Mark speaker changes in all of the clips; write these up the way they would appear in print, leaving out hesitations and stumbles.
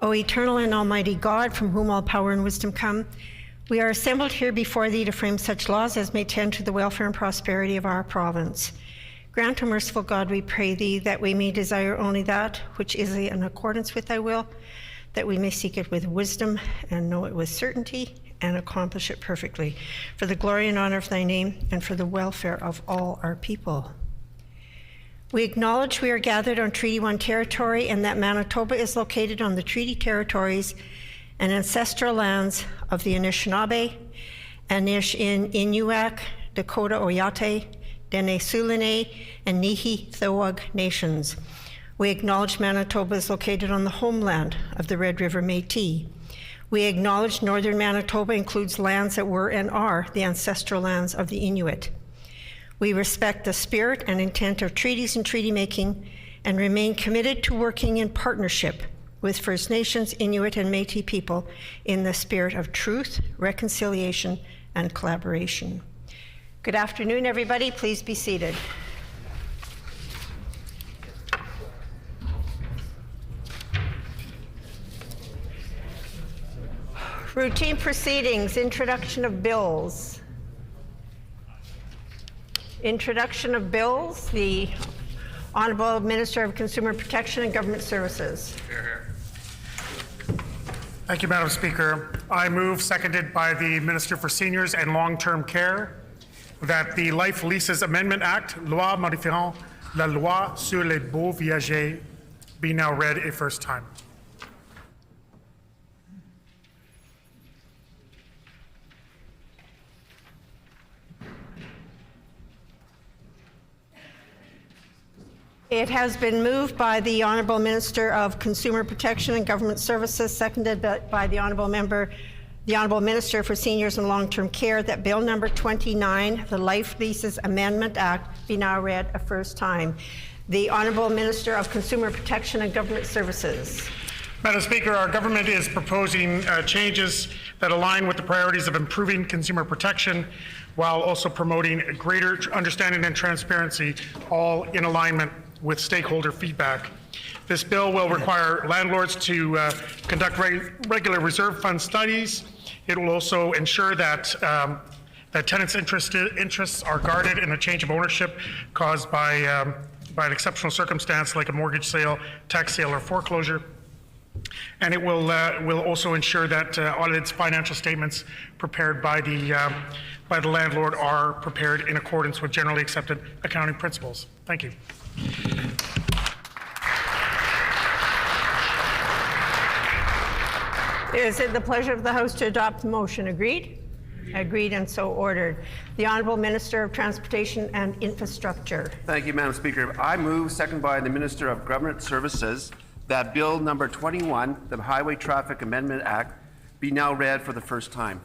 Speaker 1: O eternal and almighty God, from whom all power and wisdom come, we are assembled here before thee to frame such laws as may tend to the welfare and prosperity of our province. Grant, O merciful God, we pray thee, that we may desire only that which is in accordance with thy will, that we may seek it with wisdom and know it with certainty and accomplish it perfectly, for the glory and honor of thy name and for the welfare of all our people. We acknowledge we are gathered on Treaty 1 territory and that Manitoba is located on the treaty territories and ancestral lands of the Anishinaabe, Inuak, Dakota Oyate, Dene Sulene, and Nihi Thowag nations. We acknowledge Manitoba is located on the homeland of the Red River Métis. We acknowledge northern Manitoba includes lands that were and are the ancestral lands of the Inuit. We respect the spirit and intent of treaties and treaty making and remain committed to working in partnership with First Nations, Inuit, and Métis people in the spirit of truth, reconciliation, and collaboration. Good afternoon, everybody. Please be seated. Routine proceedings, introduction of bills. Introduction of bills, the Honourable Minister of Consumer Protection and Government Services.
Speaker 2: Thank you, Madam Speaker. I move, seconded by the Minister for Seniors and Long-Term Care, that the Life Leases Amendment Act, Loi modifiant la loi sur les baux viagers, be now read a first time.
Speaker 1: It has been moved by the Honourable Minister of Consumer Protection and Government Services, seconded by the Honourable Minister for Seniors and Long-Term Care, that Bill number 29, the Life Leases Amendment Act, be now read a first time. The Honourable Minister of Consumer Protection and Government Services.
Speaker 2: Madam Speaker, our government is proposing changes that align with the priorities of improving consumer protection while also promoting a greater understanding and transparency, all in alignment with stakeholder feedback. This bill will require landlords to conduct regular reserve fund studies. It will also ensure that that tenants' interests are guarded in a change of ownership caused by an exceptional circumstance like a mortgage sale, tax sale, or foreclosure. And it will also ensure that audited financial statements prepared by the landlord are prepared in accordance with generally accepted accounting principles. Thank you.
Speaker 1: Is it the pleasure of the House to adopt the motion? Agreed? Agreed and so ordered. The Honourable Minister of Transportation and Infrastructure.
Speaker 3: Thank you, Madam Speaker. I move, seconded by the Minister of Government Services, that Bill number 21, the Highway Traffic Amendment Act, be now read for the first time.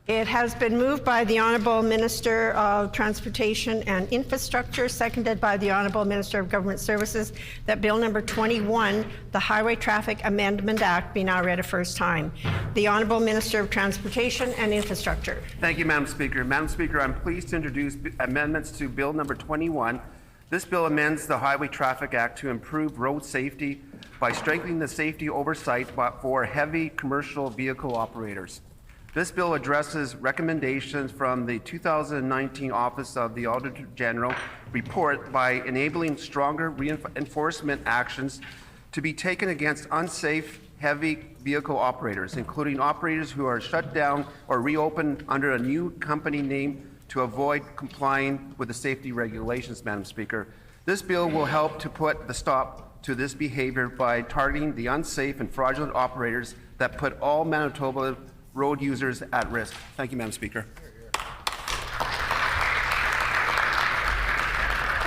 Speaker 1: It has been moved by the Honourable Minister of Transportation and Infrastructure, seconded by the Honourable Minister of Government Services, that Bill number 21, the Highway Traffic Amendment Act, be now read a first time. The Honourable Minister of Transportation and Infrastructure.
Speaker 3: Thank you, Madam Speaker. Madam Speaker, I'm pleased to introduce amendments to Bill number 21. This bill amends the Highway Traffic Act to improve road safety by strengthening the safety oversight for heavy commercial vehicle operators. This bill addresses recommendations from the 2019 Office of the Auditor General report by enabling stronger reinforcement actions to be taken against unsafe heavy vehicle operators, including operators who are shut down or reopened under a new company name to avoid complying with the safety regulations, Madam Speaker. This bill will help to put the stop to this behavior by targeting the unsafe and fraudulent operators that put all Manitoba road users at risk. Thank you, Madam Speaker.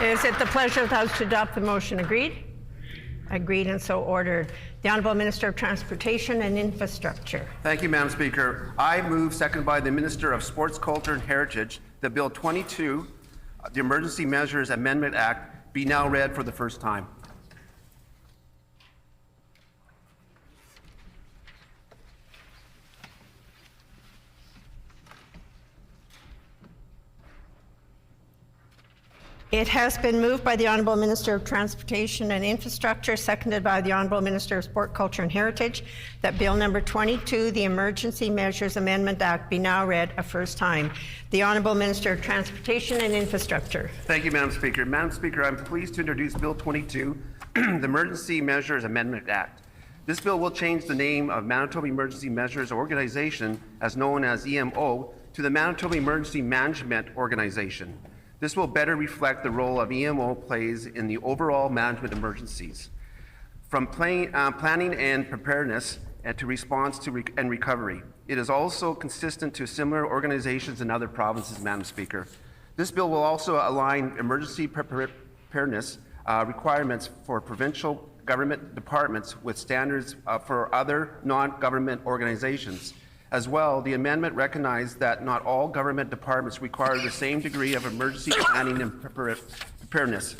Speaker 1: Is it the pleasure of the House to adopt the motion? Agreed? Agreed and so ordered. The Honourable Minister of Transportation and Infrastructure.
Speaker 3: Thank you, Madam Speaker. I move, seconded by the Minister of Sports, Culture and Heritage, that Bill 22, the Emergency Measures Amendment Act, be now read for the first time.
Speaker 1: It has been moved by the Honourable Minister of Transportation and Infrastructure, seconded by the Honourable Minister of Sport, Culture and Heritage, that Bill number 22, the Emergency Measures Amendment Act, be now read a first time. The Honourable Minister of Transportation and Infrastructure.
Speaker 3: Thank you, Madam Speaker. Madam Speaker, I'm pleased to introduce Bill 22, the Emergency Measures Amendment Act. This bill will change the name of Manitoba Emergency Measures Organization, as known as EMO, to the Manitoba Emergency Management Organization. This will better reflect the role of EMO plays in the overall management of emergencies, from planning and preparedness to response to and recovery. It is also consistent to similar organizations in other provinces, Madam Speaker. This bill will also align emergency preparedness requirements for provincial government departments with standards for other non-government organizations. As well, the amendment recognized that not all government departments require the same degree of emergency planning and preparedness.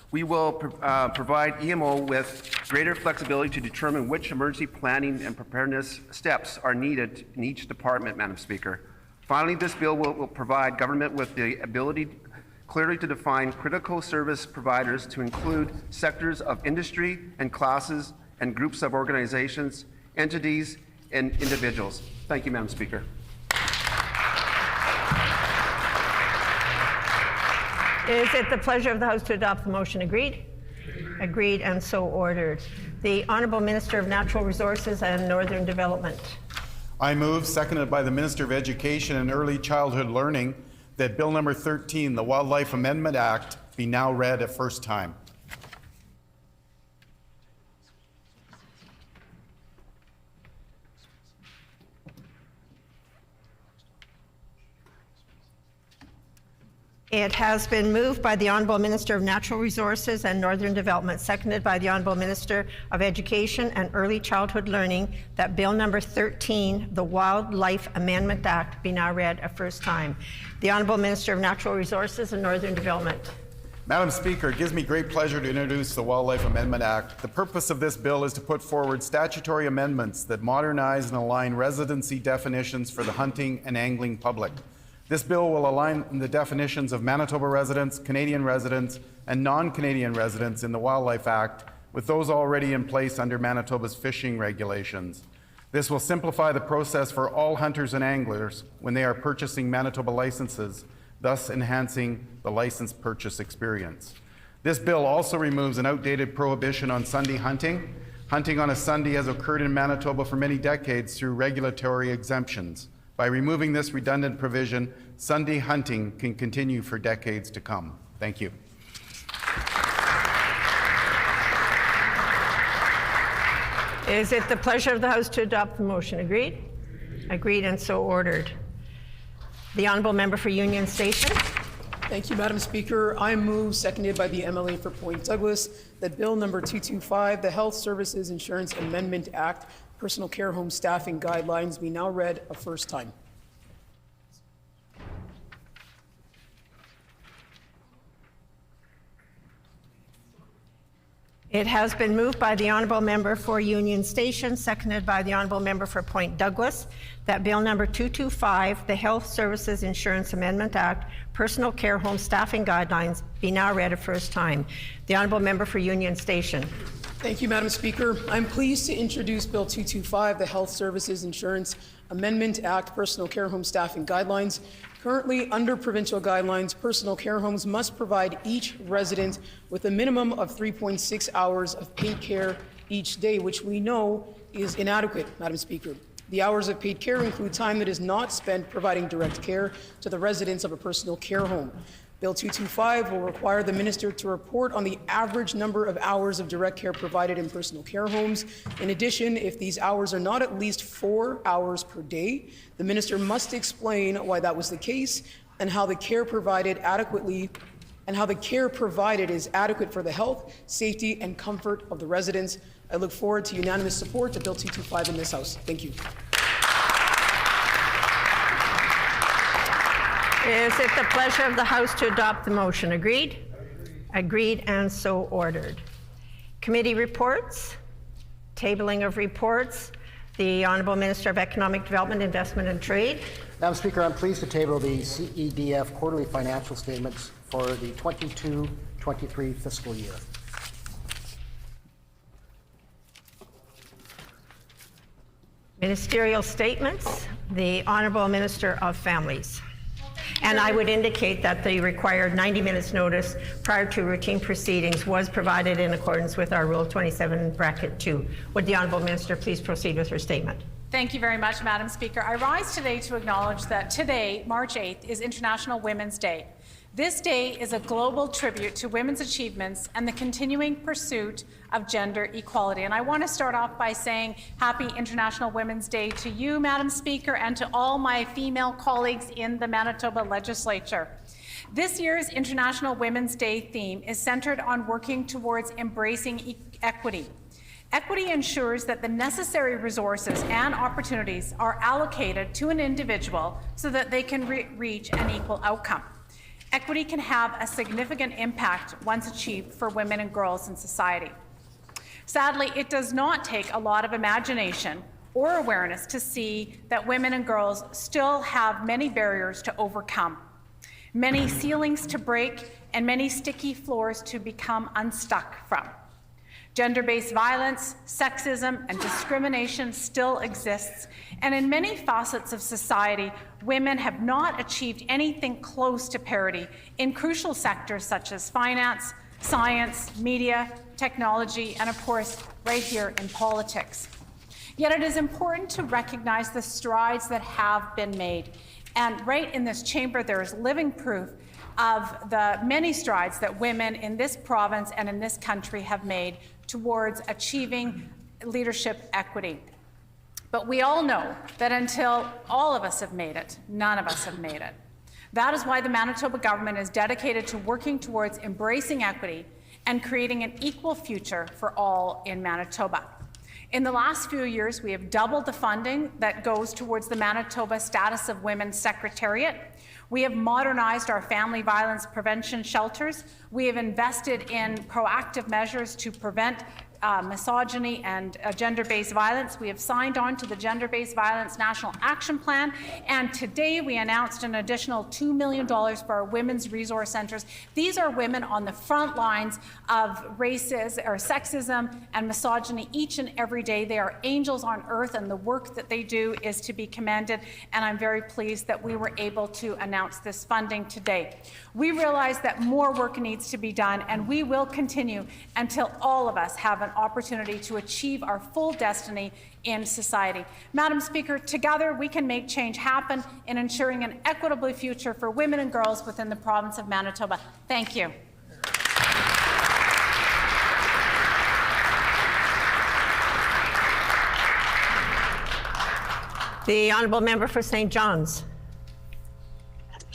Speaker 3: We will provide EMO with greater flexibility to determine which emergency planning and preparedness steps are needed in each department, Madam Speaker. Finally, this bill will provide government with the ability clearly to define critical service providers to include sectors of industry and classes and groups of organizations, entities, and individuals. Thank you, Madam Speaker.
Speaker 1: Is it the pleasure of the House to adopt the motion? Agreed? Agreed, and so ordered. The Honourable Minister of Natural Resources and Northern Development.
Speaker 4: I move, seconded by the Minister of Education and Early Childhood Learning, that Bill number 13, the Wildlife Amendment Act, be now read a first time.
Speaker 1: It has been moved by the Honourable Minister of Natural Resources and Northern Development, seconded by the Honourable Minister of Education and Early Childhood Learning, that Bill number 13, the Wildlife Amendment Act, be now read a first time. The Honourable Minister of Natural Resources and Northern Development.
Speaker 4: Madam Speaker, it gives me great pleasure to introduce the Wildlife Amendment Act. The purpose of this bill is to put forward statutory amendments that modernize and align residency definitions for the hunting and angling public. This bill will align the definitions of Manitoba residents, Canadian residents, and non-Canadian residents in the Wildlife Act with those already in place under Manitoba's fishing regulations. This will simplify the process for all hunters and anglers when they are purchasing Manitoba licenses, thus enhancing the license purchase experience. This bill also removes an outdated prohibition on Sunday hunting. Hunting on a Sunday has occurred in Manitoba for many decades through regulatory exemptions. By removing this redundant provision, Sunday hunting can continue for decades to come. Thank you.
Speaker 1: Is it the pleasure of the House to adopt the motion? Agreed? Agreed, and so ordered. The Honourable Member for Union Station.
Speaker 5: Thank you, Madam Speaker. I move, seconded by the MLA for Point Douglas, that Bill number 225, the Health Services Insurance Amendment Act, Personal Care Home Staffing Guidelines, be now read a first time.
Speaker 1: It has been moved by the Honourable Member for Union Station, seconded by the Honourable Member for Point Douglas, that Bill number 225, the Health Services Insurance Amendment Act, Personal Care Home Staffing Guidelines, be now read a first time. The Honourable Member for Union Station.
Speaker 5: Thank you, Madam Speaker. I'm pleased to introduce Bill 225, the Health Services Insurance Amendment Act, Personal Care Home Staffing Guidelines. Currently, under provincial guidelines, personal care homes must provide each resident with a minimum of 3.6 hours of paid care each day, which we know is inadequate, Madam Speaker. The hours of paid care include time that is not spent providing direct care to the residents of a personal care home. Bill 225 will require the minister to report on the average number of hours of direct care provided in personal care homes. In addition, if these hours are not at least 4 hours per day, the minister must explain why that was the case and how the care provided is adequate for the health, safety, and comfort of the residents. I look forward to unanimous support to Bill 225 in this House. Thank you.
Speaker 1: Is it the pleasure of the House to adopt the motion? Agreed? Agreed, and so ordered. Committee reports, tabling of reports. The Honourable Minister of Economic Development, Investment and Trade.
Speaker 6: Madam Speaker, I'm pleased to table the CEDF quarterly financial statements for the 22-23 fiscal year.
Speaker 1: Ministerial statements. The Honourable Minister of Families. And I would indicate that the required 90 minutes notice prior to routine proceedings was provided in accordance with our Rule 27(2). Would the Honourable Minister please proceed with her statement?
Speaker 7: Thank you very much, Madam Speaker. I rise today to acknowledge that today, March 8th, is International Women's Day. This day is a global tribute to women's achievements and the continuing pursuit of gender equality. And I want to start off by saying Happy International Women's Day to you, Madam Speaker, and to all my female colleagues in the Manitoba Legislature. This year's International Women's Day theme is centered on working towards embracing equity. Equity ensures that the necessary resources and opportunities are allocated to an individual so that they can reach an equal outcome. Equity can have a significant impact once achieved for women and girls in society. Sadly, it does not take a lot of imagination or awareness to see that women and girls still have many barriers to overcome, many ceilings to break, and many sticky floors to become unstuck from. Gender-based violence, sexism, and discrimination still exists, and in many facets of society, women have not achieved anything close to parity in crucial sectors such as finance, science, media, technology, and of course, right here in politics. Yet it is important to recognize the strides that have been made. And right in this chamber, there is living proof of the many strides that women in this province and in this country have made towards achieving leadership equity. But we all know that until all of us have made it, none of us have made it. That is why the Manitoba government is dedicated to working towards embracing equity and creating an equal future for all in Manitoba. In the last few years, we have doubled the funding that goes towards the Manitoba Status of Women Secretariat. We have modernized our family violence prevention shelters. We have invested in proactive measures to prevent misogyny and gender-based violence. We have signed on to the Gender-Based Violence National Action Plan, and today we announced an additional $2 million for our women's resource centers. These are women on the front lines of sexism and misogyny each and every day. They are angels on earth, and the work that they do is to be commended, and I'm very pleased that we were able to announce this funding today. We realize that more work needs to be done, and we will continue until all of us have an opportunity to achieve our full destiny in society. Madam Speaker, together we can make change happen in ensuring an equitable future for women and girls within the province of Manitoba. Thank you.
Speaker 1: The Honourable Member for St. John's.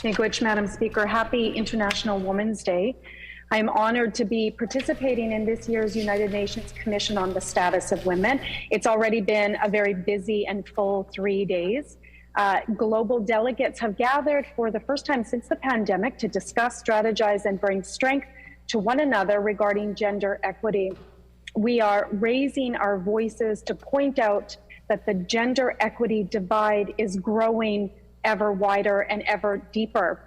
Speaker 8: Thank you, Madam Speaker. Happy International Women's Day. I am honored to be participating in this year's United Nations Commission on the Status of Women. It's already been a very busy and full 3 days. Global delegates have gathered for the first time since the pandemic to discuss, strategize, and bring strength to one another regarding gender equity. We are raising our voices to point out that the gender equity divide is growing ever wider and ever deeper.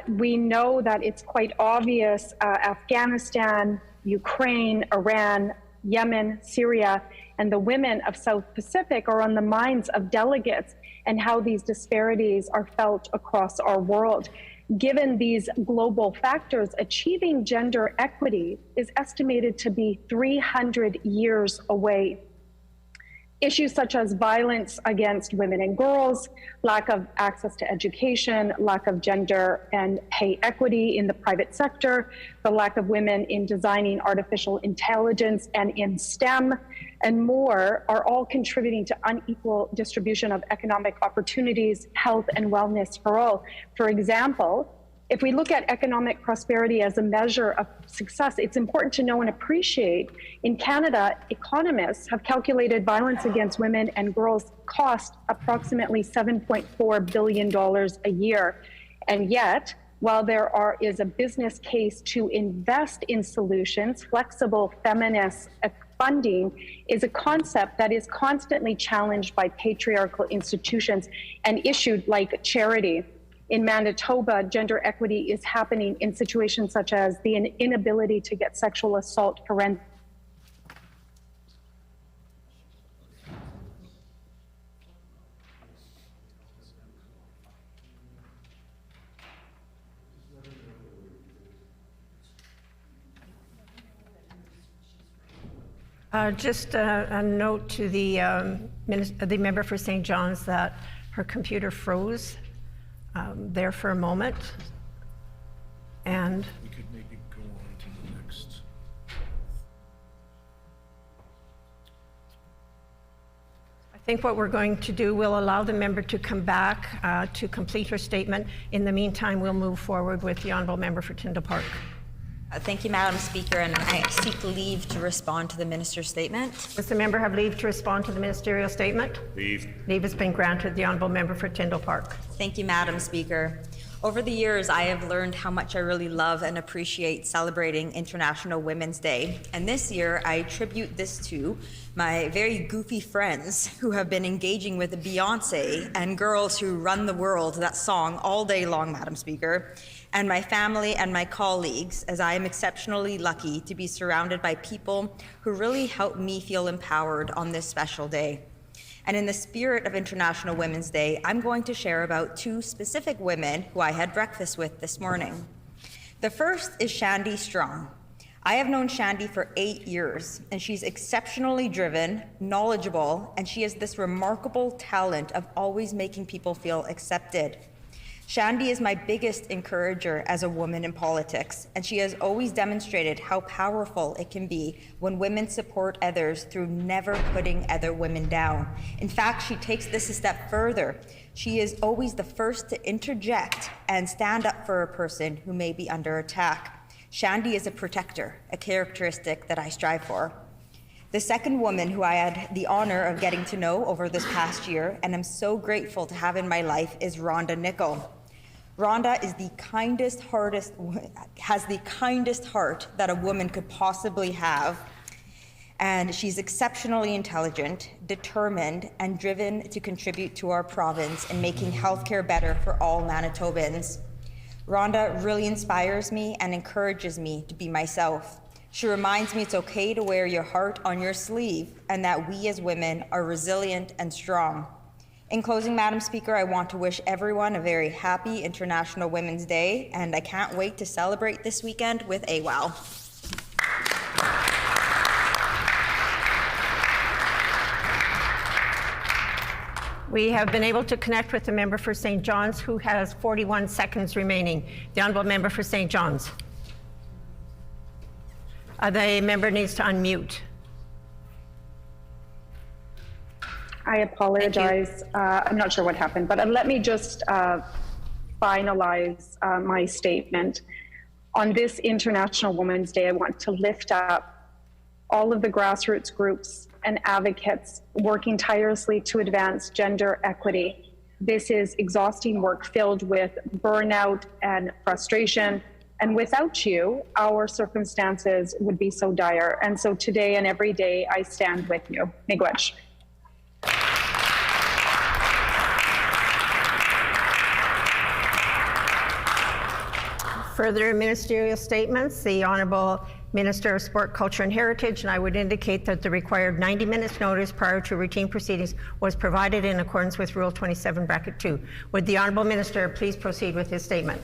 Speaker 8: We know that it's quite obvious Afghanistan, Ukraine, Iran, Yemen, Syria, and the women of South Pacific are on the minds of delegates, and how these disparities are felt across our world. Given these global factors, achieving gender equity is estimated to be 300 years away. Issues such as violence against women and girls, lack of access to education, lack of gender and pay equity in the private sector, the lack of women in designing artificial intelligence and in STEM, and more are all contributing to unequal distribution of economic opportunities, health, and wellness for all. For example, if we look at economic prosperity as a measure of success, it's important to know and appreciate in Canada, economists have calculated violence against women and girls cost approximately $7.4 billion a year. And yet, while there is a business case to invest in solutions, flexible feminist funding is a concept that is constantly challenged by patriarchal institutions and issued like charity. In Manitoba, gender equity is happening in situations such as the inability to get sexual assault forensic.
Speaker 1: Just a note to the member for St. John's that her computer froze there for a moment. And
Speaker 9: We could maybe go on to the next.
Speaker 1: I think what we're going to do, we'll allow the member to come back to complete her statement. In the meantime, we'll move forward with the honourable member for Tyndall Park.
Speaker 10: Thank you, Madam Speaker, and I seek leave to respond to the Minister's statement.
Speaker 1: Does the member have leave to respond to the ministerial statement?
Speaker 9: Leave.
Speaker 1: Leave has been granted. The honourable member for Tyndall Park.
Speaker 10: Thank you, Madam Speaker. Over the years, I have learned how much I really love and appreciate celebrating International Women's Day. And this year, I attribute this to my very goofy friends who have been engaging with Beyonce and Girls Who Run the World, that song, all day long, Madam Speaker, and my family and my colleagues, as I am exceptionally lucky to be surrounded by people who really help me feel empowered on this special day. And in the spirit of International Women's Day, I'm going to share about two specific women who I had breakfast with this morning. The first is Shandy Strong. I have known Shandy for 8 years, and she's exceptionally driven, knowledgeable, and she has this remarkable talent of always making people feel accepted. Shandy is my biggest encourager as a woman in politics, and she has always demonstrated how powerful it can be when women support others through never putting other women down. In fact, she takes this a step further. She is always the first to interject and stand up for a person who may be under attack. Shandy is a protector, a characteristic that I strive for. The second woman who I had the honor of getting to know over this past year, and I'm so grateful to have in my life, is Rhonda Nicol. Rhonda is has the kindest heart that a woman could possibly have. And she's exceptionally intelligent, determined, and driven to contribute to our province in making healthcare better for all Manitobans. Rhonda really inspires me and encourages me to be myself. She reminds me it's okay to wear your heart on your sleeve and that we as women are resilient and strong. In closing, Madam Speaker, I want to wish everyone a very happy International Women's Day, and I can't wait to celebrate this weekend with AWOW.
Speaker 1: We have been able to connect with the member for St. John's, who has 41 seconds remaining. The honourable member for St. John's. The member needs to unmute.
Speaker 8: I apologize. I'm not sure what happened, but let me just finalize my statement. On this International Women's Day, I want to lift up all of the grassroots groups and advocates working tirelessly to advance gender equity. This is exhausting work filled with burnout and frustration. And without you, our circumstances would be so dire. And so today and every day, I stand with you. Miigwech.
Speaker 1: Further ministerial statements, the Honourable Minister of Sport, Culture and Heritage, and I would indicate that the required 90 minutes notice prior to routine proceedings was provided in accordance with Rule 27(2). Would the Honourable Minister please proceed with his statement?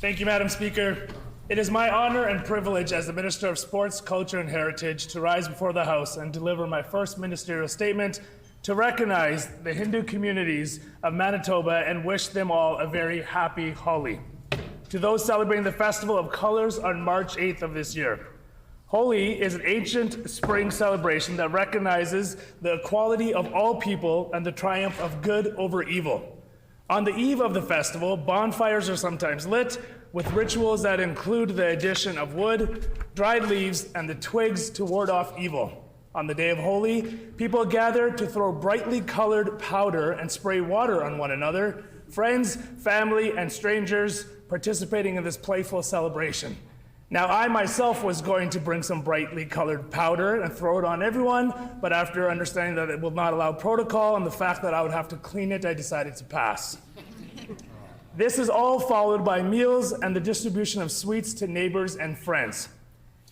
Speaker 11: Thank you, Madam Speaker. It is my honor and privilege as the Minister of Sports, Culture and Heritage to rise before the House and deliver my first ministerial statement to recognize the Hindu communities of Manitoba and wish them all a very happy Holi. To those celebrating the Festival of Colors on March 8th of this year. Holi is an ancient spring celebration that recognizes the equality of all people and the triumph of good over evil. On the eve of the festival, bonfires are sometimes lit with rituals that include the addition of wood, dried leaves, and the twigs to ward off evil. On the day of Holi, people gather to throw brightly colored powder and spray water on one another, friends, family, and strangers participating in this playful celebration. Now, I myself was going to bring some brightly colored powder and throw it on everyone, but after understanding that it will not allow protocol and the fact that I would have to clean it, I decided to pass. This is all followed by meals and the distribution of sweets to neighbors and friends.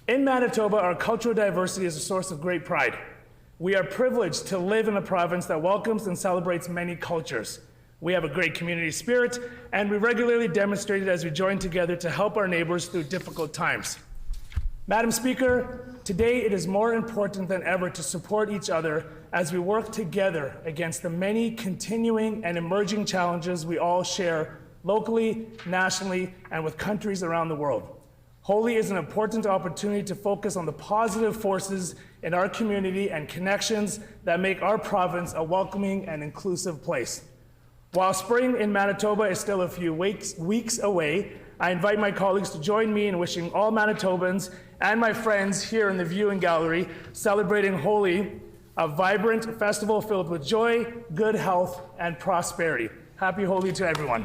Speaker 11: In Manitoba, our cultural diversity is a source of great pride. We are privileged to live in a province that welcomes and celebrates many cultures. We have a great community spirit, and we regularly demonstrate it as we join together to help our neighbors through difficult times. Madam Speaker, today it is more important than ever to support each other as we work together against the many continuing and emerging challenges we all share locally, nationally, and with countries around the world. Holi is an important opportunity to focus on the positive forces in our community and connections that make our province a welcoming and inclusive place. While spring in Manitoba is still a few weeks away, I invite my colleagues to join me in wishing all Manitobans and my friends here in the viewing gallery celebrating Holi a vibrant festival filled with joy, good health, and prosperity. Happy Holi to everyone.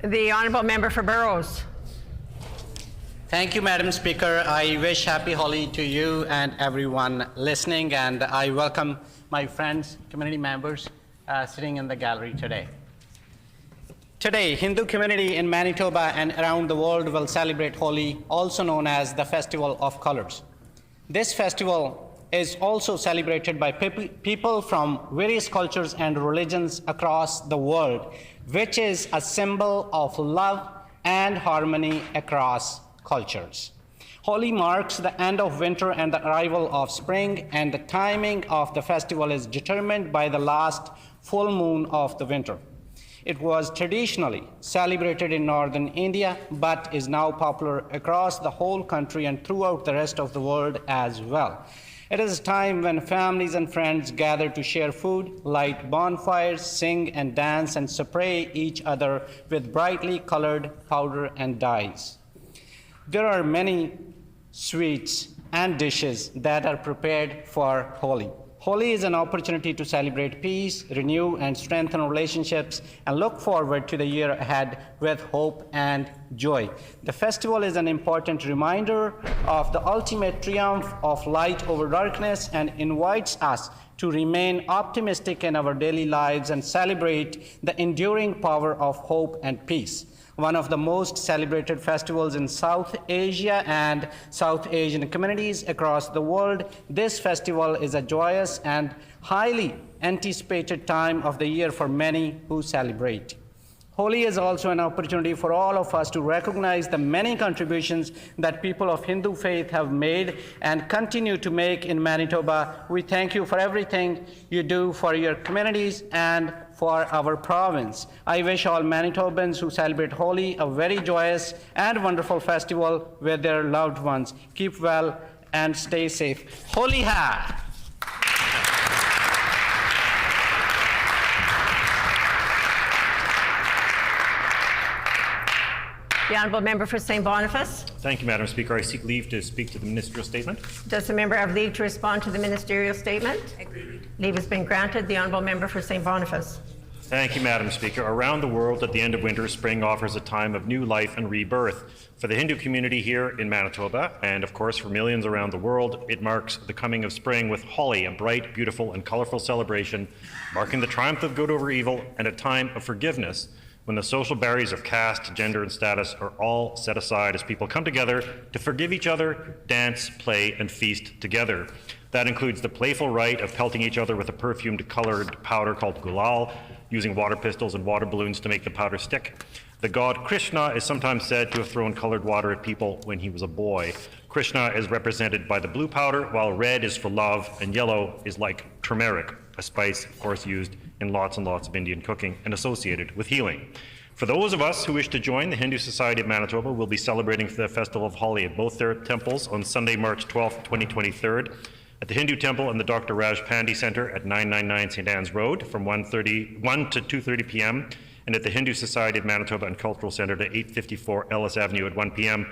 Speaker 1: The Honourable Member for Burrows.
Speaker 12: Thank you, Madam Speaker. I wish happy Holi to you and everyone listening, and I welcome my friends, community members sitting in the gallery today. Today, Hindu community in Manitoba and around the world will celebrate Holi, also known as the Festival of Colors. This festival is also celebrated by people from various cultures and religions across the world, which is a symbol of love and harmony across cultures. Holi marks the end of winter and the arrival of spring, and the timing of the festival is determined by the last full moon of the winter. It was traditionally celebrated in northern India, but is now popular across the whole country and throughout the rest of the world as well. It is a time when families and friends gather to share food, light bonfires, sing and dance, and spray each other with brightly colored powder and dyes. There are many sweets and dishes that are prepared for Holi. Holi is an opportunity to celebrate peace, renew and strengthen relationships, and look forward to the year ahead with hope and joy. The festival is an important reminder of the ultimate triumph of light over darkness and invites us to remain optimistic in our daily lives and celebrate the enduring power of hope and peace. One of the most celebrated festivals in South Asia and South Asian communities across the world, this festival is a joyous and highly anticipated time of the year for many who celebrate. Holi is also an opportunity for all of us to recognize the many contributions that people of Hindu faith have made and continue to make in Manitoba. We thank you for everything you do for your communities and for our province. I wish all Manitobans who celebrate Holi a very joyous and wonderful festival with their loved ones. Keep well and stay safe. Holi ha!
Speaker 1: The Honourable Member for St. Boniface.
Speaker 9: Thank you, Madam Speaker. I seek leave to speak to the ministerial statement.
Speaker 1: Does the member have leave to respond to the ministerial statement?
Speaker 10: Agreed.
Speaker 1: Leave has been granted. The Honourable Member for St. Boniface.
Speaker 9: Thank you, Madam Speaker. Around the world, at the end of winter, spring offers a time of new life and rebirth. For the Hindu community here in Manitoba, and of course for millions around the world, it marks the coming of spring with Holi, a bright, beautiful, and colorful celebration marking the triumph of good over evil and a time of forgiveness, when the social barriers of caste, gender, and status are all set aside as people come together to forgive each other, dance, play, and feast together. That includes the playful rite of pelting each other with a perfumed colored powder called gulal, using water pistols and water balloons to make the powder stick. The god Krishna is sometimes said to have thrown colored water at people when he was a boy. Krishna is represented by the blue powder, while red is for love, and yellow is like turmeric, a spice, of course, used in lots and lots of Indian cooking and associated with healing. For those of us who wish to join, the Hindu Society of Manitoba will be celebrating the Festival of Holi at both their temples on Sunday, March 12th, 2023, at the Hindu Temple and the Dr. Raj Pandey Center at 999 St. Anne's Road from 1 to 2:30 p.m., and at the Hindu Society of Manitoba and Cultural Center at 854 Ellis Avenue at 1 p.m.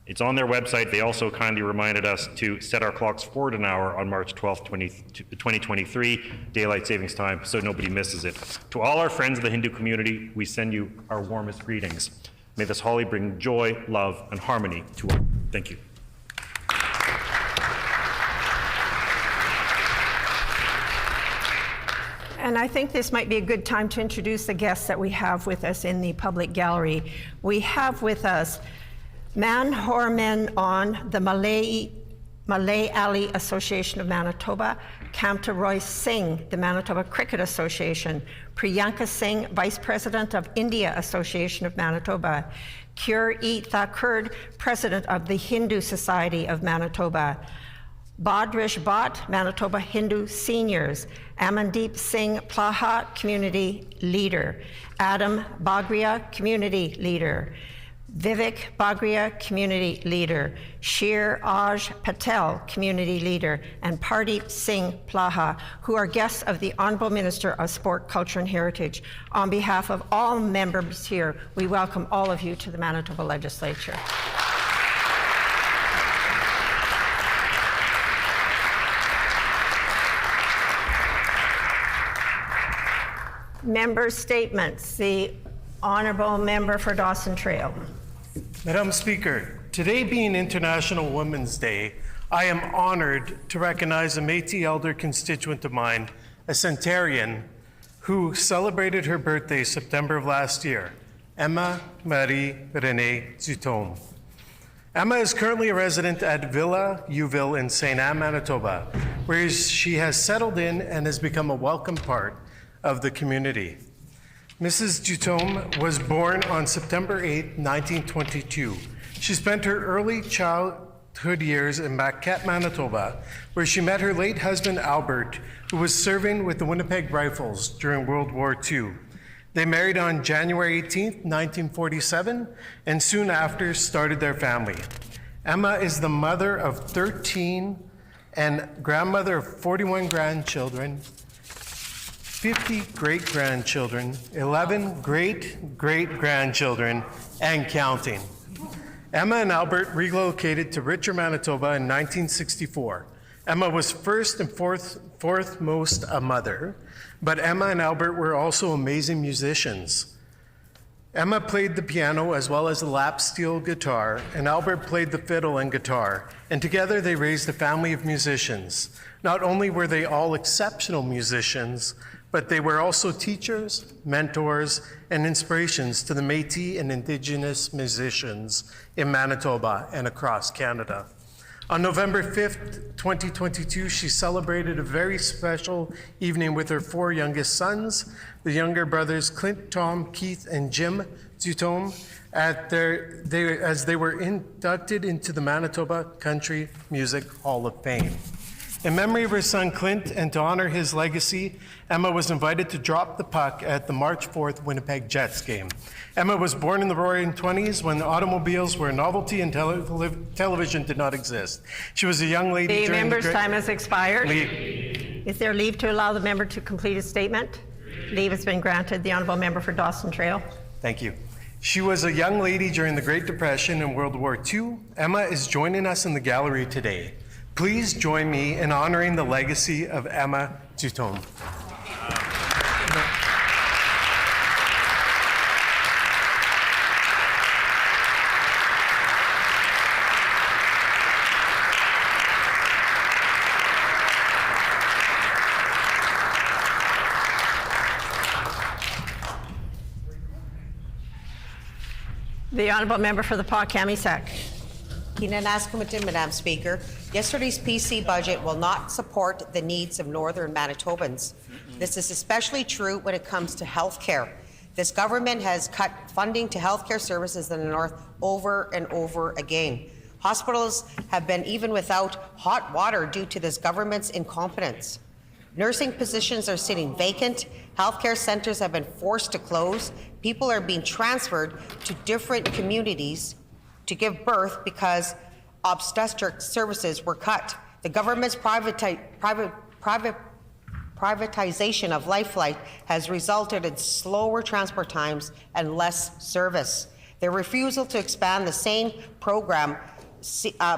Speaker 9: It's on their website. They also kindly reminded us to set our clocks forward an hour on March 12th, 2023, daylight savings time, so nobody misses it. To all our friends of the Hindu community, we send you our warmest greetings. May this holiday bring joy, love, and harmony to all. Thank you.
Speaker 1: And I think this might be a good time to introduce the guests that we have with us in the public gallery. We have with us Manhormen on the Malay Association of Manitoba, Kamta Roy Singh, the Manitoba Cricket Association, Priyanka Singh, Vice President of India Association of Manitoba, Kure-E Thakur, President of the Hindu Society of Manitoba, Badrish Bhatt, Manitoba Hindu Seniors, Amandeep Singh Plaha, Community Leader, Adam Bagria, Community Leader, Vivek Bagria, Community Leader, Shir Aj Patel, Community Leader, and Pardeep Singh Plaha, who are guests of the Honourable Minister of Sport, Culture and Heritage. On behalf of all members here, we welcome all of you to the Manitoba Legislature. Member statements. The Honourable Member for Dawson Trail.
Speaker 13: Madam Speaker, today being International Women's Day, I am honored to recognize a Métis elder constituent of mine, a centenarian, who celebrated her birthday September of last year, Emma Marie Renee Zutome. Emma is currently a resident at Villa Youville in St. Anne, Manitoba, where she has settled in and has become a welcome part of the community. Mrs. Zutome was born on September 8, 1922. She spent her early childhood years in Marquette, Manitoba, where she met her late husband, Albert, who was serving with the Winnipeg Rifles during World War II. They married on January 18, 1947, and soon after started their family. Emma is the mother of 13 and grandmother of 41 grandchildren, 50 great-grandchildren, 11 great-great-grandchildren, and counting. Emma and Albert relocated to Richer, Manitoba in 1964. Emma was first and foremost a mother, but Emma and Albert were also amazing musicians. Emma played the piano as well as the lap steel guitar, and Albert played the fiddle and guitar, and together they raised a family of musicians. Not only were they all exceptional musicians, but they were also teachers, mentors, and inspirations to the Métis and Indigenous musicians in Manitoba and across Canada. On November 5th, 2022, she celebrated a very special evening with her 4 youngest sons, the younger brothers Clint, Tom, Keith, and Jim Zutome, as they were inducted into the Manitoba Country Music Hall of Fame. In memory of her son Clint and to honor his legacy, Emma was invited to drop the puck at the March 4th Winnipeg Jets game. Emma was born in the roaring 20s when automobiles were a novelty and television did not exist. She was a young lady
Speaker 1: The member's time has expired. Is there leave to allow the member to complete his statement? Leave has been granted. The Honourable Member for Dawson Trail.
Speaker 13: Thank you. She was a young lady during the Great Depression and World War II. Emma is joining us in the gallery today. Please join me in honoring the legacy of Emma Zutome.
Speaker 1: The Honourable Member for the Pas-Camisec.
Speaker 14: Madam Speaker, yesterday's PC budget will not support the needs of Northern Manitobans. This is especially true when it comes to health care. This government has cut funding to healthcare services in the North over and over again. Hospitals have been even without hot water due to this government's incompetence. Nursing positions are sitting vacant. Healthcare centres have been forced to close. People are being transferred to different communities to give birth because obstetric services were cut. The government's privatization of Lifeline has resulted in slower transport times and less service. Their refusal to expand the same program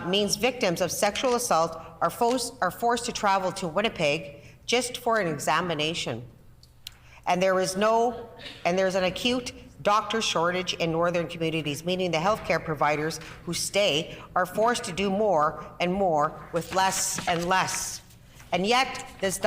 Speaker 14: means victims of sexual assault are forced to travel to Winnipeg just for an examination. And there's an acute doctor shortage in northern communities, meaning the healthcare providers who stay are forced to do more and more with less and less. And yet, this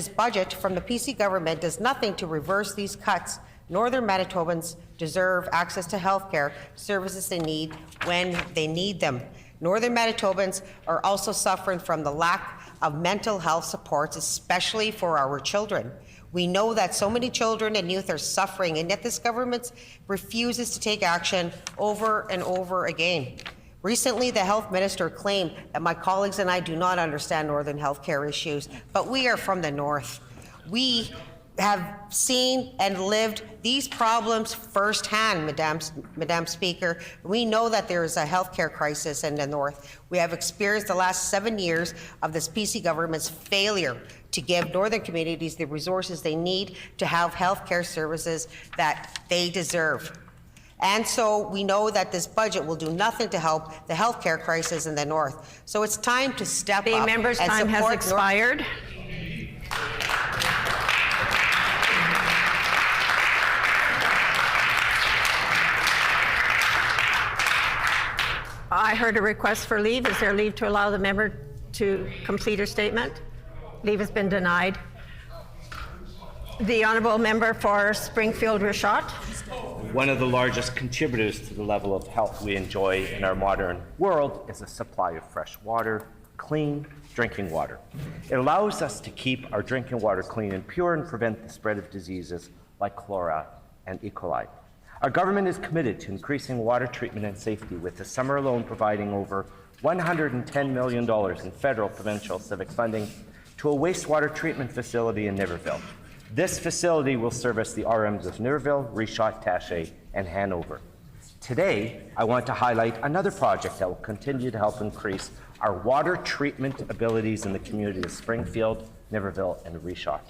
Speaker 14: budget from the PC government does nothing to reverse these cuts. Northern Manitobans deserve access to healthcare services they need when they need them. Northern Manitobans are also suffering from the lack of mental health supports, especially for our children. We know that so many children and youth are suffering, and yet this government refuses to take action over and over again. Recently, the health minister claimed that my colleagues and I do not understand northern healthcare issues, but we are from the north. We have seen and lived these problems firsthand, Madam Speaker. We know that there is a healthcare crisis in the north. We have experienced the last 7 years of this PC government's failure to give northern communities the resources they need to have healthcare services that they deserve. And so we know that this budget will do nothing to help the healthcare crisis in the north. So it's time to step up.
Speaker 1: The member's time has expired. I heard a request for leave. Is there leave to allow the member to complete her statement? Leave has been denied. The honourable member for Springfield-Richot.
Speaker 15: One of the largest contributors to the level of health we enjoy in our modern world is a supply of fresh water, clean drinking water. It allows us to keep our drinking water clean and pure and prevent the spread of diseases like cholera and E. coli. Our government is committed to increasing water treatment and safety, with the summer alone providing over $110 million in federal, provincial, civic funding to a wastewater treatment facility in Niverville. This facility will service the RMs of Niverville, Richot, Taché, and Hanover. Today, I want to highlight another project that will continue to help increase our water treatment abilities in the community of Springfield, Niverville, and Richot.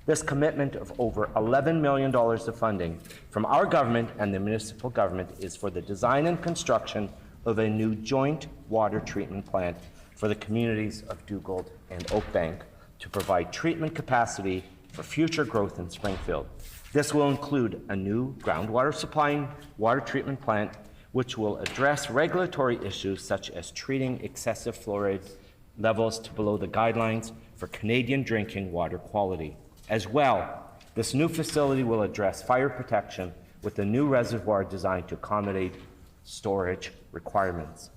Speaker 15: This commitment of over $11 million of funding from our government and the municipal government is for the design and construction of a new joint water treatment plant for the communities of Dugald and Oakbank to provide treatment capacity for future growth in Springfield. This will include a new groundwater supplying water treatment plant, which will address regulatory issues such as treating excessive fluoride levels to below the guidelines for Canadian drinking water quality. As well, this new facility will address fire protection with a new reservoir designed to accommodate storage requirements.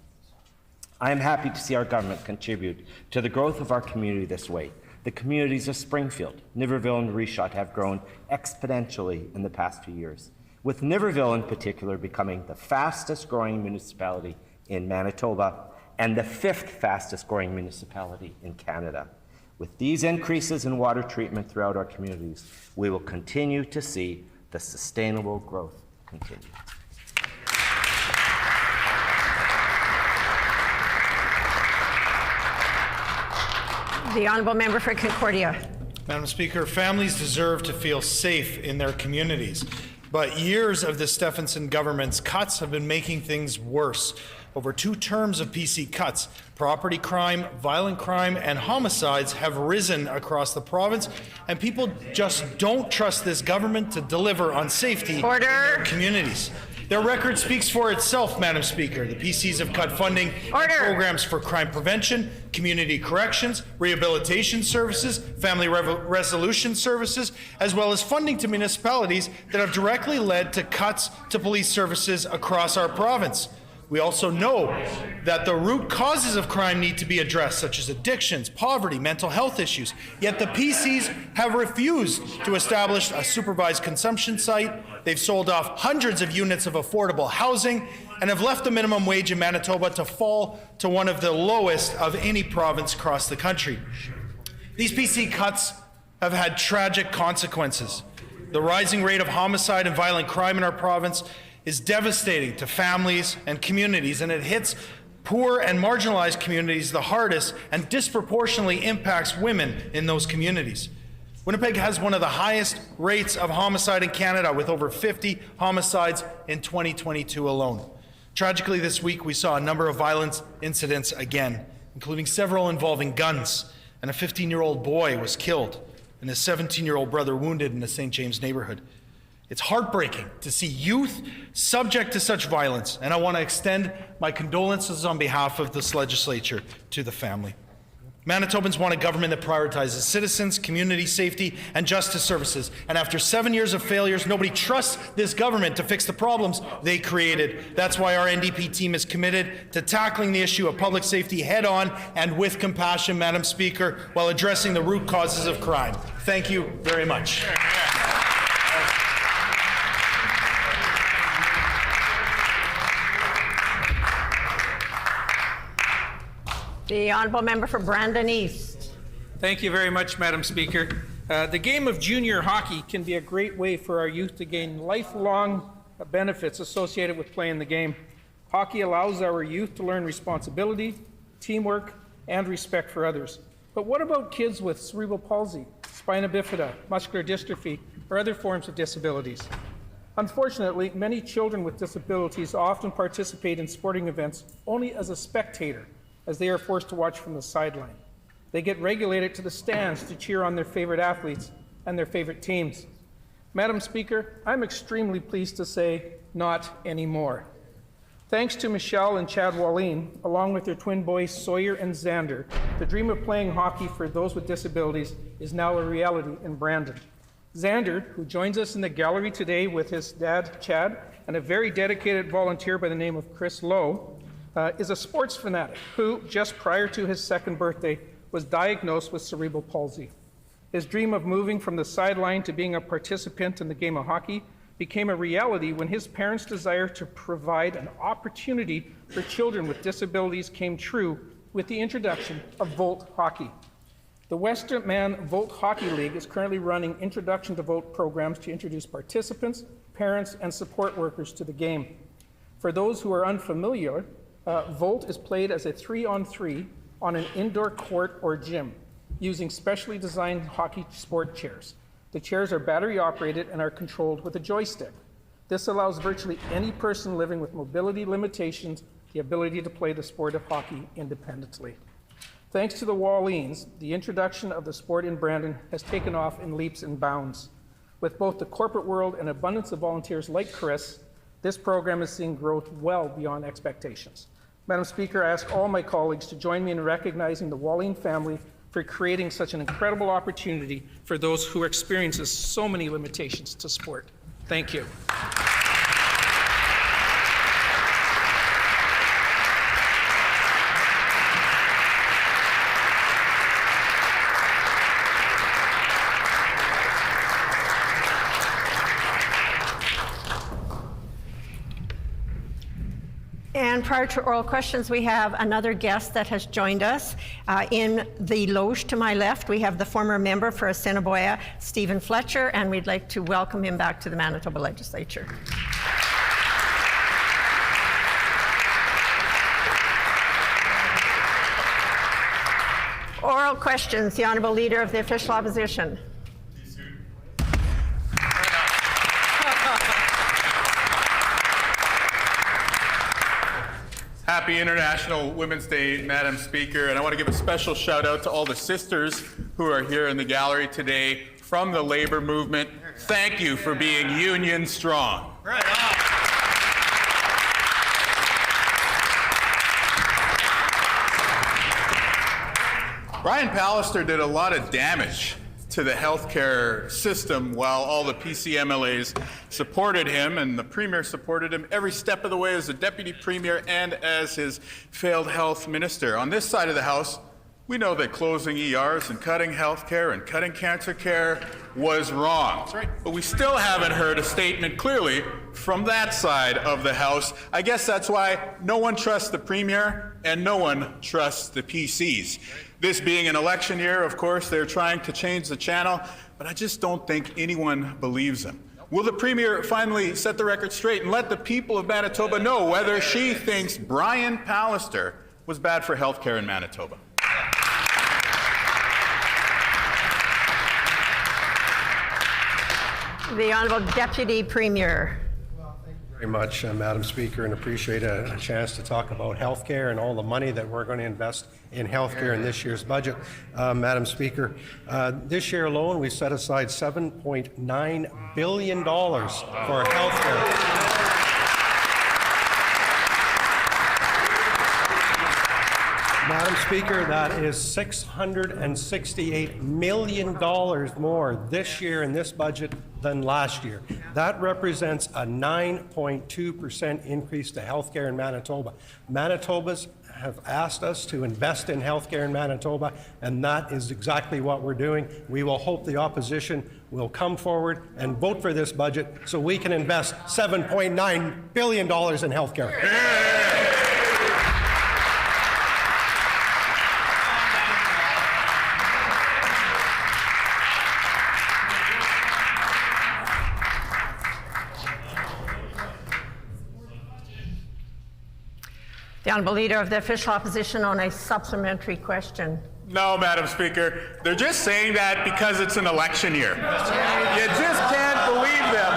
Speaker 15: I am happy to see our government contribute to the growth of our community this way. The communities of Springfield, Niverville, and Richot have grown exponentially in the past few years, with Niverville in particular becoming the fastest growing municipality in Manitoba and the 5th fastest growing municipality in Canada. With these increases in water treatment throughout our communities, we will continue to see the sustainable growth continue.
Speaker 1: The honourable member for Concordia.
Speaker 16: Madam Speaker, families deserve to feel safe in their communities, but years of the Stephenson government's cuts have been making things worse. Over 2 terms of PC cuts, property crime, violent crime, and homicides have risen across the province, and people just don't trust this government to deliver on safety in their communities. Their record speaks for itself, Madam Speaker. The PCs have cut funding in programs for crime prevention, community corrections, rehabilitation services, family resolution services, as well as funding to municipalities that have directly led to cuts to police services across our province. We also know that the root causes of crime need to be addressed, such as addictions, poverty, mental health issues. Yet the PCs have refused to establish a supervised consumption site. They've sold off hundreds of units of affordable housing and have left the minimum wage in Manitoba to fall to one of the lowest of any province across the country. These PC cuts have had tragic consequences. The rising rate of homicide and violent crime in our province is devastating to families and communities, and it hits poor and marginalized communities the hardest and disproportionately impacts women in those communities. Winnipeg has one of the highest rates of homicide in Canada, with over 50 homicides in 2022 alone. Tragically, this week we saw a number of violent incidents again, including several involving guns, and a 15-year-old boy was killed and his 17-year-old brother wounded in the St. James neighborhood. It's heartbreaking to see youth subject to such violence, and I want to extend my condolences on behalf of this legislature to the family. Manitobans want a government that prioritizes citizens, community safety, and justice services. And after 7 years of failures, nobody trusts this government to fix the problems they created. That's why our NDP team is committed to tackling the issue of public safety head on and with compassion, Madam Speaker, while addressing the root causes of crime. Thank you very much.
Speaker 1: The Honourable Member for Brandon East.
Speaker 17: Thank you very much, Madam Speaker. The game of junior hockey can be a great way for our youth to gain lifelong benefits associated with playing the game. Hockey allows our youth to learn responsibility, teamwork, and respect for others. But what about kids with cerebral palsy, spina bifida, muscular dystrophy, or other forms of disabilities? Unfortunately, many children with disabilities often participate in sporting events only as a spectator, as they are forced to watch from the sideline. They get regulated to the stands to cheer on their favorite athletes and their favorite teams. Madam Speaker, I'm extremely pleased to say, not anymore. Thanks to Michelle and Chad Wallin, along with their twin boys Sawyer and Xander, the dream of playing hockey for those with disabilities is now a reality in Brandon. Xander, who joins us in the gallery today with his dad, Chad, and a very dedicated volunteer by the name of Chris Lowe, is a sports fanatic who, just prior to his second birthday, was diagnosed with cerebral palsy. His dream of moving from the sideline to being a participant in the game of hockey became a reality when his parents' desire to provide an opportunity for children with disabilities came true with the introduction of Volt Hockey. The Western Man Volt Hockey League is currently running Introduction to Volt programs to introduce participants, parents, and support workers to the game. For those who are unfamiliar, Volt is played as a 3-on-3 on an indoor court or gym using specially designed hockey sport chairs. The chairs are battery operated and are controlled with a joystick. This allows virtually any person living with mobility limitations the ability to play the sport of hockey independently. Thanks to the Wallins, the introduction of the sport in Brandon has taken off in leaps and bounds. With both the corporate world and abundance of volunteers like Chris, this program is seeing growth well beyond expectations. Madam Speaker, I ask all my colleagues to join me in recognizing the Wallin family for creating such an incredible opportunity for those who experience so many limitations to sport. Thank you.
Speaker 1: And prior to oral questions, we have another guest that has joined us. In the loge to my left, we have the former member for Assiniboia, Stephen Fletcher, and we'd like to welcome him back to the Manitoba Legislature. Oral questions, the Honourable Leader of the Official Opposition.
Speaker 18: Happy International Women's Day, Madam Speaker, and I want to give a special shout out to all the sisters who are here in the gallery today from the labor movement. Thank you for being union strong. Right on. Brian Pallister did a lot of damage to the healthcare system while all the PC MLAs supported him, and the Premier supported him every step of the way as a Deputy Premier and as his failed health minister. On this side of the House, we know that closing ERs and cutting healthcare and cutting cancer care was wrong. That's right. But we still haven't heard a statement clearly from that side of the House. I guess that's why no one trusts the Premier and no one trusts the PCs. This being an election year, of course, they're trying to change the channel, but I just don't think anyone believes them. Will the Premier finally set the record straight and let the people of Manitoba know whether she thinks Brian Pallister was bad for healthcare in Manitoba?
Speaker 1: The Honourable Deputy Premier.
Speaker 19: Well, thank you Very much, Madam Speaker, and appreciate a chance to talk about healthcare and all the money that we're going to invest in healthcare in this year's budget. Madam Speaker, this year alone we set aside $7.9 billion for healthcare. Madam Speaker, that is $668 million more this year in this budget than last year. That represents a 9.2% increase to healthcare in Manitoba. Manitobans have asked us to invest in healthcare in Manitoba, and that is exactly what we're doing. We will hope the opposition will come forward and vote for this budget so we can invest $7.9 billion in healthcare.
Speaker 1: The Honourable Leader of the Official Opposition on a supplementary question.
Speaker 18: No, Madam Speaker. They're just saying that because it's an election year. You just can't believe them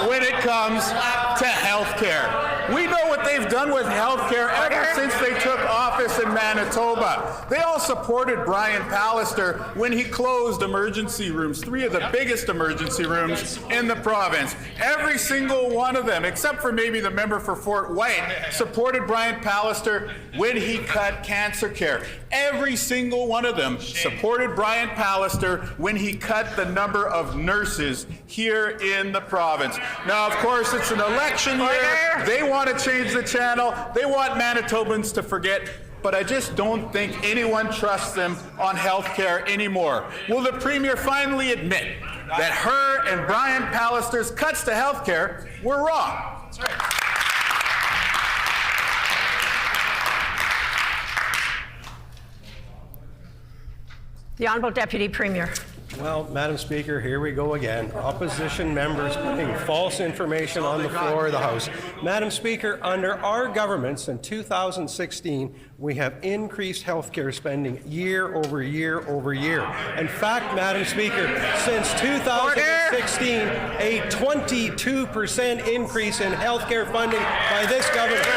Speaker 18: when it comes to health care. We know what they've done with health care ever since they took office in Manitoba. They all supported Brian Pallister when he closed emergency rooms, 3 of the biggest emergency rooms in the province. Every single one of them, except for maybe the member for Fort White, supported Brian Pallister when he cut cancer care. Every single one of them supported Brian Pallister when he cut the number of nurses here in the province. Now, of course, it's an election year. They want to change the channel. They want Manitobans to forget. But I just don't think anyone trusts them on health care anymore. Will the Premier finally admit that her and Brian Pallister's cuts to health care were wrong? That's right.
Speaker 1: The Honourable Deputy Premier.
Speaker 19: Well, Madam Speaker, here we go again. Opposition members putting false information on the floor of the House. Madam Speaker, under our governments in 2016, we have increased healthcare spending year over year over year. In fact, Madam Speaker, since 2016, a 22% increase in healthcare funding by this government.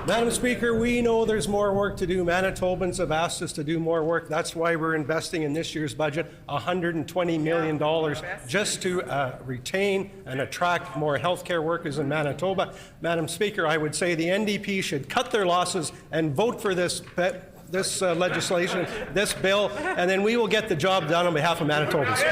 Speaker 19: Madam Speaker, we know there's more work to do. Manitobans have asked us to do more work. That's why we're investing in this year's budget $120 million just to retain and attract more healthcare workers in Manitoba. Madam Speaker, I would say the NDP should cut their losses and vote for this legislation, this bill, and then we will get the job done on behalf of Manitobans.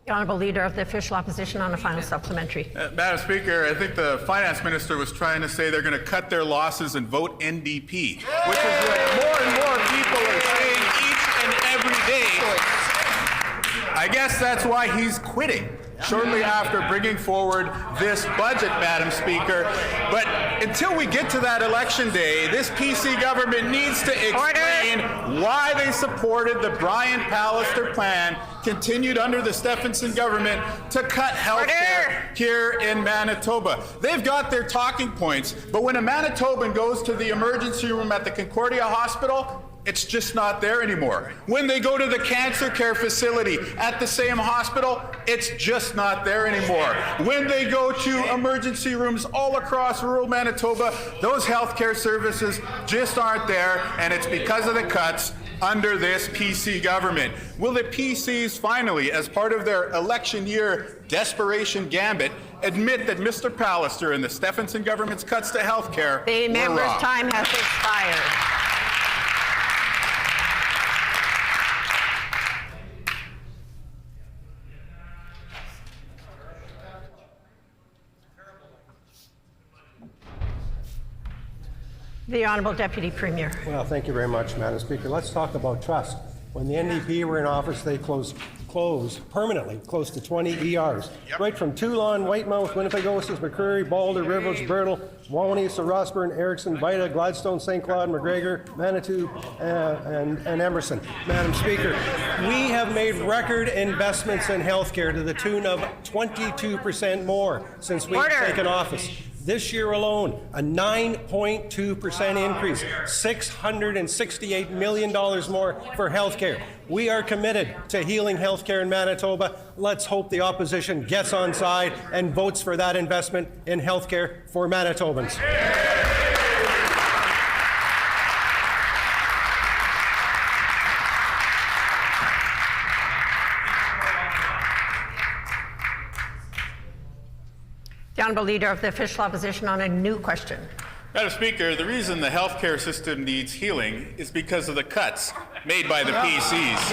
Speaker 1: The Honourable Leader of the Official Opposition on a final supplementary.
Speaker 18: Madam Speaker, I think the Finance Minister was trying to say they're going to cut their losses and vote NDP, which is what more and more people are saying each and every day. I guess that's why he's quitting shortly after bringing forward this budget, Madam Speaker. But until we get to that election day, this PC government needs to explain why they supported the Brian Pallister plan, continued under the Stephenson government, to cut health care here in Manitoba. They've got their talking points, but when a Manitoban goes to the emergency room at the Concordia Hospital, it's just not there anymore. When they go to the cancer care facility at the same hospital, it's just not there anymore. When they go to emergency rooms all across rural Manitoba, those healthcare services just aren't there, and it's because of the cuts under this PC government. Will the PCs finally, as part of their election year desperation gambit, admit that Mr. Pallister and the Stephenson government's cuts to healthcare
Speaker 1: The
Speaker 18: were
Speaker 1: member's
Speaker 18: wrong?
Speaker 1: time has expired. The Honourable Deputy Premier.
Speaker 19: Well, thank you very much, Madam Speaker. Let's talk about trust. When the NDP were in office, they closed permanently close to 20 ERs, right from Toulon, Whitemouth, Winnipegosis, McCreary, Balder, Rivers, Birtle, Walwani, Rossburn, Erickson, Vida, Gladstone, St. Claude, McGregor, Manitou, and Emerson. Madam Speaker, we have made record investments in healthcare to the tune of 22% more since we've taken office. This year alone, a 9.2% increase, $668 million more for healthcare. We are committed to healing healthcare in Manitoba. Let's hope the opposition gets on side and votes for that investment in healthcare for Manitobans.
Speaker 1: The Honourable Leader of the Official Opposition on a new question.
Speaker 18: Madam Speaker, the reason the healthcare system needs healing is because of the cuts made by the PCs.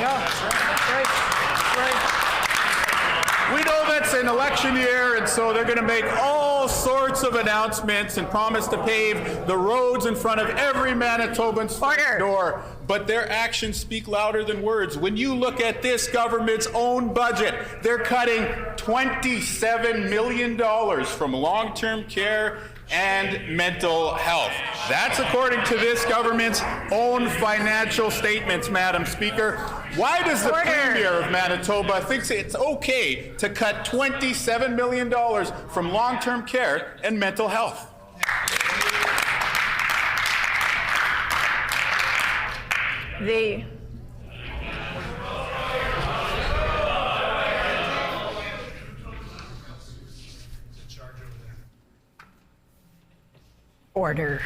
Speaker 18: We know that's an election year, and so they're going to make all sorts of announcements and promise to pave the roads in front of every Manitoban's door. But their actions speak louder than words. When you look at this government's own budget, they're cutting $27 million from long-term care and mental health. That's according to this government's own financial statements, Madam Speaker. Why does the Premier of Manitoba think it's okay to cut $27 million from long-term care and mental health?
Speaker 1: The order.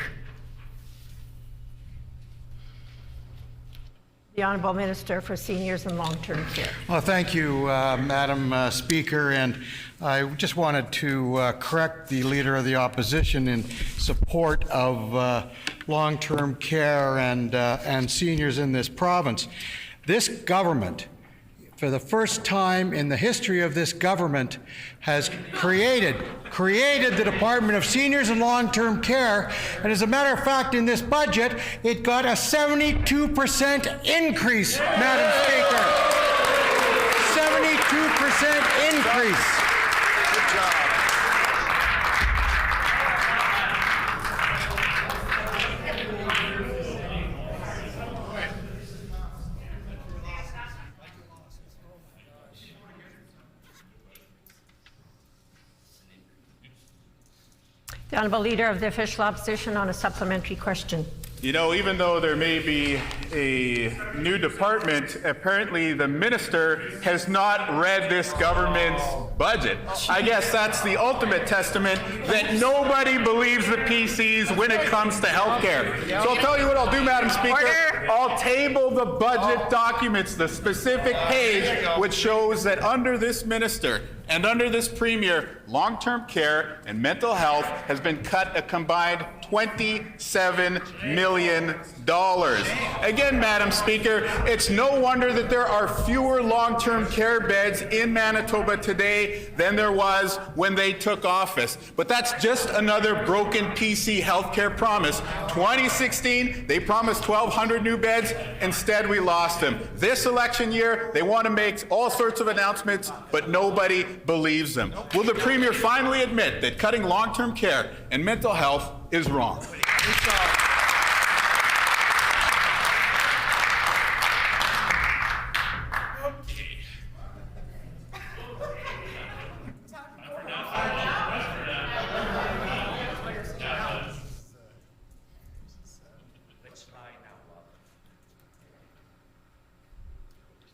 Speaker 1: The Honourable Minister for Seniors and Long-Term Care.
Speaker 20: Well, thank you, Madam Speaker, and I just wanted to correct the Leader of the Opposition in support of long-term care and seniors in this province. This government, for the first time in the history of this government, has created the Department of Seniors and Long-Term Care, and as a matter of fact, in this budget, it got a 72% increase, Madam Speaker. 72% increase.
Speaker 18: Good job.
Speaker 1: The Honourable Leader of the Official Opposition on a supplementary question.
Speaker 18: You know, even though there may be a new department, apparently the minister has not read this government's budget. I guess that's the ultimate testament that nobody believes the PCs when it comes to health care. So I'll tell you what I'll do, Madam Speaker. I'll table the budget documents, the specific page which shows that under this minister and under this Premier, long-term care and mental health has been cut a combined $27 million. Again, Madam Speaker, it's no wonder that there are fewer long-term care beds in Manitoba today than there was when they took office. But that's just another broken PC healthcare promise. 2016, they promised 1,200 new beds. Instead, we lost them. This election year, they want to make all sorts of announcements, but nobody believes them. Will the Premier finally admit that cutting long-term care and mental health is wrong?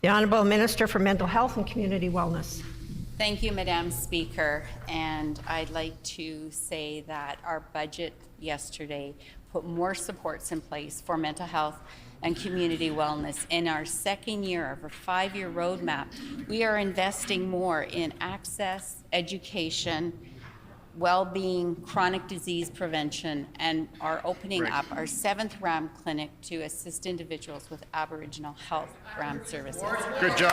Speaker 1: The Honourable Minister for Mental Health and Community Wellness.
Speaker 21: Thank you, Madam Speaker. And I'd like to say that our budget yesterday put more supports in place for mental health and community wellness. In our second year of our 5-year roadmap, we are investing more in access, education, well-being, chronic disease prevention, and are opening up our 7th RAM clinic to assist individuals with Aboriginal health RAM services.
Speaker 18: Good job.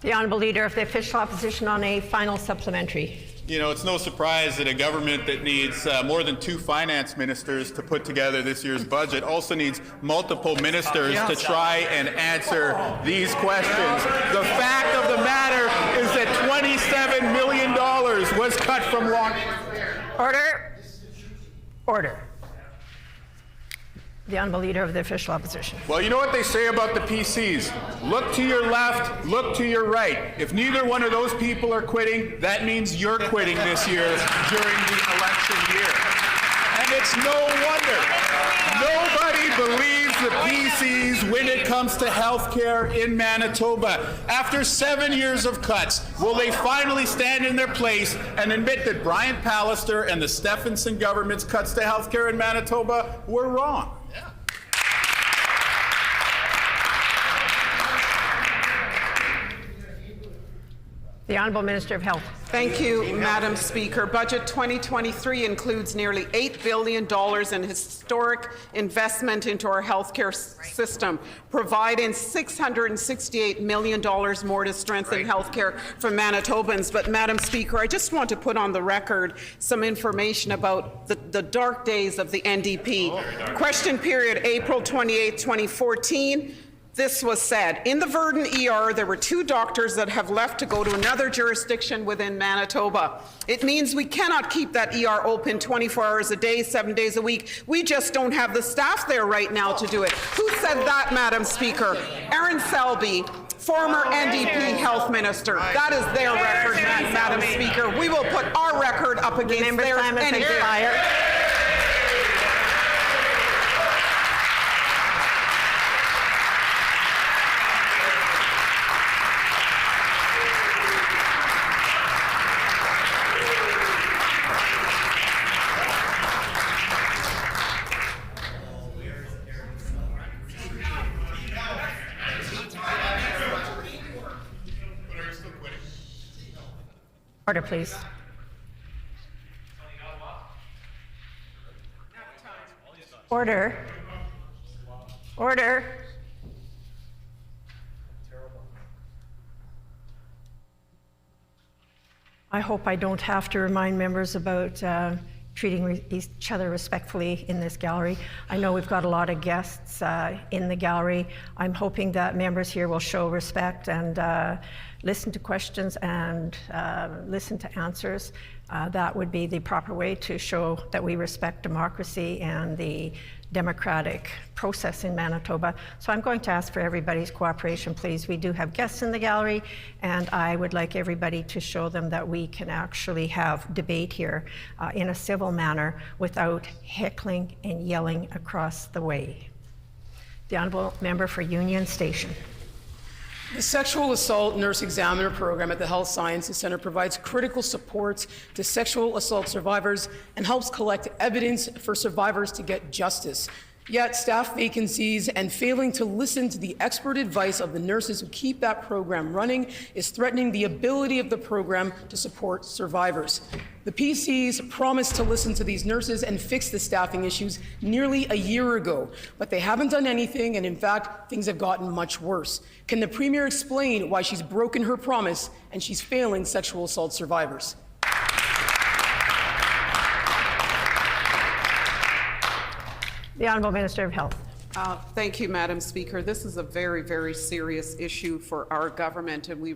Speaker 1: The Honourable Leader of the Official Opposition on a final supplementary.
Speaker 18: You know, it's no surprise that a government that needs more than 2 finance ministers to put together this year's budget also needs multiple ministers to try and answer these questions. The fact of the matter is that $27 million was cut from long-term care.
Speaker 1: Order. Order. The Honourable Leader of the Official Opposition.
Speaker 18: Well, you know what they say about the PCs. Look to your left, look to your right. If neither one of those people are quitting, that means you're quitting this year during the election year. And it's no wonder. Nobody believes the PCs when it comes to health care in Manitoba. After 7 years of cuts, will they finally stand in their place and admit that Brian Pallister and the Stephenson government's cuts to health care in Manitoba were wrong?
Speaker 1: The Honourable Minister of Health.
Speaker 2: Thank you, Madam Speaker. Budget 2023 includes nearly $8 billion in historic investment into our healthcare system, providing $668 million more to strengthen healthcare for Manitobans. But, Madam Speaker, I just want to put on the record some information about the dark days of the NDP. Question period, April 28, 2014. This was said. In the Verdon ER, there were 2 doctors that have left to go to another jurisdiction within Manitoba. It means we cannot keep that ER open 24 hours a day, 7 days a week. We just don't have the staff there right now to do it. Who said that, Madam Speaker? Aaron Selby, former NDP health minister. That is their record, Madam Speaker. We will put our record up against theirs any day.
Speaker 1: Order, please. Order. Order. I hope I don't have to remind members about treating each other respectfully in this gallery. I know we've got a lot of guests in the gallery. I'm hoping that members here will show respect and listen to questions and listen to answers. That would be the proper way to show that we respect democracy and the democratic process in Manitoba. So I'm going to ask for everybody's cooperation, please. We do have guests in the gallery, and I would like everybody to show them that we can actually have debate here in a civil manner without heckling and yelling across the way. The Honourable Member for Union Station.
Speaker 5: The Sexual Assault Nurse Examiner program at the Health Sciences Centre provides critical supports to sexual assault survivors and helps collect evidence for survivors to get justice. Yet staff vacancies and failing to listen to the expert advice of the nurses who keep that program running is threatening the ability of the program to support survivors. The PCs promised to listen to these nurses and fix the staffing issues nearly a year ago, but they haven't done anything, and in fact, things have gotten much worse. Can the Premier explain why she's broken her promise and she's failing sexual assault survivors?
Speaker 1: The Honourable Minister of Health.
Speaker 2: Thank you, Madam Speaker. This is a very, very serious issue for our government, and we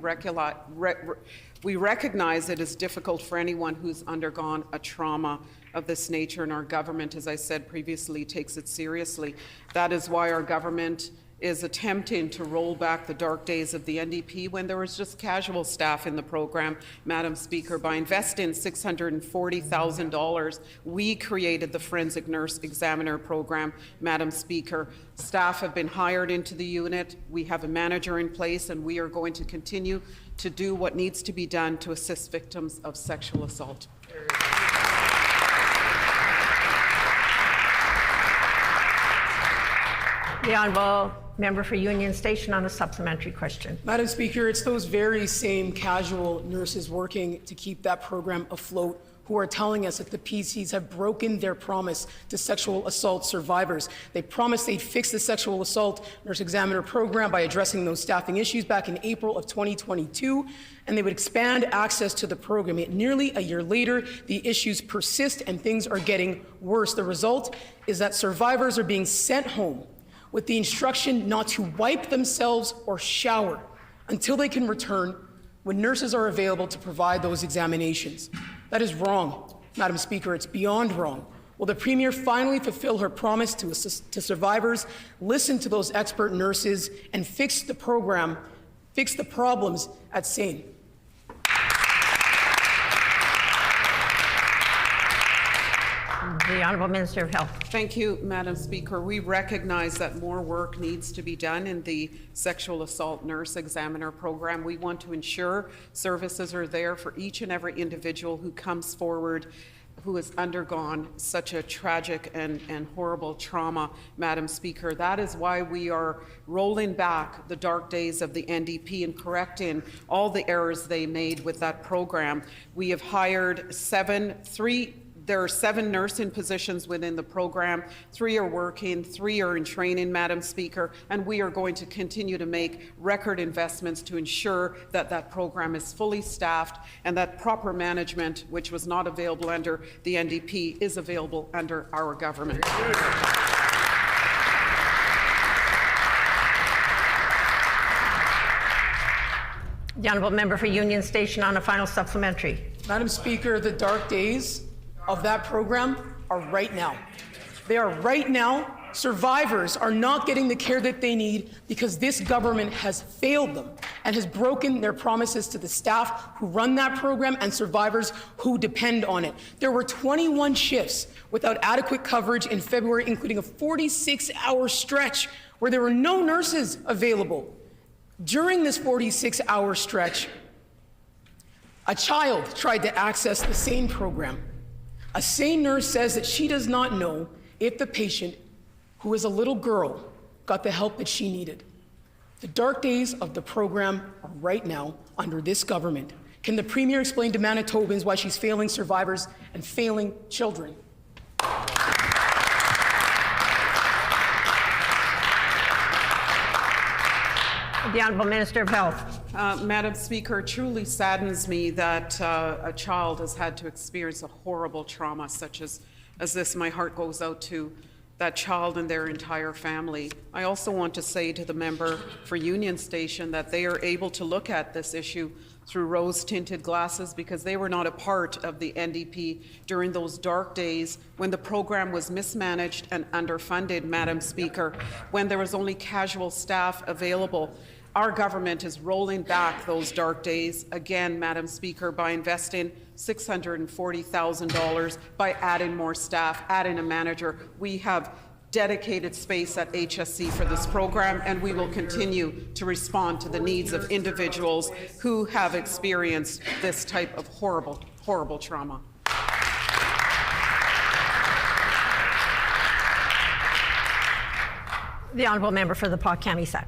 Speaker 2: recognize it is difficult for anyone who's undergone a trauma of this nature, and our government, as I said previously, takes it seriously. That is why our government is attempting to roll back the dark days of the NDP when there was just casual staff in the program, Madam Speaker. By investing $640,000, we created the Forensic Nurse Examiner program, Madam Speaker. Staff have been hired into the unit. We have a manager in place, and we are going to continue to do what needs to be done to assist victims of sexual assault.
Speaker 1: The Honourable Member for Union Station on a supplementary question.
Speaker 5: Madam Speaker, it's those very same casual nurses working to keep that program afloat who are telling us that the PCs have broken their promise to sexual assault survivors. They promised they'd fix the sexual assault nurse examiner program by addressing those staffing issues back in April of 2022, and they would expand access to the program. Yet nearly a year later, the issues persist and things are getting worse. The result is that survivors are being sent home with the instruction not to wipe themselves or shower until they can return when nurses are available to provide those examinations. That is wrong, Madam Speaker. It's beyond wrong. Will the Premier finally fulfill her promise to survivors, listen to those expert nurses, and fix the program, fix the problems at SANE?
Speaker 1: The Honourable Minister of Health.
Speaker 2: Thank you, Madam Speaker. We recognize that more work needs to be done in the sexual assault nurse examiner program. We want to ensure services are there for each and every individual who comes forward who has undergone such a tragic and horrible trauma, Madam Speaker. That is why we are rolling back the dark days of the NDP and correcting all the errors they made with that program. We have hired there are 7 nursing positions within the program. 3 are working, 3 are in training, Madam Speaker, and we are going to continue to make record investments to ensure that that program is fully staffed and that proper management, which was not available under the NDP, is available under our government.
Speaker 1: The Honourable Member for Union Station on a final supplementary.
Speaker 5: Madam Speaker, the dark days of that program are right now. They are right now. Survivors are not getting the care that they need because this government has failed them and has broken their promises to the staff who run that program and survivors who depend on it. There were 21 shifts without adequate coverage in February, including a 46-hour stretch where there were no nurses available. During this 46-hour stretch, a child tried to access the SANE program. A SANE nurse says that she does not know if the patient, who is a little girl, got the help that she needed. The dark days of the program are right now under this government. Can the Premier explain to Manitobans why she's failing survivors and failing children?
Speaker 1: The Honourable Minister of Health.
Speaker 2: Madam Speaker, it truly saddens me that a child has had to experience a horrible trauma such as this. My heart goes out to that child and their entire family. I also want to say to the member for Union Station that they are able to look at this issue through rose-tinted glasses because they were not a part of the NDP during those dark days when the program was mismanaged and underfunded, Madam Speaker, when there was only casual staff available. Our government is rolling back those dark days again, Madam Speaker, by investing $640,000, by adding more staff, adding a manager. We have dedicated space at HSC for this program, and we will continue to respond to the needs of individuals who have experienced this type of horrible, horrible trauma.
Speaker 1: The Honourable Member for the Pas-Kamisak.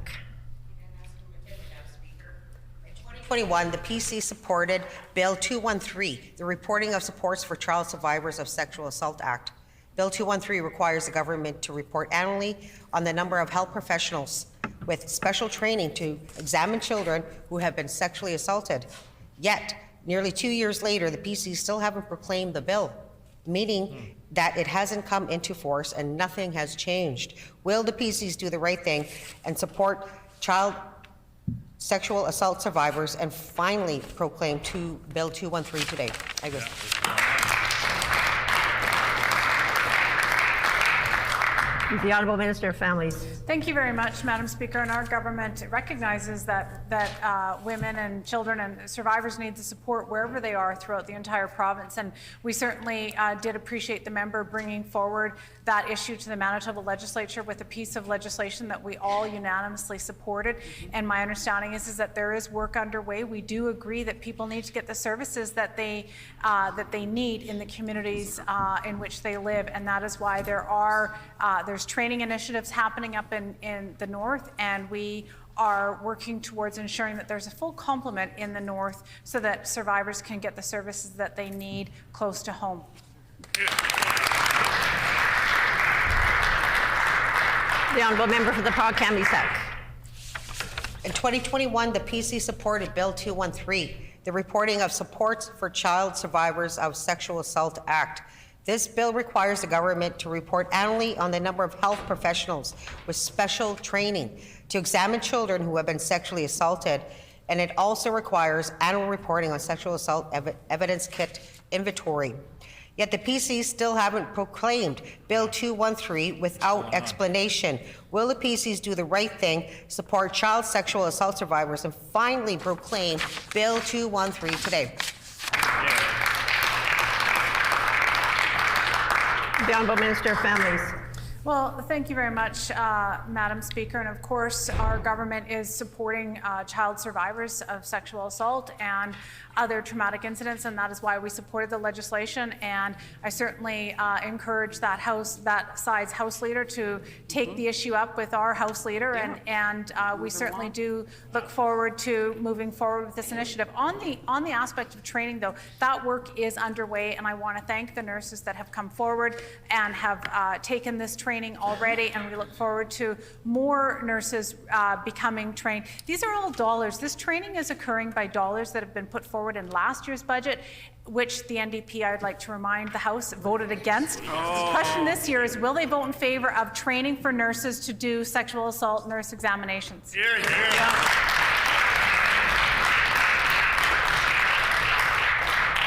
Speaker 14: 2021, the PC supported Bill 213, the Reporting of Supports for Child Survivors of Sexual Assault Act. Bill 213 requires the government to report annually on the number of health professionals with special training to examine children who have been sexually assaulted. Yet, nearly 2 years later, the PC still haven't proclaimed the bill, meaning that it hasn't come into force and nothing has changed. Will the PCs do the right thing and support child sexual assault survivors and finally proclaim Bill 213 today? I will.
Speaker 1: The Honourable Minister of Families.
Speaker 7: Thank you very much, Madam Speaker. And our government recognizes that women and children and survivors need the support wherever they are throughout the entire province. And we certainly did appreciate the member bringing forward that issue to the Manitoba Legislature with a piece of legislation that we all unanimously supported. And my understanding is that there is work underway. We do agree that people need to get the services that they need in the communities in which they live, and that is why there's There's training initiatives happening up in the north, and we are working towards ensuring that there's a full complement in the north so that survivors can get the services that they need close to home.
Speaker 1: The honourable member for the Pas-Cambie-Sac.
Speaker 14: In 2021, the PC supported Bill 213, the Reporting of Supports for Child Survivors of Sexual Assault Act. This bill requires the government to report annually on the number of health professionals with special training to examine children who have been sexually assaulted, and it also requires annual reporting on sexual assault evidence kit inventory. Yet the PCs still haven't proclaimed Bill 213 without explanation. Will the PCs do the right thing, support child sexual assault survivors, and finally proclaim Bill 213 today?
Speaker 1: The Honourable Minister of Families.
Speaker 7: Well, thank you very much, Madam Speaker. And of course, our government is supporting child survivors of sexual assault and other traumatic incidents, and that is why we supported the legislation. And I certainly encourage that side's House Leader to take the issue up with our House Leader, and we certainly do look forward to moving forward with this initiative. On the aspect of training, though, that work is underway, and I want to thank the nurses that have come forward and have taken this training already, and we look forward to more nurses becoming trained. These are all dollars. This training is occurring by dollars that have been put forward in last year's budget, which the NDP, I would like to remind the House, voted against. The question this year is, will they vote in favour of training for nurses to do sexual assault nurse examinations?
Speaker 1: The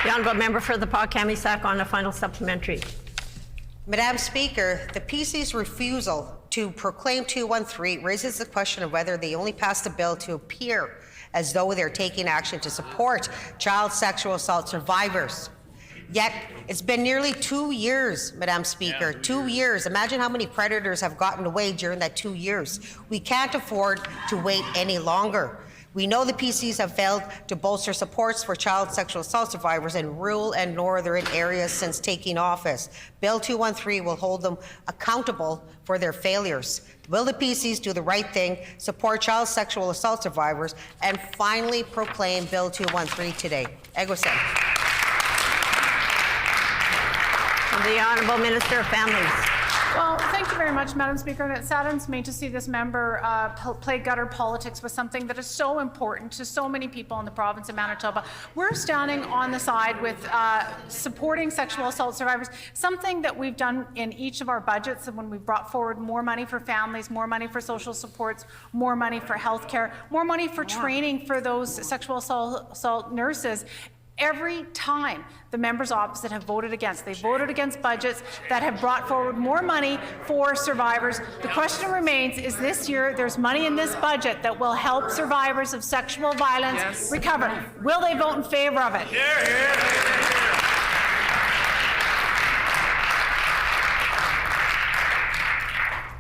Speaker 1: honourable member for the Pas-Cambie-Sac on a final supplementary.
Speaker 14: Madam Speaker, the PC's refusal to proclaim 213 raises the question of whether they only passed the bill to appear as though they're taking action to support child sexual assault survivors. Yet, it's been nearly 2 years, Madam Speaker, 2 years. Imagine how many predators have gotten away during that 2 years. We can't afford to wait any longer. We know the PCs have failed to bolster supports for child sexual assault survivors in rural and northern areas since taking office. Bill 213 will hold them accountable for their failures. Will the PCs do the right thing, support child sexual assault survivors, and finally proclaim Bill 213 today? Eggleston.
Speaker 1: The Honourable Minister of Families.
Speaker 7: Well, thank you very much, Madam Speaker. And it saddens me to see this member play gutter politics with something that is so important to so many people in the province of Manitoba. We're standing on the side with supporting sexual assault survivors, something that we've done in each of our budgets, and when we've brought forward more money for families, more money for social supports, more money for health care, more money for training for those sexual assault nurses. Every time the members opposite have voted against. They voted against budgets that have brought forward more money for survivors. The question remains, is this year there's money in this budget that will help survivors of sexual violence recover? Will they vote in favour of it?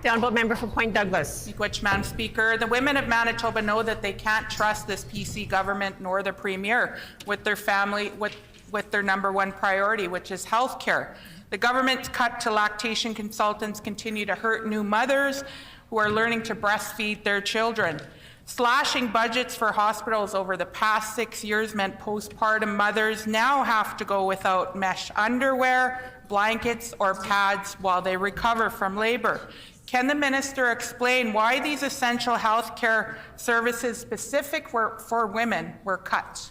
Speaker 1: The honourable member for Point Douglas.
Speaker 3: Which, Madam Speaker, the women of Manitoba know that they can't trust this PC government nor the Premier with their family, with their #1 priority, which is health care. The government's cut to lactation consultants continue to hurt new mothers who are learning to breastfeed their children. Slashing budgets for hospitals over the past 6 years meant postpartum mothers now have to go without mesh underwear, blankets, or pads while they recover from labor. Can the minister explain why these essential health care services specific for women were cut?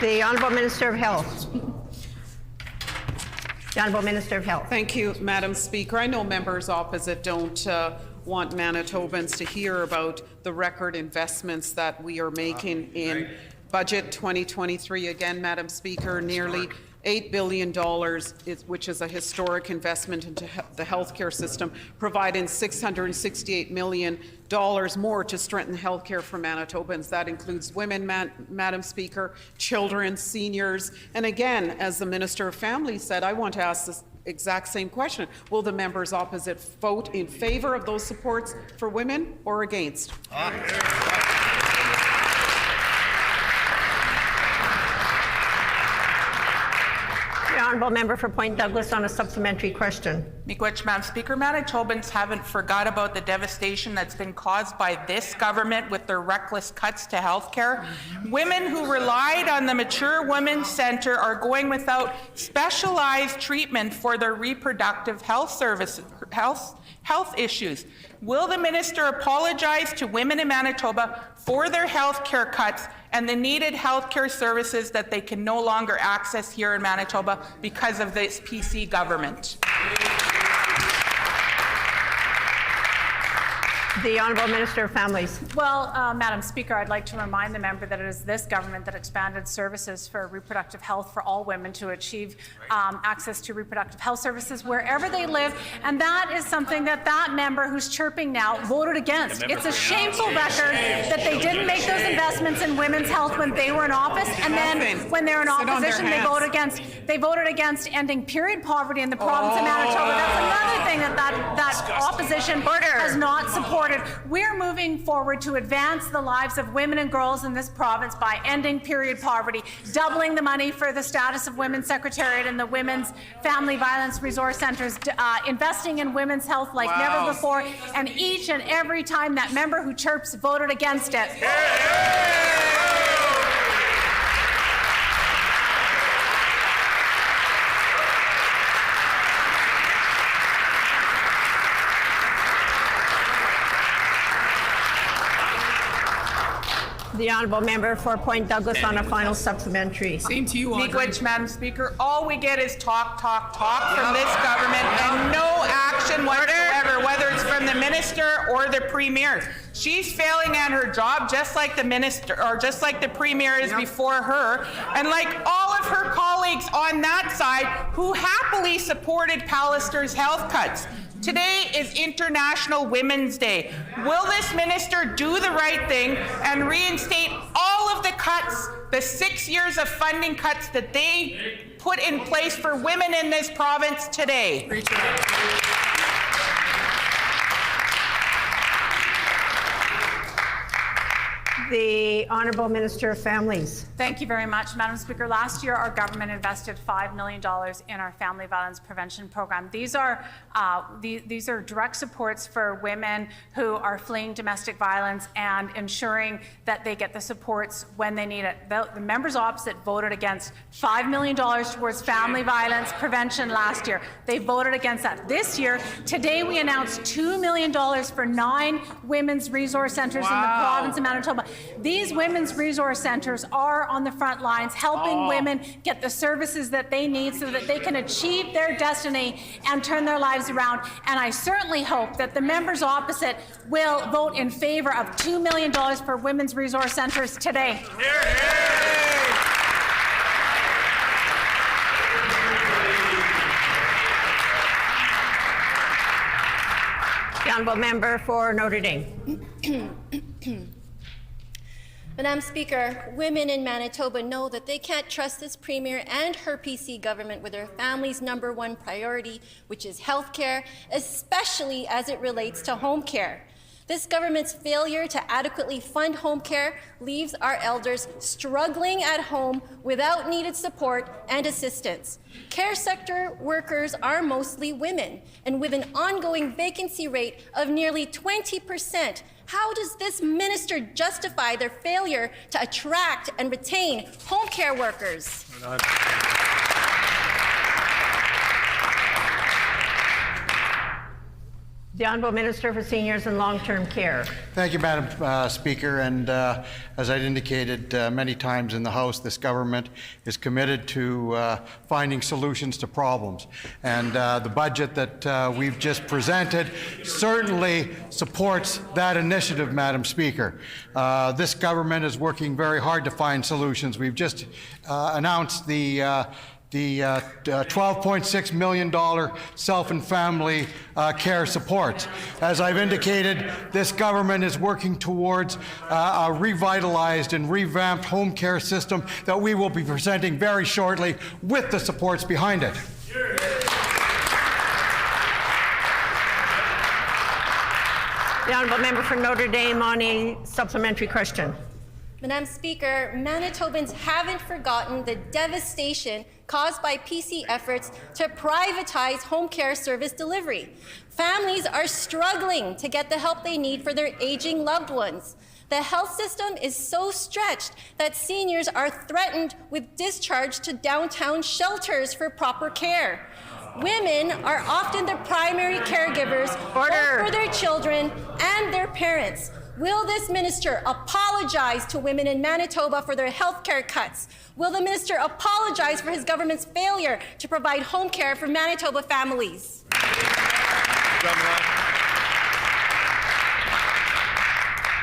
Speaker 1: The Honourable Minister of Health. The Honourable Minister of Health.
Speaker 2: Thank you, Madam Speaker. I know members opposite don't want Manitobans to hear about the record investments that we are making in Budget 2023. Again, Madam Speaker, nearly $8 billion, which is a historic investment into the healthcare system, providing $668 million more to strengthen healthcare for Manitobans. That includes women, Madam Speaker, children, seniors. And again, as the Minister of Families said, I want to ask this exact same question. Will the members opposite vote in favour of those supports for women or against?
Speaker 1: The honourable member for Point Douglas on a supplementary question.
Speaker 3: Miigwech, Madam Speaker. Manitobans haven't forgot about the devastation that's been caused by this government with their reckless cuts to health care. Women who relied on the Mature Women's Centre are going without specialized treatment for their reproductive health issues. Will the minister apologize to women in Manitoba for their health care cuts and the needed health care services that they can no longer access here in Manitoba because of this PC government?
Speaker 1: The Honourable Minister of Families.
Speaker 7: Well, Madam Speaker, I'd like to remind the member that it is this government that expanded services for reproductive health for all women to achieve access to reproductive health services wherever they live, and that is something that that member who's chirping now voted against. It's a shameful record that they didn't make those investments in women's health when they were in office, and then when they're in opposition, they voted against ending period poverty in the province of Manitoba. That's another thing that opposition has not supported. We're moving forward to advance the lives of women and girls in this province by ending period poverty, doubling the money for the Status of Women's Secretariat and the Women's Family Violence Resource Centres, investing in women's health like never before, and each and every time that member who chirps voted against it.
Speaker 1: The honourable member for Point Douglas on a final supplementary.
Speaker 5: Same to you, Audrey.
Speaker 3: Miigwech, Madam Speaker. All we get is talk from this government and no action whatsoever, whether it's from the minister or the premier. She's failing at her job just like the minister or just like the premier is before her, and like all of her colleagues on that side who happily supported Pallister's health cuts. Today is International Women's Day. Will this minister do the right thing and reinstate all of the cuts, the 6 years of funding cuts that they put in place for women in this province today?
Speaker 1: The Honourable Minister of Families.
Speaker 7: Thank you very much, Madam Speaker. Last year, our government invested $5 million in our family violence prevention program. These are direct supports for women who are fleeing domestic violence and ensuring that they get the supports when they need it. The members opposite voted against $5 million towards family violence prevention last year. They voted against that. This year, today we announced $2 million for 9 women's resource centres in the province of Manitoba. These women's resource centres are on the front lines helping women get the services that they need so that they can achieve their destiny and turn their lives around. And I certainly hope that the members opposite will vote in favour of $2 million for women's resource centres today.
Speaker 1: The honourable member for Notre Dame.
Speaker 4: Madam Speaker, women in Manitoba know that they can't trust this Premier and her PC government with their family's #1 priority, which is health care, especially as it relates to home care. This government's failure to adequately fund home care leaves our elders struggling at home without needed support and assistance. Care sector workers are mostly women, and with an ongoing vacancy rate of nearly 20%, how does this minister justify their failure to attract and retain home care workers?
Speaker 1: The Honourable Minister for Seniors and Long-Term Care.
Speaker 20: Thank you, Madam Speaker. And as I'd indicated many times in the House, this government is committed to finding solutions to problems. And the budget that we've just presented certainly supports that initiative, Madam Speaker. This government is working very hard to find solutions. We've just announced the $12.6 million self and family care supports. As I've indicated, this government is working towards a revitalized and revamped home care system that we will be presenting very shortly with the supports behind it.
Speaker 1: The honourable member for Notre Dame on a supplementary question.
Speaker 4: Madam Speaker, Manitobans haven't forgotten the devastation caused by PC efforts to privatize home care service delivery. Families are struggling to get the help they need for their aging loved ones. The health system is so stretched that seniors are threatened with discharge to downtown shelters for proper care. Women are often the primary caregivers both for their children and their parents. Will this minister apologize to women in Manitoba for their health care cuts? Will the minister apologize for his government's failure to provide home care for Manitoba families?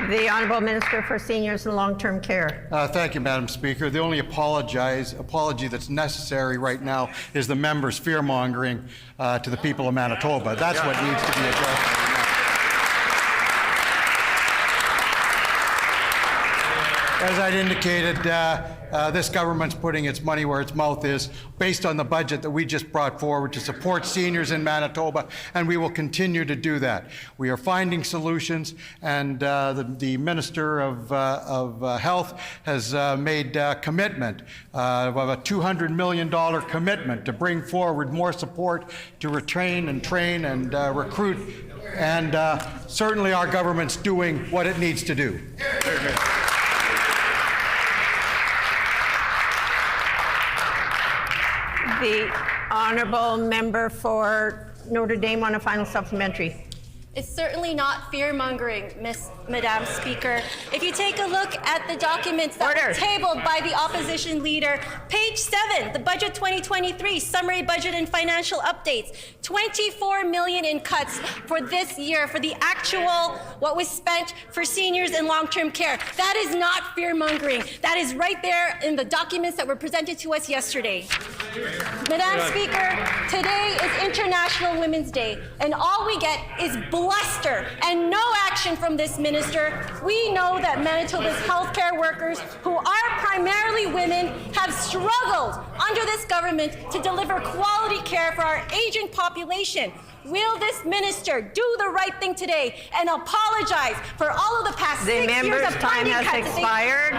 Speaker 1: The Honourable Minister for Seniors and Long-Term Care.
Speaker 20: Thank you, Madam Speaker. The only apology that's necessary right now is the member's fear-mongering to the people of Manitoba. That's what needs to be addressed. As I'd indicated, this government's putting its money where its mouth is, based on the budget that we just brought forward to support seniors in Manitoba, and we will continue to do that. We are finding solutions, and the Minister of Health has made a commitment of a $200 million commitment to bring forward more support to retrain and train and recruit, and certainly our government's doing what it needs to do.
Speaker 1: The Honourable Member for Notre Dame on a final supplementary.
Speaker 4: It's certainly not fear-mongering, Madam Speaker. If you take a look at the documents that were tabled by the opposition leader, page 7, the Budget 2023, Summary Budget and Financial Updates, $24 million in cuts for this year for the actual, what was spent for seniors in long-term care. That is not fear-mongering. That is right there in the documents that were presented to us yesterday. Madam Speaker, today is International Women's Day, and all we get is bluster and no action from this minister. We know that Manitoba's healthcare workers, who are primarily women, have struggled under this government to deliver quality care for our aging population. Will this minister do the right thing today and apologize for all of the past 6 years of funding cuts?
Speaker 1: The member's time has expired.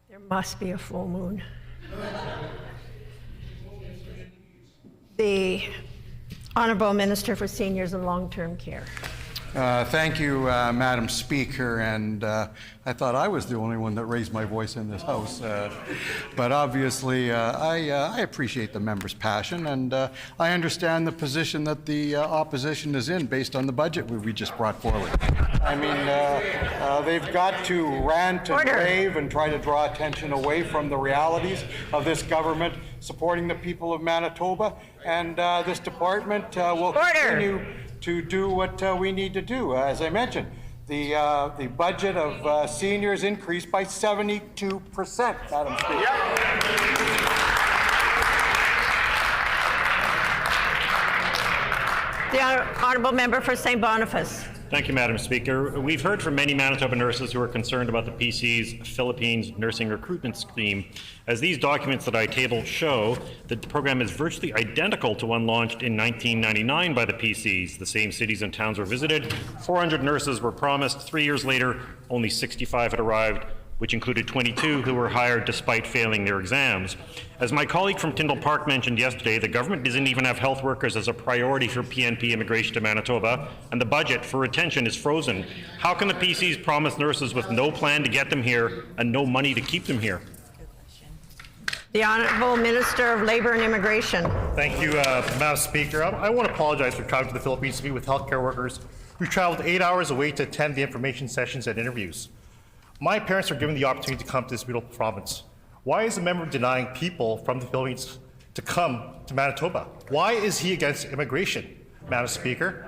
Speaker 1: There must be a full moon. The Honourable Minister for Seniors and Long-Term Care.
Speaker 20: Thank you, Madam Speaker, and I thought I was the only one that raised my voice in this House, but obviously I appreciate the member's passion, and I understand the position that the opposition is in based on the budget we just brought forward. I mean, they've got to rant and rave and try to draw attention away from the realities of this government supporting the people of Manitoba, and this department will continue to do what we need to do. As I mentioned, the budget of seniors increased by 72%, Madam Speaker.
Speaker 1: The Honourable Member for St. Boniface.
Speaker 9: Thank you, Madam Speaker. We've heard from many Manitoba nurses who are concerned about the PC's Philippines nursing recruitment scheme. As these documents that I tabled show, the program is virtually identical to one launched in 1999 by the PCs. The same cities and towns were visited. 400 nurses were promised. 3 years later, only 65 had arrived, which included 22 who were hired despite failing their exams. As my colleague from Tyndall Park mentioned yesterday, the government doesn't even have health workers as a priority for PNP immigration to Manitoba, and the budget for retention is frozen. How can the PCs promise nurses with no plan to get them here and no money to keep them here?
Speaker 1: The Honourable Minister of Labour and Immigration.
Speaker 6: Thank you, Madam Speaker. I want to apologize for traveling to the Philippines to meet with healthcare workers who traveled 8 hours away to attend the information sessions and interviews. My parents were given the opportunity to come to this beautiful province. Why is the member denying people from the Philippines to come to Manitoba? Why is he against immigration, Madam Speaker?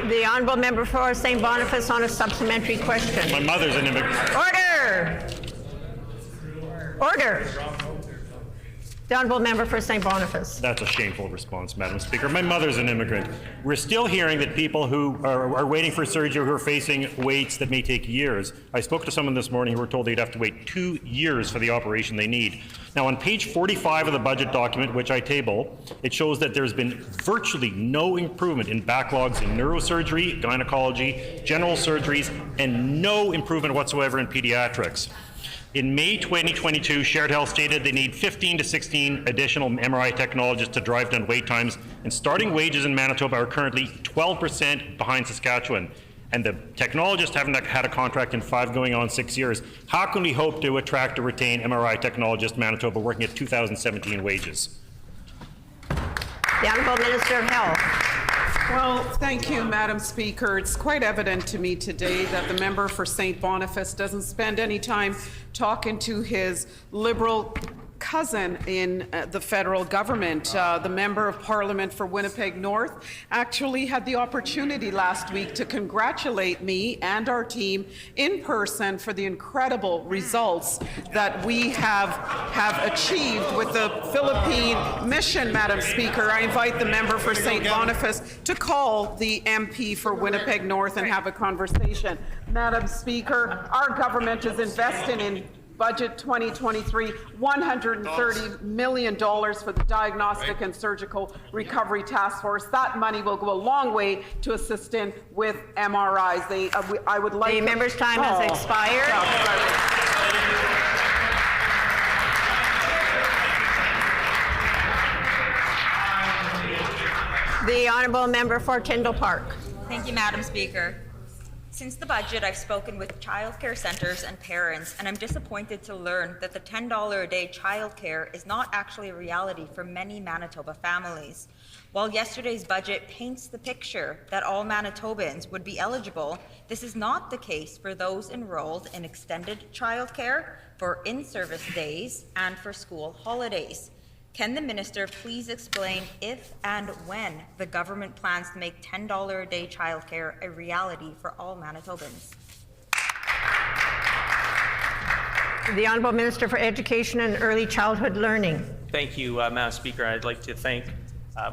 Speaker 1: The Honourable Member for St. Boniface on a supplementary question.
Speaker 9: My mother's an immigrant.
Speaker 1: Order! Order! The honourable member for St. Boniface.
Speaker 9: That's a shameful response, Madam Speaker. My mother's an immigrant. We're still hearing that people who are waiting for surgery who are facing waits that may take years. I spoke to someone this morning who were told they'd have to wait 2 years for the operation they need. Now, on page 45 of the budget document, which I table, it shows that there's been virtually no improvement in backlogs in neurosurgery, gynecology, general surgeries, and no improvement whatsoever in pediatrics. In May 2022, Shared Health stated they need 15 to 16 additional MRI technologists to drive down wait times, and starting wages in Manitoba are currently 12% behind Saskatchewan. And the technologists haven't had a contract in 5 going on 6 years. How can we hope to attract or retain MRI technologists in Manitoba working at 2017 wages?
Speaker 1: The Honourable Minister of Health.
Speaker 2: Well, thank you, Madam Speaker. It's quite evident to me today that the member for St. Boniface doesn't spend any time talking to his Liberal cousin in the federal government. The member of Parliament for Winnipeg North actually had the opportunity last week to congratulate me and our team in person for the incredible results that we have achieved with the Philippine mission, Madam Speaker. I invite the member for St. Boniface to call the MP for Winnipeg North and have a conversation. Madam Speaker, our government is investing in Budget 2023, $130 million for the Diagnostic and Surgical Recovery Task Force. That money will go a long way to assisting with MRIs. I would like
Speaker 1: the member's time has expired. The honourable member for Tyndall Park.
Speaker 10: Thank you, Madam Speaker. Since the budget, I've spoken with childcare centres and parents, and I'm disappointed to learn that the $10 a day childcare is not actually a reality for many Manitoba families. While yesterday's budget paints the picture that all Manitobans would be eligible, this is not the case for those enrolled in extended childcare, for in-service days, and for school holidays. Can the minister please explain if and when the government plans to make $10 a day childcare a reality for all Manitobans?
Speaker 1: The Honourable Minister for Education and Early Childhood Learning.
Speaker 8: Thank you, Madam Speaker. I'd like to thank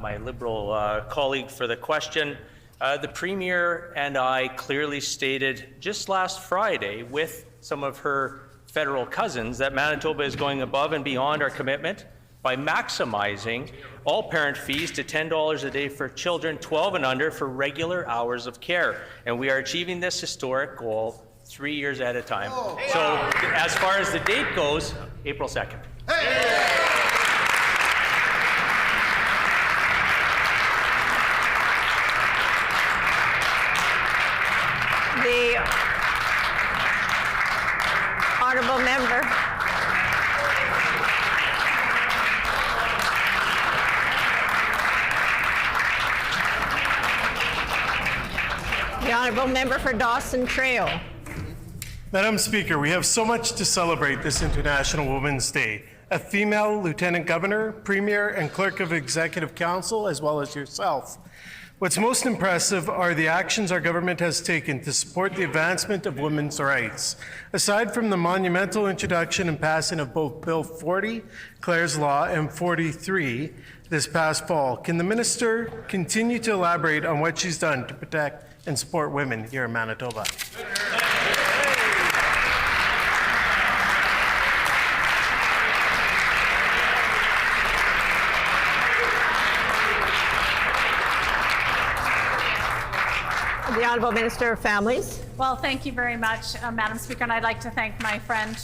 Speaker 8: my Liberal colleague for the question. The Premier and I clearly stated just last Friday with some of her federal cousins that Manitoba is going above and beyond our commitment by maximizing all parent fees to $10 a day for children 12 and under for regular hours of care. And we are achieving this historic goal 3 years at a time. So as far as the date goes, April 2nd.
Speaker 1: The honourable member. The honourable member for Dawson Trail.
Speaker 13: Madam Speaker, we have so much to celebrate this International Women's Day. A female Lieutenant Governor, Premier, and Clerk of Executive Council, as well as yourself. What's most impressive are the actions our government has taken to support the advancement of women's rights. Aside from the monumental introduction and passing of both Bill 40, Clare's Law, and 43 this past fall, can the minister continue to elaborate on what she's done to protect and support women here in Manitoba?
Speaker 1: The Honourable Minister of Families.
Speaker 7: Well, thank you very much, Madam Speaker, and I'd like to thank my friend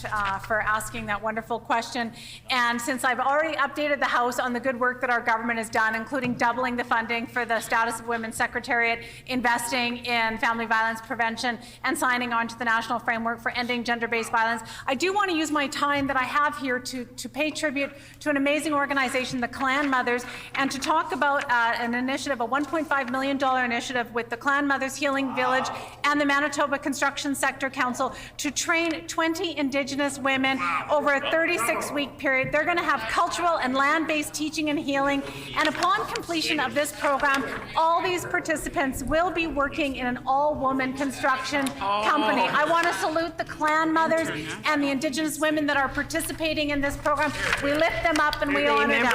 Speaker 7: for asking that wonderful question. And since I've already updated the House on the good work that our government has done, including doubling the funding for the Status of Women Secretariat, investing in family violence prevention, and signing on to the National Framework for Ending Gender-Based Violence, I do want to use my time that I have here to pay tribute to an amazing organization, the Clan Mothers, and to talk about an initiative, a $1.5 million initiative with the Clan Mothers Healing Village and the Manitoba Manitoba Construction Sector Council to train 20 Indigenous women over a 36-week period. They're going to have cultural and land-based teaching and healing, and upon completion of this program, all these participants will be working in an all-woman construction company. I want to salute the clan mothers and the Indigenous women that are participating in this program. We lift them up and we honor them.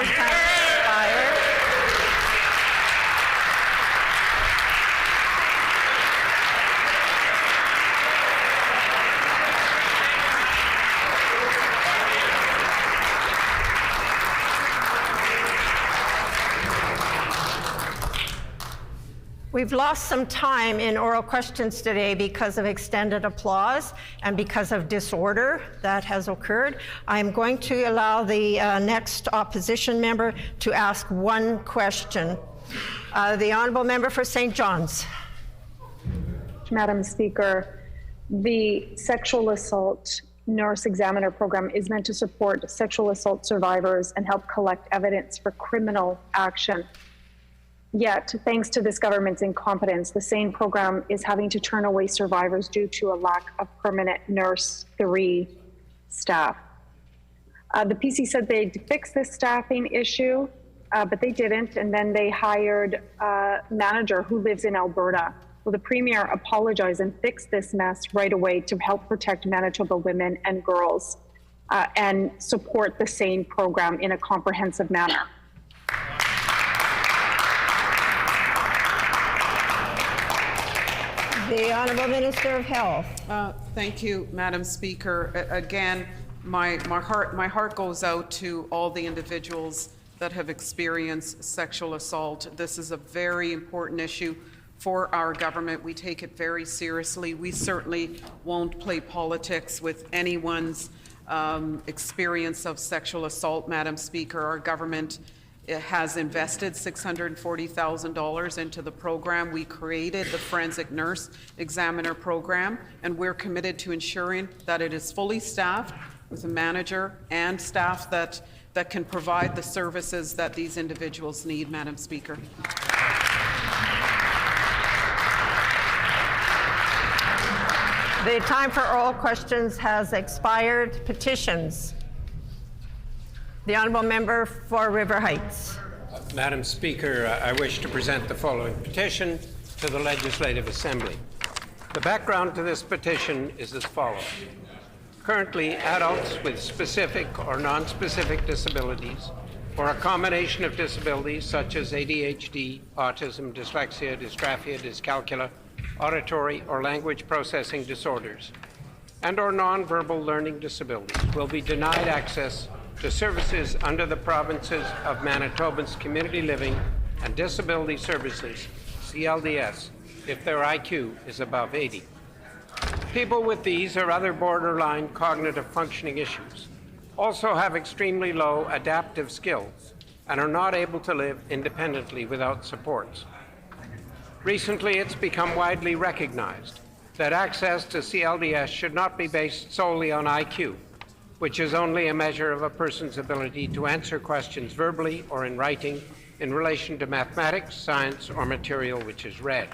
Speaker 1: We've lost some time in oral questions today because of extended applause and because of disorder that has occurred. I'm going to allow the next opposition member to ask one question. The Honourable Member for St. John's.
Speaker 11: Madam Speaker, the sexual assault nurse examiner program is meant to support sexual assault survivors and help collect evidence for criminal action. Yet, thanks to this government's incompetence, the same program is having to turn away survivors due to a lack of permanent Nurse 3 staff. The PC said they'd fix this staffing issue, but they didn't, and then they hired a manager who lives in Alberta. Will the Premier apologize and fix this mess right away to help protect Manitoba women and girls and support the SANE program in a comprehensive manner?
Speaker 1: The Honourable Minister of Health.
Speaker 2: Thank you, Madam Speaker. Again, my heart goes out to all the individuals that have experienced sexual assault. This is a very important issue for our government. We take it very seriously. We certainly won't play politics with anyone's experience of sexual assault, Madam Speaker. Our government has invested $640,000 into the program. We created the Forensic Nurse Examiner program, and we're committed to ensuring that it is fully staffed with a manager and staff that can provide the services that these individuals need, Madam Speaker.
Speaker 1: The time for oral questions has expired. Petitions. The Honourable Member for River Heights.
Speaker 22: Madam Speaker, I wish to present the following petition to the Legislative Assembly. The background to this petition is as follows. Currently, adults with specific or non-specific disabilities, or a combination of disabilities such as ADHD, autism, dyslexia, dysgraphia, dyscalculia, auditory or language processing disorders, and or non-verbal learning disabilities will be denied access to services under the provinces of Manitobans Community Living and Disability Services, CLDS, if their IQ is above 80. People with these or other borderline cognitive functioning issues also have extremely low adaptive skills and are not able to live independently without supports. Recently, it's become widely recognized that access to CLDS should not be based solely on IQ, which is only a measure of a person's ability to answer questions verbally or in writing in relation to mathematics, science, or material which is read.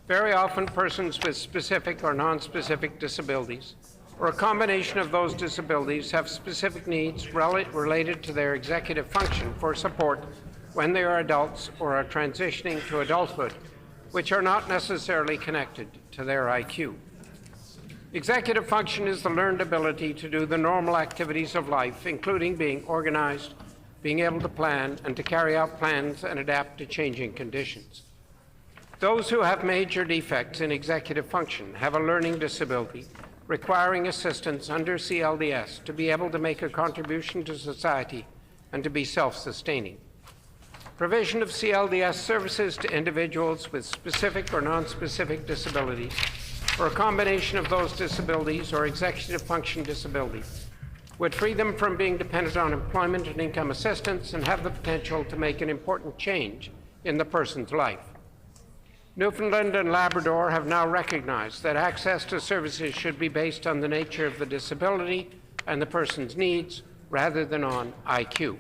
Speaker 22: Very often, persons with specific or non-specific disabilities, or a combination of those disabilities, have specific needs related to their executive function for support when they are adults or are transitioning to adulthood, which are not necessarily connected to their IQ. Executive function is the learned ability to do the normal activities of life, including being organized, being able to plan, and to carry out plans and adapt to changing conditions. Those who have major defects in executive function have a learning disability requiring assistance under CLDS to be able to make a contribution to society and to be self-sustaining. Provision of CLDS services to individuals with specific or non-specific disabilities, or a combination of those disabilities or executive function disabilities, would free them from being dependent on employment and income assistance and have the potential to make an important change in the person's life. Newfoundland and Labrador have now recognized that access to services should be based on the nature of the disability and the person's needs rather than on IQ.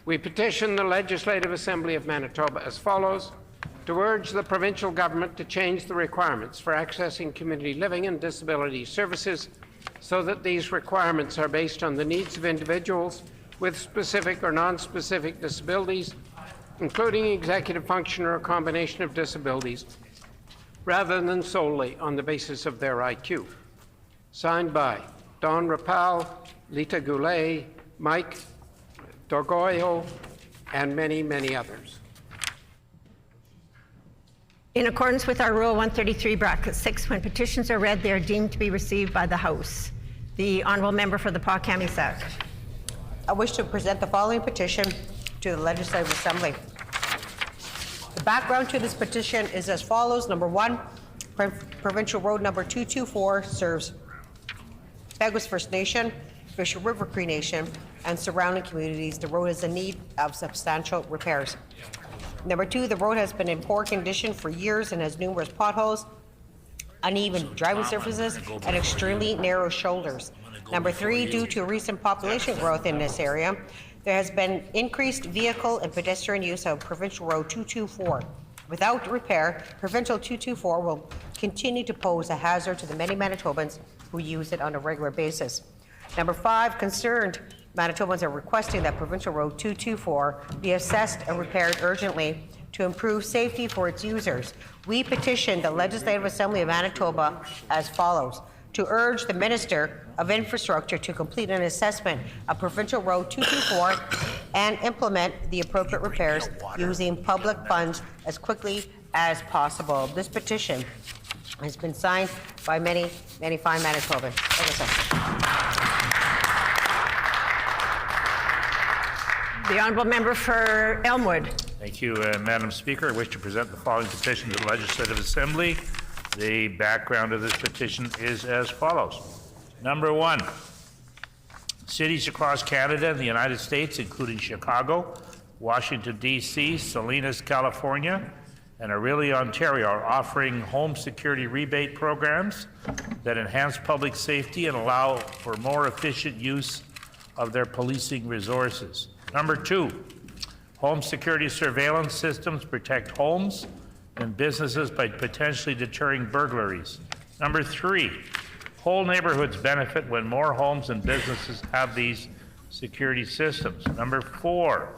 Speaker 22: We petition the Legislative Assembly of Manitoba as follows: to urge the provincial government to change the requirements for accessing community living and disability services so that these requirements are based on the needs of individuals with specific or non-specific disabilities, including executive function or a combination of disabilities, rather than solely on the basis of their IQ. Signed by Don Rapal, Lita Goulet, Mike Dorgoyo, and many, many others.
Speaker 1: In accordance with our Rule 133, bracket 6, when petitions are read, they are deemed to be received by the House. The Honourable Member for the Pas-Camissac.
Speaker 14: I wish to present the following petition to the Legislative Assembly. The background to this petition is as follows. Number 1, Provincial Road number 224 serves Peguis First Nation, Fisher River Cree Nation, and surrounding communities. The road is in need of substantial repairs. Number 2, the road has been in poor condition for years and has numerous potholes, uneven driving surfaces, and extremely narrow shoulders. Number 3, due to recent population growth in this area, there has been increased vehicle and pedestrian use of Provincial Road 224. Without repair, Provincial 224 will continue to pose a hazard to the many Manitobans who use it on a regular basis. Number 5, concerned Manitobans are requesting that Provincial Road 224 be assessed and repaired urgently to improve safety for its users. We petition the Legislative Assembly of Manitoba as follows: to urge the Minister of Infrastructure to complete an assessment of Provincial Road 224 and implement the appropriate repairs using public funds as quickly as possible. This petition has been signed by many, many fine Manitobans.
Speaker 1: The Honourable Member for Elmwood.
Speaker 12: Thank you, Madam Speaker. I wish to present the following petition to the Legislative Assembly. The background of this petition is as follows. Number 1, cities across Canada and the United States, including Chicago, Washington, D.C., Salinas, California, and Orillia, Ontario, are offering home security rebate programs that enhance public safety and allow for more efficient use of their policing resources. Number 2, home security surveillance systems protect homes and businesses by potentially deterring burglaries. Number 3, whole neighborhoods benefit when more homes and businesses have these security systems. Number 4,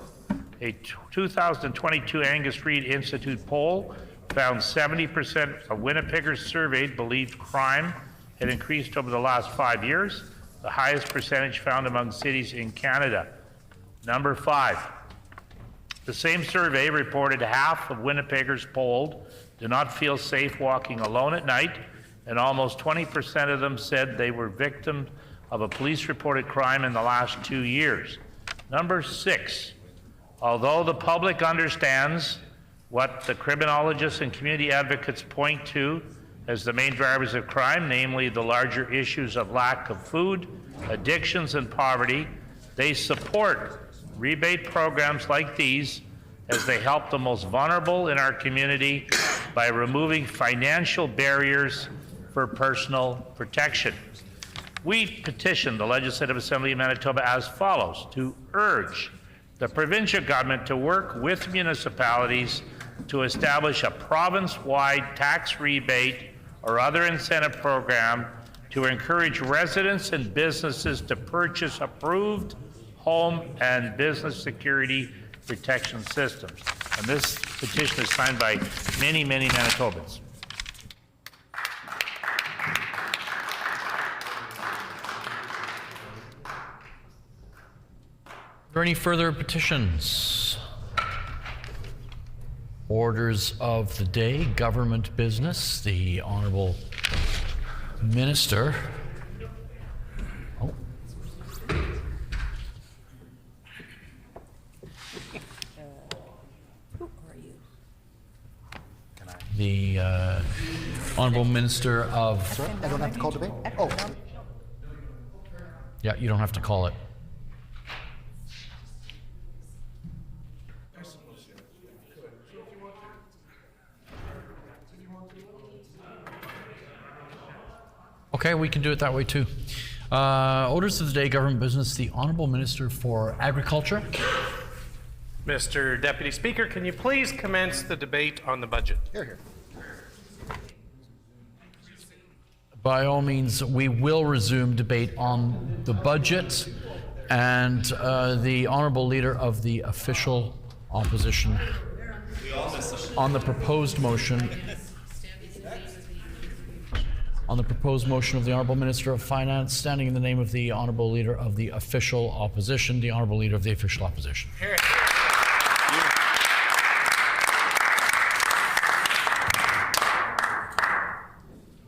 Speaker 12: a 2022 Angus Reid Institute poll found 70% of Winnipeggers surveyed believed crime had increased over the last 5 years, the highest percentage found among cities in Canada. Number 5, the same survey reported half of Winnipeggers polled do not feel safe walking alone at night, and almost 20% of them said they were victims of a police-reported crime in the last 2 years. Number 6, although the public understands what the criminologists and community advocates point to as the main drivers of crime, namely the larger issues of lack of food, addictions, and poverty, they support rebate programs like these as they help the most vulnerable in our community by removing financial barriers for personal protection. We petition the Legislative Assembly of Manitoba as follows: to urge the provincial government to work with municipalities to establish a province-wide tax rebate or other incentive program to encourage residents and businesses to purchase approved home and business security protection systems. And this petition is signed by many, many Manitobans.
Speaker 15: Are there any further petitions? Orders of the day, government business. The Honourable Minister. The Honourable Minister of...
Speaker 23: Sorry, I don't have to call debate? Oh.
Speaker 15: Yeah, you don't have to call it. Okay, we can do it that way too. Orders of the day, government business. The Honourable Minister for Agriculture.
Speaker 13: Mr. Deputy Speaker, can you please commence the debate on the budget?
Speaker 6: Here.
Speaker 15: By all means, we will resume debate on the budget, and the Honourable Leader of the Official Opposition on the proposed motion. On the proposed motion of the Honourable Minister of Finance, standing in the name of the Honourable Leader of the Official Opposition, the Honourable Leader of the Official Opposition.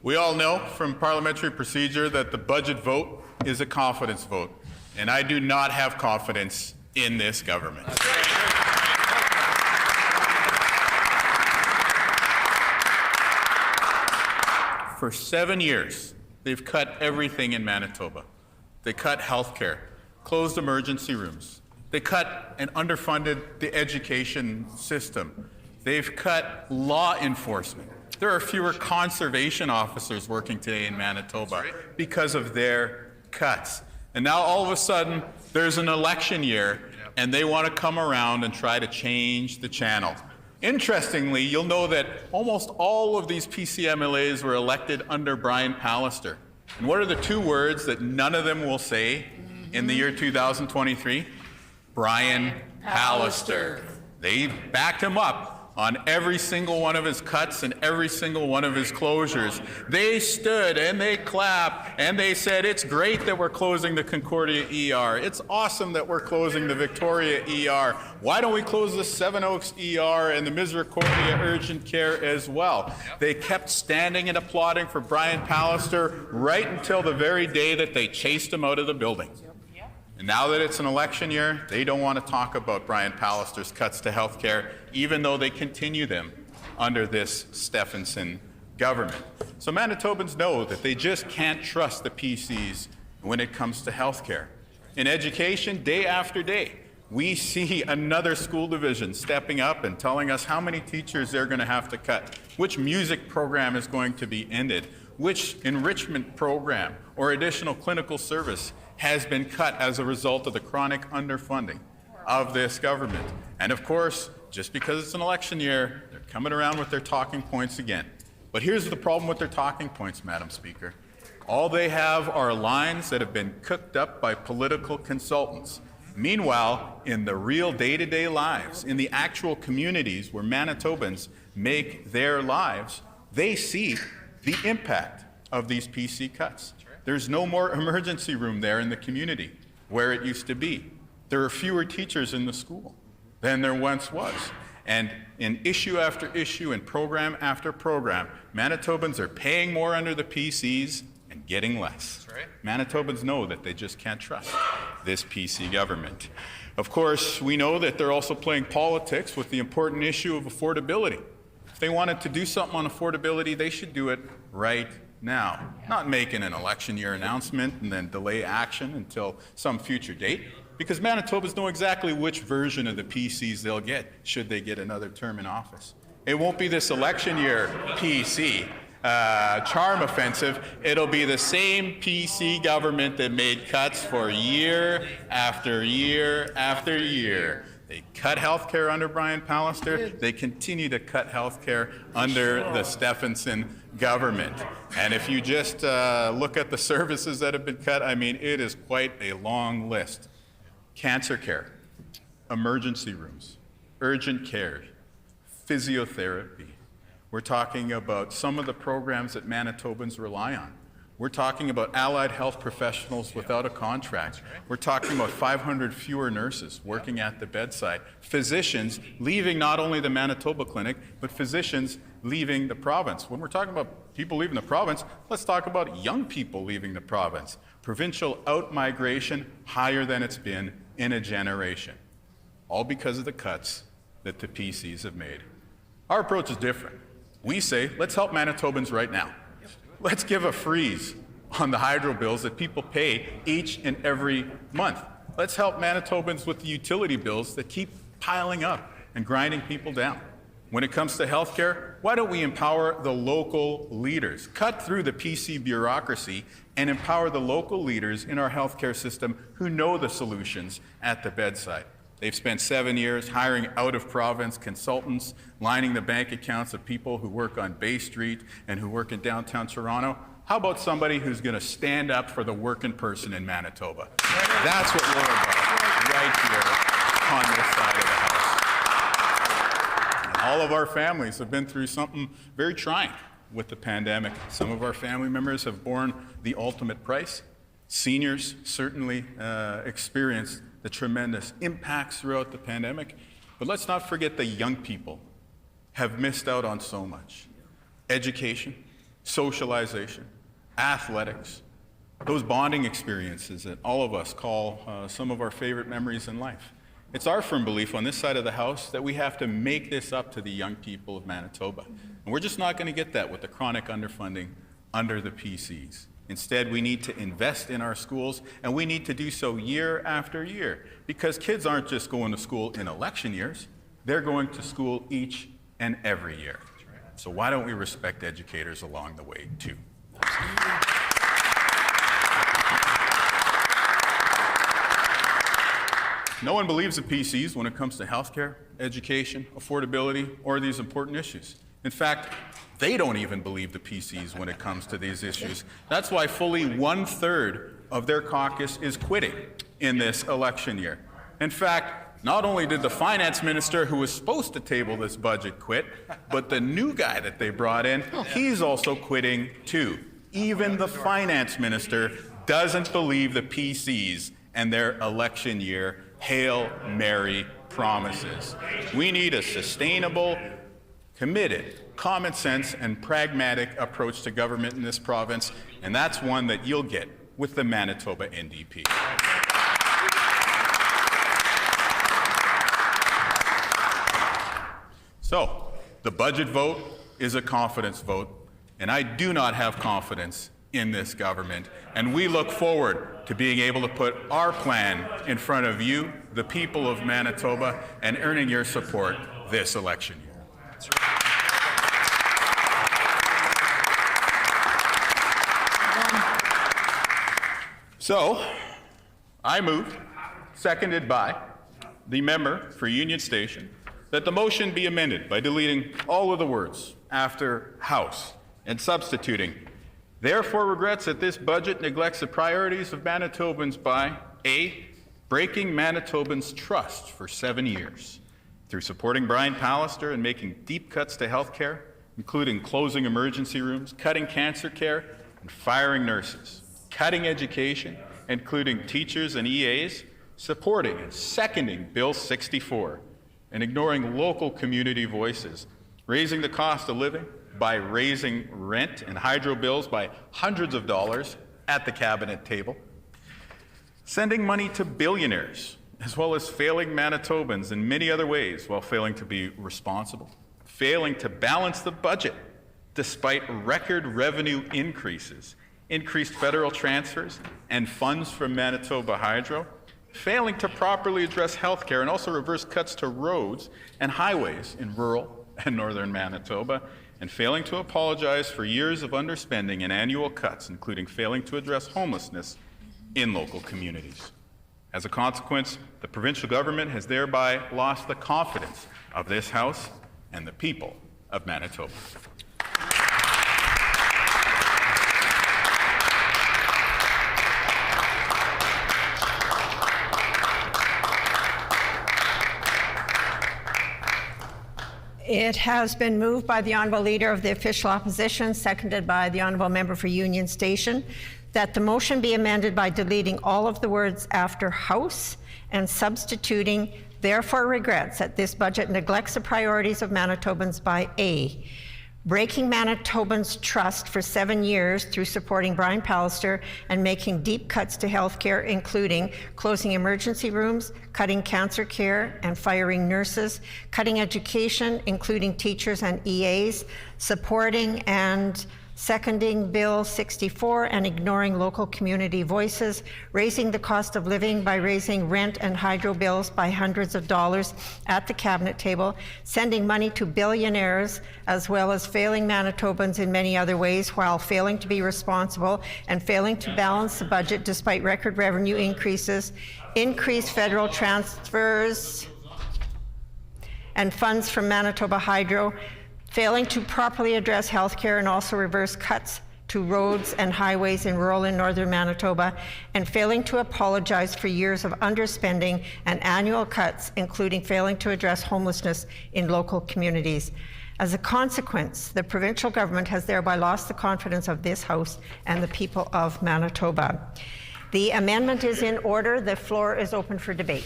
Speaker 18: We all know from parliamentary procedure that the budget vote is a confidence vote, and I do not have confidence in this government. For 7 years, they've cut everything in Manitoba. They cut healthcare, closed emergency rooms. They cut and underfunded the education system. They've cut law enforcement. There are fewer conservation officers working today in Manitoba because of their cuts. And now all of a sudden, there's an election year, and they want to come around and try to change the channel. Interestingly, you'll know that almost all of these PC MLAs were elected under Brian Pallister. And what are the two words that none of them will say in the year 2023? Brian Pallister. They backed him up on every single one of his cuts and every single one of his closures. They stood and they clapped and they said, it's great that we're closing the Concordia ER. It's awesome that we're closing the Victoria ER. Why don't we close the Seven Oaks ER and the Misericordia Urgent Care as well? They kept standing and applauding for Brian Pallister right until the very day that they chased him out of the building. And now that it's an election year, they don't want to talk about Brian Pallister's cuts to health care, even though they continue them under this Stephenson government. So Manitobans know that they just can't trust the PCs when it comes to health care. In education, day after day, we see another school division stepping up and telling us how many teachers they're going to have to cut, which music program is going to be ended, which enrichment program or additional clinical service has been cut as a result of the chronic underfunding of this government. And of course, just because it's an election year, they're coming around with their talking points again. But here's the problem with their talking points, Madam Speaker. All they have are lines that have been cooked up by political consultants. Meanwhile, in the real day-to-day lives, in the actual communities where Manitobans make their lives, they see the impact of these PC cuts. There's no more emergency room there in the community where it used to be. There are fewer teachers in the school than there once was. And in issue after issue and program after program, Manitobans are paying more under the PCs and getting less. That's right. Manitobans know that they just can't trust this PC government. Of course, we know that they're also playing politics with the important issue of affordability. If they wanted to do something on affordability, they should do it right now, not making an election year announcement and then delay action until some future date, because Manitobans know exactly which version of the PCs they'll get should they get another term in office. It won't be this election year PC charm offensive. It'll be the same PC government that made cuts for year after year after year. They cut health care under Brian Pallister. They continue to cut health care under the Stephenson government. And if you just look at the services that have been cut, I mean, it is quite a long list. Cancer care, emergency rooms, urgent care, physiotherapy. We're talking about some of the programs that Manitobans rely on. We're talking about allied health professionals without a contract. We're talking about 500 fewer nurses working at the bedside. Physicians leaving not only the Manitoba Clinic, but physicians leaving the province. When we're talking about people leaving the province, let's talk about young people leaving the province. Provincial out-migration higher than it's been in a generation. All because of the cuts that the PCs have made. Our approach is different. We say, let's help Manitobans right now. Let's give a freeze on the hydro bills that people pay each and every month. Let's help Manitobans with the utility bills that keep piling up and grinding people down. When it comes to healthcare, why don't we empower the local leaders? Cut through the PC bureaucracy and empower the local leaders in our healthcare system who know the solutions at the bedside. They've spent 7 years hiring out-of-province consultants, lining the bank accounts of people who work on Bay Street and who work in downtown Toronto. How about somebody who's going to stand up for the working person in Manitoba? That's what we're about right here on this side of the House. And all of our families have been through something very trying with the pandemic. Some of our family members have borne the ultimate price. Seniors certainly experienced the tremendous impacts throughout the pandemic. But let's not forget the young people have missed out on so much. Education, socialization, athletics, those bonding experiences that all of us call some of our favorite memories in life. It's our firm belief on this side of the House that we have to make this up to the young people of Manitoba. And we're just not going to get that with the chronic underfunding under the PCs. Instead, we need to invest in our schools, and we need to do so year after year, because kids aren't just going to school in election years, they're going to school each and every year. So why don't we respect educators along the way, too? No one believes the PCs when it comes to healthcare, education, affordability, or these important issues. In fact, they don't even believe the PCs when it comes to these issues. That's why fully 1/3 of their caucus is quitting in this election year. In fact, not only did the finance minister who was supposed to table this budget quit, but the new guy that they brought in, he's also quitting too. Even the finance minister doesn't believe the PCs and their election year Hail Mary promises. We need a sustainable, committed, common sense, and pragmatic approach to government in this province, and that's one that you'll get with the Manitoba NDP. So, the budget vote is a confidence vote, and I do not have confidence in this government, and we look forward to being able to put our plan in front of you, the people of Manitoba, and earning your support this election year. So, I move, seconded by the member for Union Station, that the motion be amended by deleting all of the words after House and substituting, therefore regrets that this budget neglects the priorities of Manitobans by A, breaking Manitobans' trust for 7 years through supporting Brian Pallister and making deep cuts to health care, including closing emergency rooms, cutting cancer care, and firing nurses, cutting education, including teachers and EAs, supporting and seconding Bill 64, and ignoring local community voices, raising the cost of living by raising rent and hydro bills by hundreds of dollars at the cabinet table, sending money to billionaires, as well as failing Manitobans in many other ways while failing to be responsible, failing to balance the budget despite record revenue increases, increased federal transfers, and funds from Manitoba Hydro, failing to properly address health care and also reverse cuts to roads and highways in rural and northern Manitoba, and failing to apologize for years of underspending and annual cuts, including failing to address homelessness in local communities. As a consequence, the provincial government has thereby lost the confidence of this House and the people of Manitoba.
Speaker 1: It has been moved by the Honourable Leader of the Official Opposition, seconded by the Honourable Member for Union Station, that the motion be amended by deleting all of the words after House and substituting, therefore regrets that this budget neglects the priorities of Manitobans by A, breaking Manitobans' trust for 7 years through supporting Brian Pallister and making deep cuts to health care, including closing emergency rooms, cutting cancer care and firing nurses, cutting education, including teachers and EAs, supporting and seconding Bill 64 and ignoring local community voices, raising the cost of living by raising rent and hydro bills by hundreds of dollars at the cabinet table, sending money to billionaires, as well as failing Manitobans in many other ways while failing to be responsible and failing to balance the budget despite record revenue increases, increased federal transfers and funds from Manitoba Hydro, failing to properly address healthcare and also reverse cuts to roads and highways in rural and northern Manitoba, and failing to apologize for years of underspending and annual cuts, including failing to address homelessness in local communities. As a consequence, the provincial government has thereby lost the confidence of this House and the people of Manitoba. The amendment is in order. The floor is open for debate.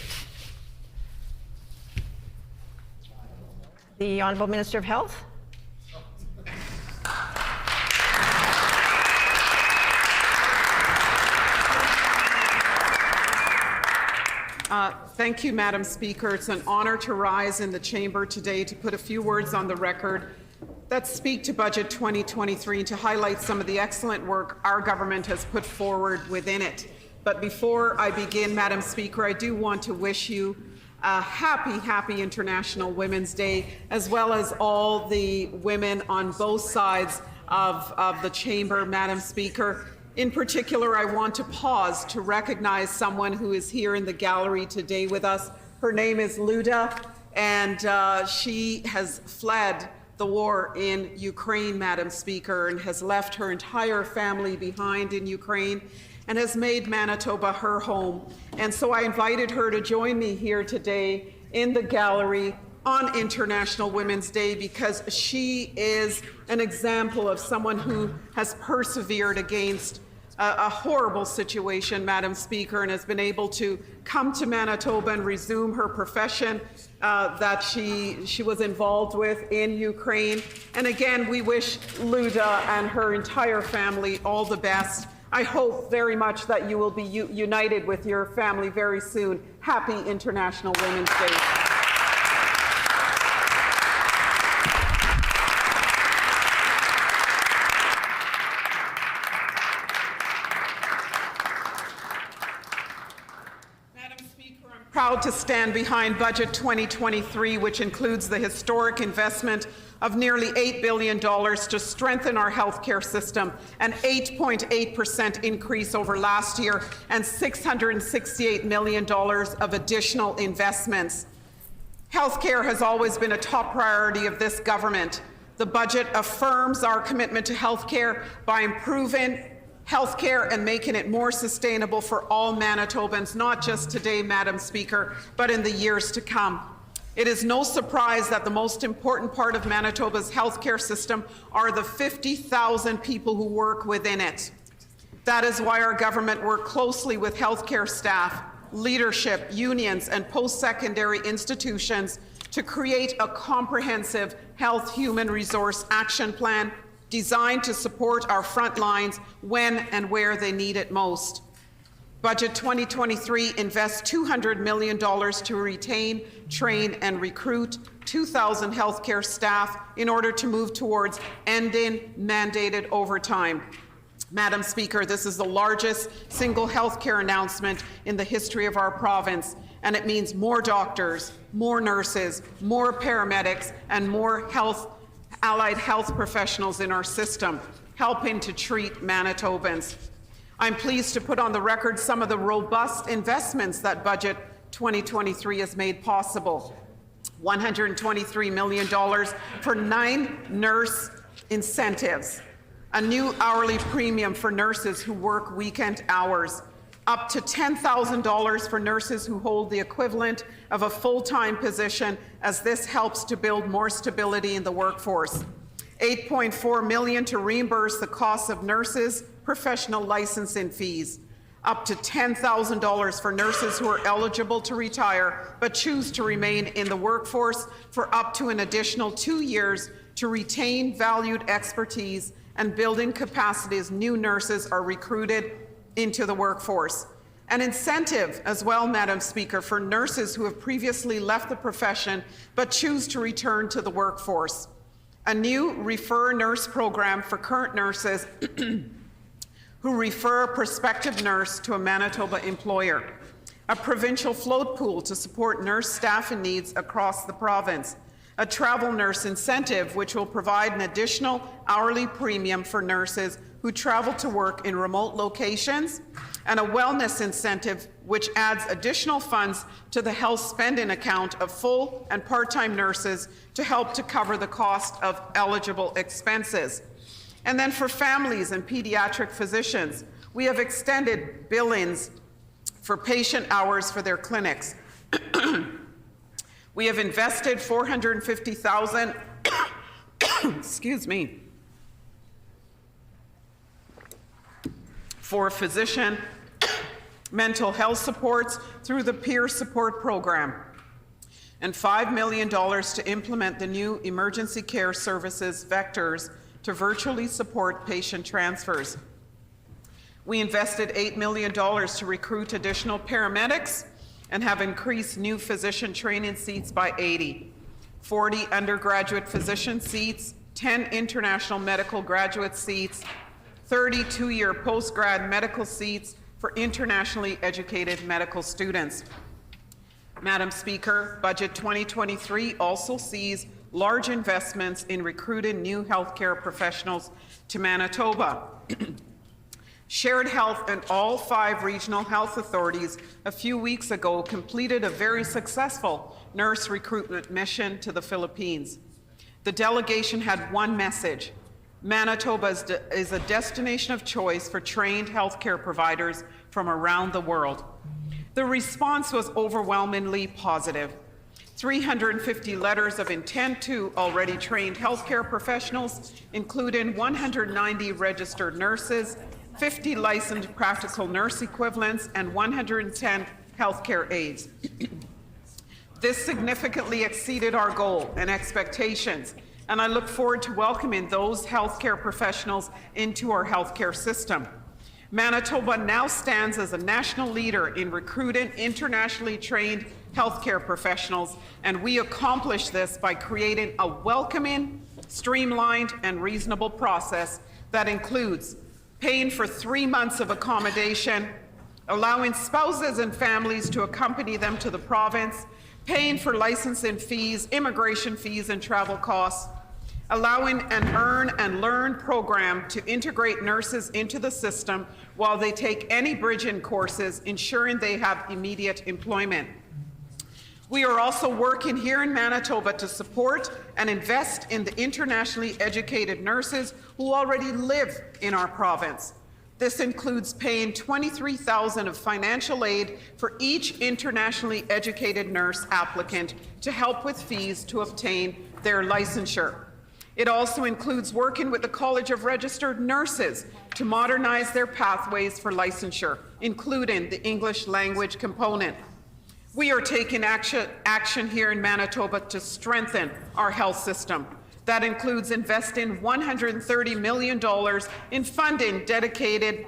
Speaker 1: The Honourable Minister of Health.
Speaker 2: Thank you, Madam Speaker. It's an honour to rise in the chamber today to put a few words on the record that speak to Budget 2023 and to highlight some of the excellent work our government has put forward within it. But before I begin, Madam Speaker, I do want to wish you a happy International Women's Day, as well as all the women on both sides of the chamber, Madam Speaker. In particular, I want to pause to recognize someone who is here in the gallery today with us. Her name is Luda, and she has fled the war in Ukraine, Madam Speaker, and has left her entire family behind in Ukraine and has made Manitoba her home. And so I invited her to join me here today in the gallery on International Women's Day because she is an example of someone who has persevered against a horrible situation, Madam Speaker, and has been able to come to Manitoba and resume her profession that she was involved with in Ukraine. And again, we wish Luda and her entire family all the best. I hope very much that you will be united with your family very soon. Happy International Women's Day. Proud to stand behind Budget 2023, which includes the historic investment of nearly $8 billion to strengthen our healthcare system, an 8.8% increase over last year, and $668 million of additional investments. Healthcare has always been a top priority of this government. The budget affirms our commitment to healthcare by improving healthcare and making it more sustainable for all Manitobans, not just today, Madam Speaker, but in the years to come. It is no surprise that the most important part of Manitoba's healthcare system are the 50,000 people who work within it. That is why our government worked closely with healthcare staff, leadership, unions, and post-secondary institutions to create a comprehensive health human resource action plan designed to support our front lines when and where they need it most. Budget 2023 invests $200 million to retain, train, and recruit 2,000 healthcare staff in order to move towards ending mandated overtime. Madam Speaker, this is the largest single healthcare announcement in the history of our province, and it means more doctors, more nurses, more paramedics, and more allied health professionals in our system, helping to treat Manitobans. I'm pleased to put on the record some of the robust investments that Budget 2023 has made possible. $123 million for 9 nurse incentives, a new hourly premium for nurses who work weekend hours, up to $10,000 for nurses who hold the equivalent of a full-time position, as this helps to build more stability in the workforce. $8.4 million to reimburse the costs of nurses' professional licensing fees. Up to $10,000 for nurses who are eligible to retire but choose to remain in the workforce for up to an additional 2 years to retain valued expertise and building capacity as new nurses are recruited into the workforce. An incentive as well, Madam Speaker, for nurses who have previously left the profession but choose to return to the workforce. a new refer nurse program for current nurses who refer a prospective nurse to a Manitoba employer, a provincial float pool to support nurse staffing needs across the province, a travel nurse incentive which will provide an additional hourly premium for nurses who travel to work in remote locations, and a wellness incentive which adds additional funds to the health spending account of full and part-time nurses to help to cover the cost of eligible expenses. And then for families and pediatric physicians, we have extended billings for patient hours for their clinics. We have invested $450,000 excuse me, for physician mental health supports through the peer support program, and $5 million to implement the new emergency care services vectors to virtually support patient transfers. We invested $8 million to recruit additional paramedics and have increased new physician training seats by 80, 40 undergraduate physician seats, 10 international medical graduate seats, 30 two-year post-grad medical seats for internationally educated medical students. Madam Speaker, Budget 2023 also sees large investments in recruiting new healthcare professionals to Manitoba. Shared Health and all 5 regional health authorities a few weeks ago completed a very successful nurse recruitment mission to the Philippines. The delegation had one message: Manitoba is a destination of choice for trained healthcare providers from around the world. The response was overwhelmingly positive. 350 letters of intent to already trained healthcare professionals, including 190 registered nurses, 50 licensed practical nurse equivalents, and 110 healthcare aides. This significantly exceeded our goal and expectations, and I look forward to welcoming those healthcare professionals into our healthcare system. Manitoba now stands as a national leader in recruiting internationally trained healthcare professionals, and we accomplish this by creating a welcoming, streamlined, and reasonable process that includes paying for 3 months of accommodation, allowing spouses and families to accompany them to the province, paying for licensing fees, immigration fees, and travel costs, allowing an Earn and Learn program to integrate nurses into the system while they take any bridging courses, ensuring they have immediate employment. We are also working here in Manitoba to support and invest in the internationally educated nurses who already live in our province. This includes paying $23,000 of financial aid for each internationally educated nurse applicant to help with fees to obtain their licensure. It also includes working with the College of Registered Nurses to modernize their pathways for licensure, including the English language component. We are taking action here in Manitoba to strengthen our health system. That includes investing $130 million in funding dedicated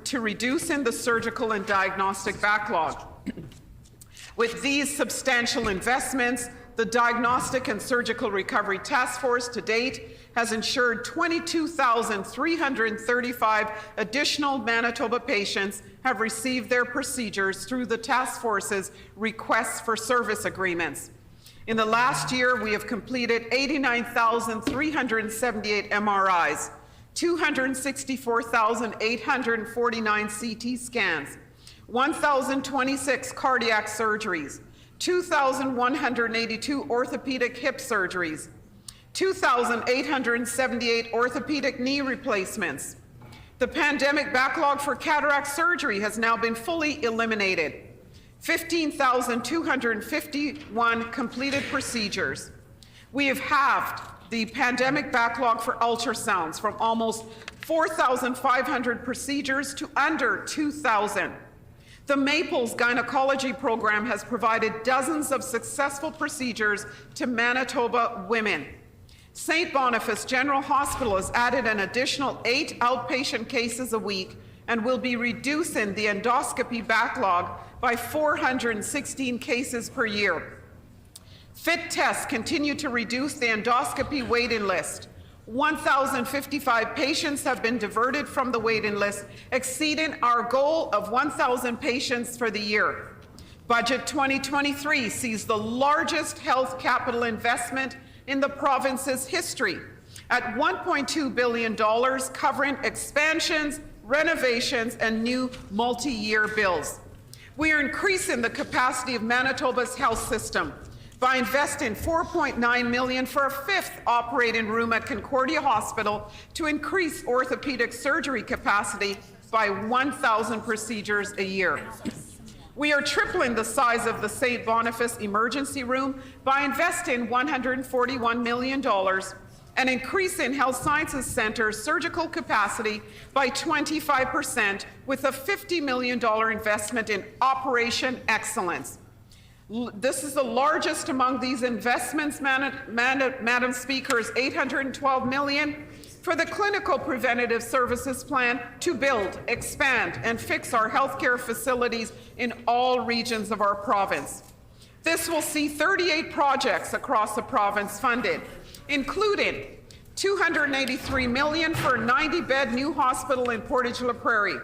Speaker 2: to reducing the surgical and diagnostic backlog. With these substantial investments, the Diagnostic and Surgical Recovery Task Force to date has ensured 22,335 additional Manitoba patients have received their procedures through the task force's requests for service agreements. In the last year, we have completed 89,378 MRIs, 264,849 CT scans, 1,026 cardiac surgeries, 2,182 orthopedic hip surgeries, 2,878 orthopedic knee replacements. The pandemic backlog for cataract surgery has now been fully eliminated. 15,251 completed procedures. We have halved the pandemic backlog for ultrasounds from almost 4,500 procedures to under 2,000. The Maples Gynecology Program has provided dozens of successful procedures to Manitoba women. St. Boniface General Hospital has added an additional 8 outpatient cases a week and will be reducing the endoscopy backlog by 416 cases per year. FIT tests continue to reduce the endoscopy waiting list. 1,055 patients have been diverted from the waiting list, exceeding our goal of 1,000 patients for the year. Budget 2023 sees the largest health capital investment in the province's history at $1.2 billion, covering expansions, renovations, and new multi-year bills. We are increasing the capacity of Manitoba's health system by investing $4.9 million for a 5th operating room at Concordia Hospital to increase orthopedic surgery capacity by 1,000 procedures a year. We are tripling the size of the St. Boniface Emergency Room by investing $141 million and increasing Health Sciences Centre's surgical capacity by 25% with a $50 million investment in Operation Excellence. This is the largest among these investments, Madam Speaker, is $812 million for the Clinical Preventative Services Plan to build, expand, and fix our healthcare facilities in all regions of our province. This will see 38 projects across the province funded, including $283 million for a 90-bed new hospital in Portage la Prairie,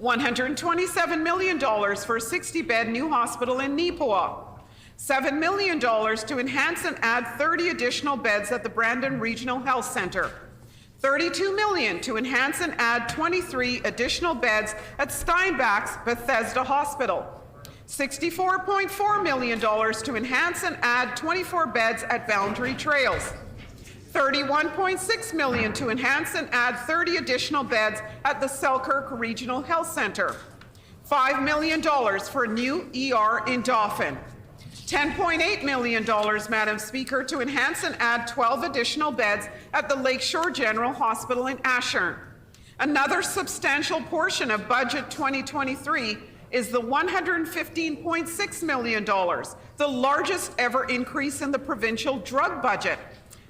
Speaker 2: $127 million for a 60-bed new hospital in Neepawa, $7 million to enhance and add 30 additional beds at the Brandon Regional Health Centre, $32 million to enhance and add 23 additional beds at Steinbach's Bethesda Hospital, $64.4 million to enhance and add 24 beds at Boundary Trails, $31.6 million to enhance and add 30 additional beds at the Selkirk Regional Health Centre, $5 million for a new ER in Dauphin, $10.8 million, Madam Speaker, to enhance and add 12 additional beds at the Lakeshore General Hospital in Ashern. Another substantial portion of Budget 2023 is the $115.6 million, the largest ever increase in the provincial drug budget,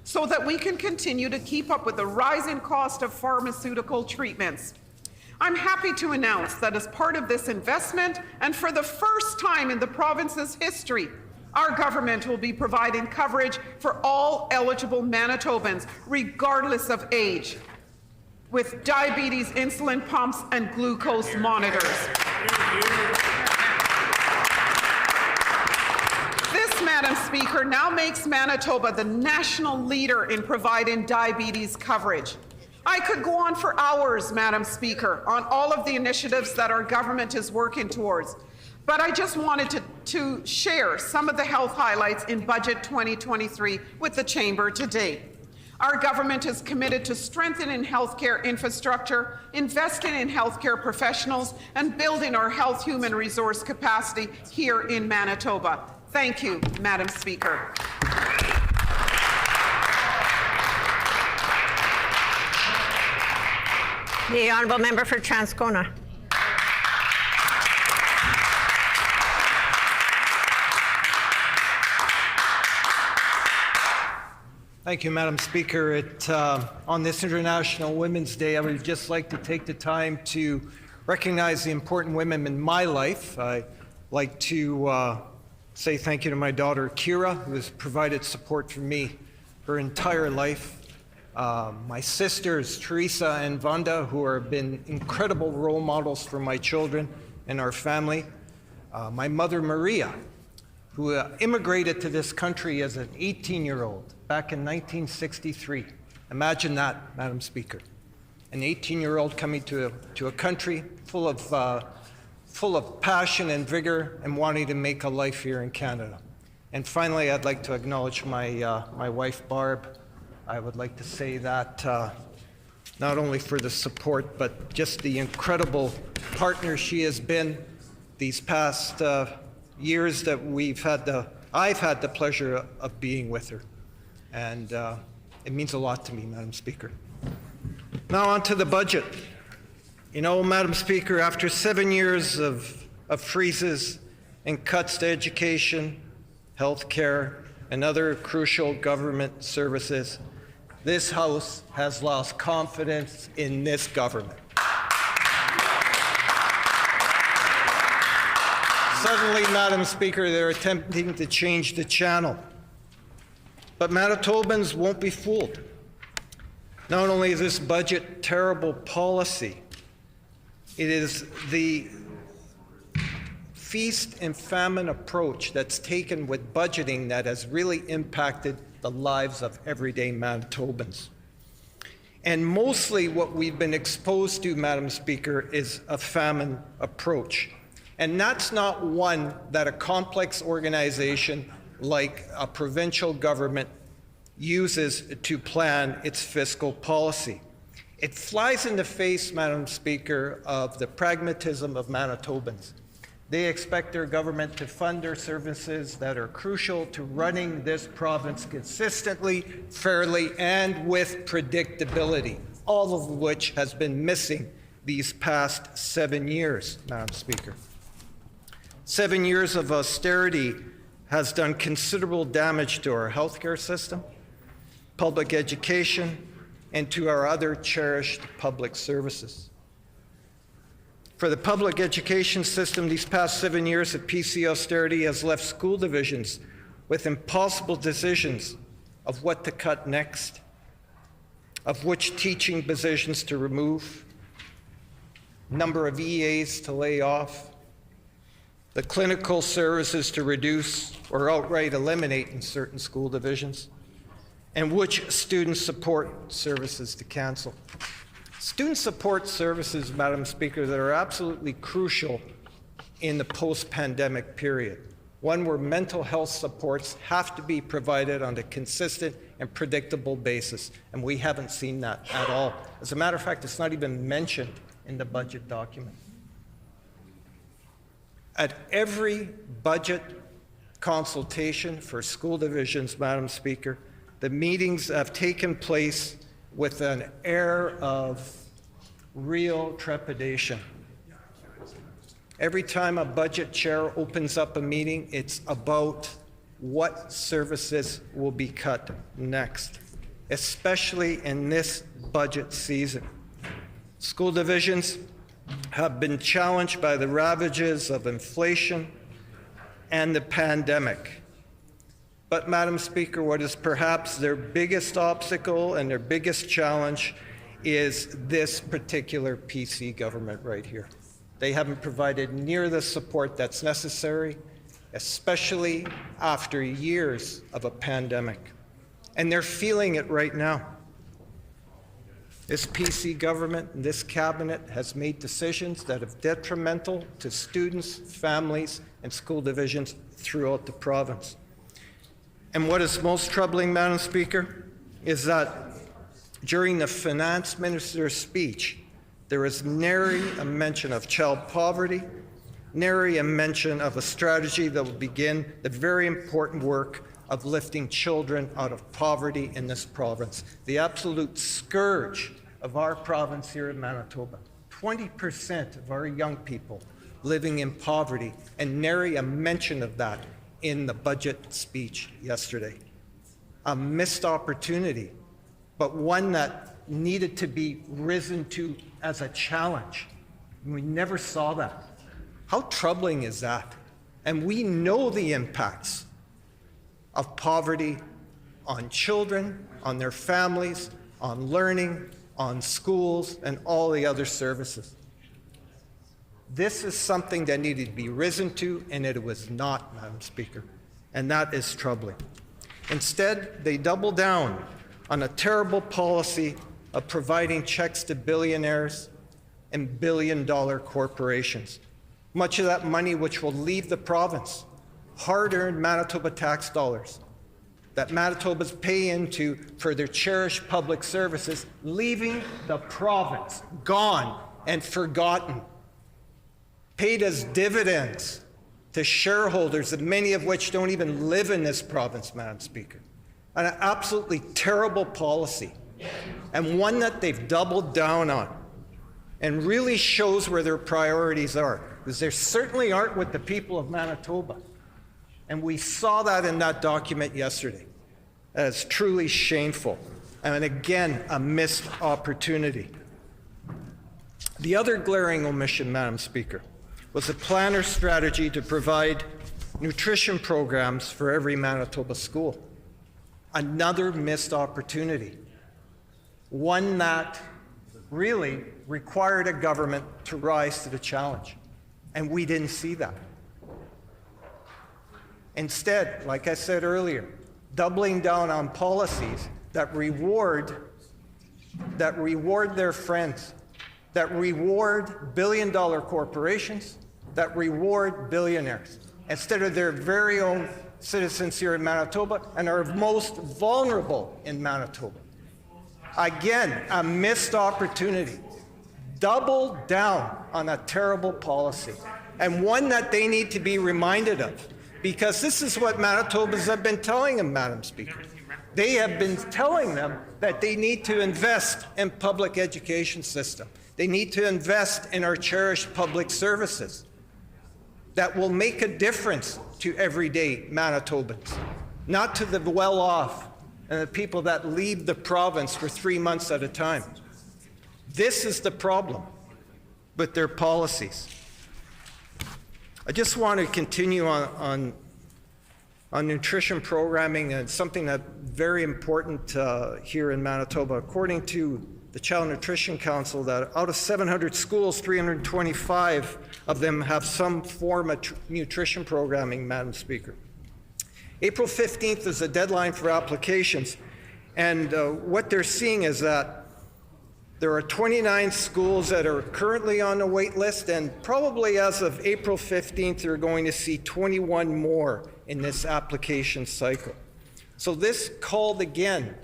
Speaker 2: so that we can continue to keep up with the rising cost of pharmaceutical treatments. I'm happy to announce that as part of this investment, and for the first time in the province's history, our government will be providing coverage for all eligible Manitobans, regardless of age, with diabetes insulin pumps and glucose monitors. This, Madam Speaker, now makes Manitoba the national leader in providing diabetes coverage. I could go on for hours, Madam Speaker, on all of the initiatives that our government is working towards, but I just wanted to share some of the health highlights in Budget 2023 with the Chamber today. Our government is committed to strengthening healthcare infrastructure, investing in healthcare professionals, and building our health human resource capacity here in Manitoba. Thank you, Madam Speaker.
Speaker 1: The honourable member for Transcona.
Speaker 16: Thank you, Madam Speaker. On this International Women's Day, I would just like to take the time to recognize the important women in my life. I'd like to say thank you to my daughter, Kira, who has provided support for me her entire life. My sisters, Teresa and Vanda, who have been incredible role models for my children and our family. My mother, Maria, who immigrated to this country as an 18-year-old back in 1963. Imagine that, Madam Speaker. An 18-year-old coming to a country full of passion and vigor and wanting to make a life here in Canada. And finally, I'd like to acknowledge my wife, Barb. I would like to say that not only for the support, but just the incredible partner she has been these past years that I've had the pleasure of being with her. And it means a lot to me, Madam Speaker. Now on to the budget. You know, Madam Speaker, after 7 years of freezes and cuts to education, health care, and other crucial government services, this House has lost confidence in this government. Suddenly, Madam Speaker, they're attempting to change the channel. But Manitobans won't be fooled. Not only is this budget terrible policy, it is the feast and famine approach that's taken with budgeting that has really impacted the lives of everyday Manitobans. And mostly what we've been exposed to, Madam Speaker, is a famine approach. And that's not one that a complex organization like a provincial government uses to plan its fiscal policy. It flies in the face, Madam Speaker, of the pragmatism of Manitobans. They expect their government to fund their services that are crucial to running this province consistently, fairly, and with predictability, all of which has been missing these past 7 years, Madam Speaker. 7 years of austerity has done considerable damage to our healthcare system, public education, and to our other cherished public services. For the public education system, these past 7 years of PC austerity has left school divisions with impossible decisions of what to cut next, of which teaching positions to remove, number of EAs to lay off, the clinical services to reduce or outright eliminate in certain school divisions, and which student support services to cancel. Student support services, Madam Speaker, that are absolutely crucial in the post-pandemic period. One where mental health supports have to be provided on a consistent and predictable basis, and we haven't seen that at all. As a matter of fact, it's not even mentioned in the budget document. At every budget consultation for school divisions, Madam Speaker, the meetings have taken place with an air of real trepidation. Every time a budget chair opens up a meeting, it's about what services will be cut next, especially in this budget season. School divisions have been challenged by the ravages of inflation and the pandemic. But, Madam Speaker, what is perhaps their biggest obstacle and their biggest challenge is this particular PC government right here. They haven't provided near the support that's necessary, especially after years of a pandemic. And they're feeling it right now. This PC government and this cabinet has made decisions that are detrimental to students, families, and school divisions throughout the province. And what is most troubling, Madam Speaker, is that during the finance minister's speech, there is nary a mention of child poverty, nary a mention of a strategy that will begin the very important work of lifting children out of poverty in this province, the absolute scourge of our province here in Manitoba. 20% of our young people living in poverty, and nary a mention of that in the budget speech yesterday. A missed opportunity, but one that needed to be risen to as a challenge. We never saw that. How troubling is that? And we know the impacts of poverty on children, on their families, on learning, on schools, and all the other services. This is something that needed to be risen to, and it was not, Madam Speaker, and that is troubling. Instead, they double down on a terrible policy of providing checks to billionaires and billion-dollar corporations. Much of that money which will leave the province, hard-earned Manitoba tax dollars, that Manitobans pay into for their cherished public services, leaving the province, gone and forgotten, paid as dividends to shareholders, many of which don't even live in this province, Madam Speaker. An absolutely terrible policy, and one that they've doubled down on, and really shows where their priorities are, because they certainly aren't with the people of Manitoba. And we saw that in that document yesterday. That is truly shameful, and again, a missed opportunity. The other glaring omission, Madam Speaker, was a planner strategy to provide nutrition programs for every Manitoba school. Another missed opportunity, one that really required a government to rise to the challenge, and we didn't see that. Instead, like I said earlier, doubling down on policies that reward their friends, that reward billion-dollar corporations, that reward billionaires, instead of their very own citizens here in Manitoba and are most vulnerable in Manitoba. Again, a missed opportunity. Double down on a terrible policy, and one that they need to be reminded of, because this is what Manitobans have been telling them, Madam Speaker. They have been telling them that they need to invest in public education system. They need to invest in our cherished public services that will make a difference to everyday Manitobans, not to the well-off and the people that leave the province for 3 months at a time. This is the problem with their policies. I just want to continue on nutrition programming, and something that's very important here in Manitoba. According to the Child Nutrition Council, that out of 700 schools, 325 of them have some form of nutrition programming, Madam Speaker. April 15th is the deadline for applications, and what they're seeing is that there are 29 schools that are currently on the wait list, and probably as of April 15th, they're going to see 21 more in this application cycle. So this called again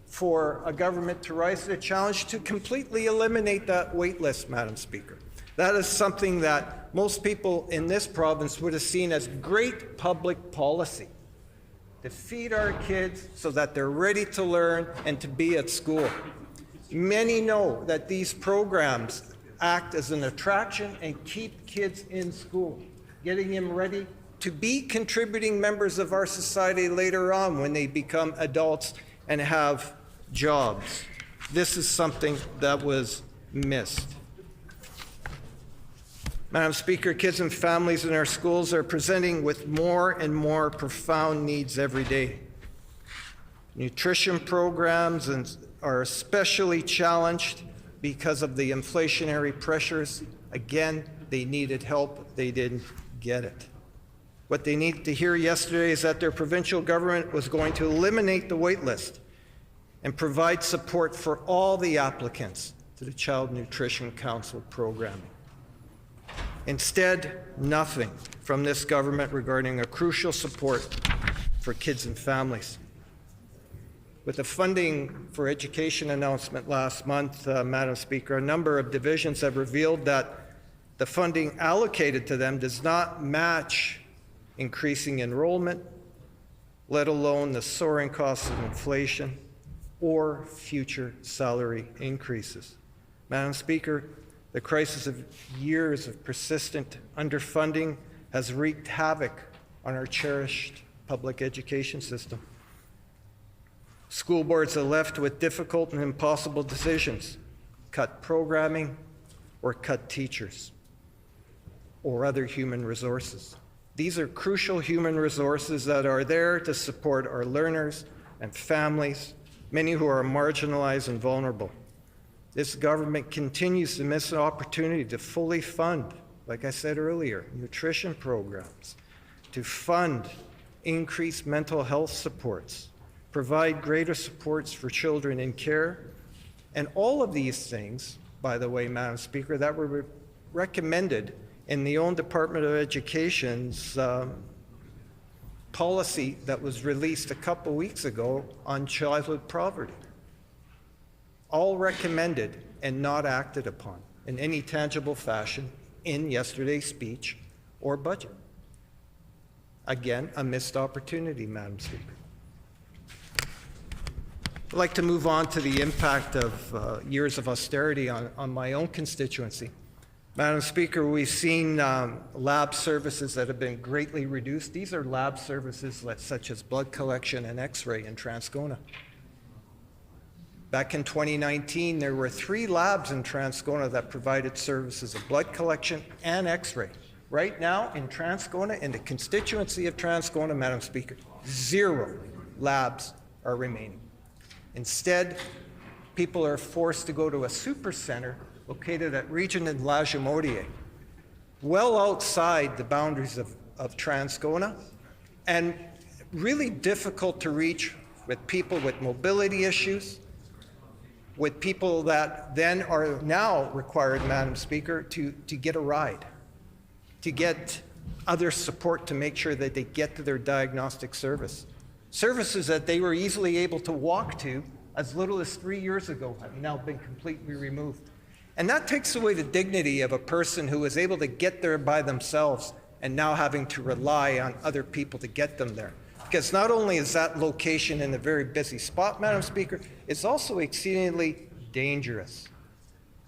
Speaker 16: for a government to rise to the challenge to completely eliminate that wait list, Madam Speaker. That is something that most people in this province would have seen as great public policy, to feed our kids so that they're ready to learn and to be at school. Many know that these programs act as an attraction and keep kids in school, getting them ready to be contributing members of our society later on when they become adults and have jobs. This is something that was missed. Madam Speaker, kids and families in our schools are presenting with more and more profound needs every day. Nutrition programs are especially challenged because of the inflationary pressures. Again, they needed help, they didn't get it. What they needed to hear yesterday is that their provincial government was going to eliminate the wait list and provide support for all the applicants to the Child Nutrition Council programming. Instead, nothing from this government regarding a crucial support for kids and families. With the funding for education announcement last month, Madam Speaker, a number of divisions have revealed that the funding allocated to them does not match increasing enrollment, let alone the soaring costs of inflation or future salary increases. Madam Speaker, the crisis of years of persistent underfunding has wreaked havoc on our cherished public education system. School boards are left with difficult and impossible decisions: cut programming or cut teachers or other human resources. These are crucial human resources that are there to support our learners and families, many who are marginalized and vulnerable. This government continues to miss an opportunity to fully fund, like I said earlier, nutrition programs, to fund increased mental health supports, provide greater supports for children in care, and all of these things, by the way, Madam Speaker, that were recommended in the own Department of Education's policy that was released a couple weeks ago on childhood poverty. All recommended and not acted upon in any tangible fashion in yesterday's speech or budget. Again, a missed opportunity, Madam Speaker. I'd like to move on to the impact of years of austerity on my own constituency. Madam Speaker, we've seen lab services that have been greatly reduced. These are lab services such as blood collection and X-ray in Transcona. Back in 2019, there were 3 labs in Transcona that provided services of blood collection and X-ray. Right now in Transcona, in the constituency of Transcona, Madam Speaker, 0 labs are remaining. Instead, people are forced to go to a super center located at Regent and Lagimodiere, well outside the boundaries of Transcona, and really difficult to reach with people with mobility issues, with people that then are now required, Madam Speaker, to get a ride, to get other support to make sure that they get to their diagnostic services that they were easily able to walk to as little as 3 years ago have now been completely removed. And that takes away the dignity of a person who was able to get there by themselves and now having to rely on other people to get them there. Because not only is that location in a very busy spot, Madam Speaker, it's also exceedingly dangerous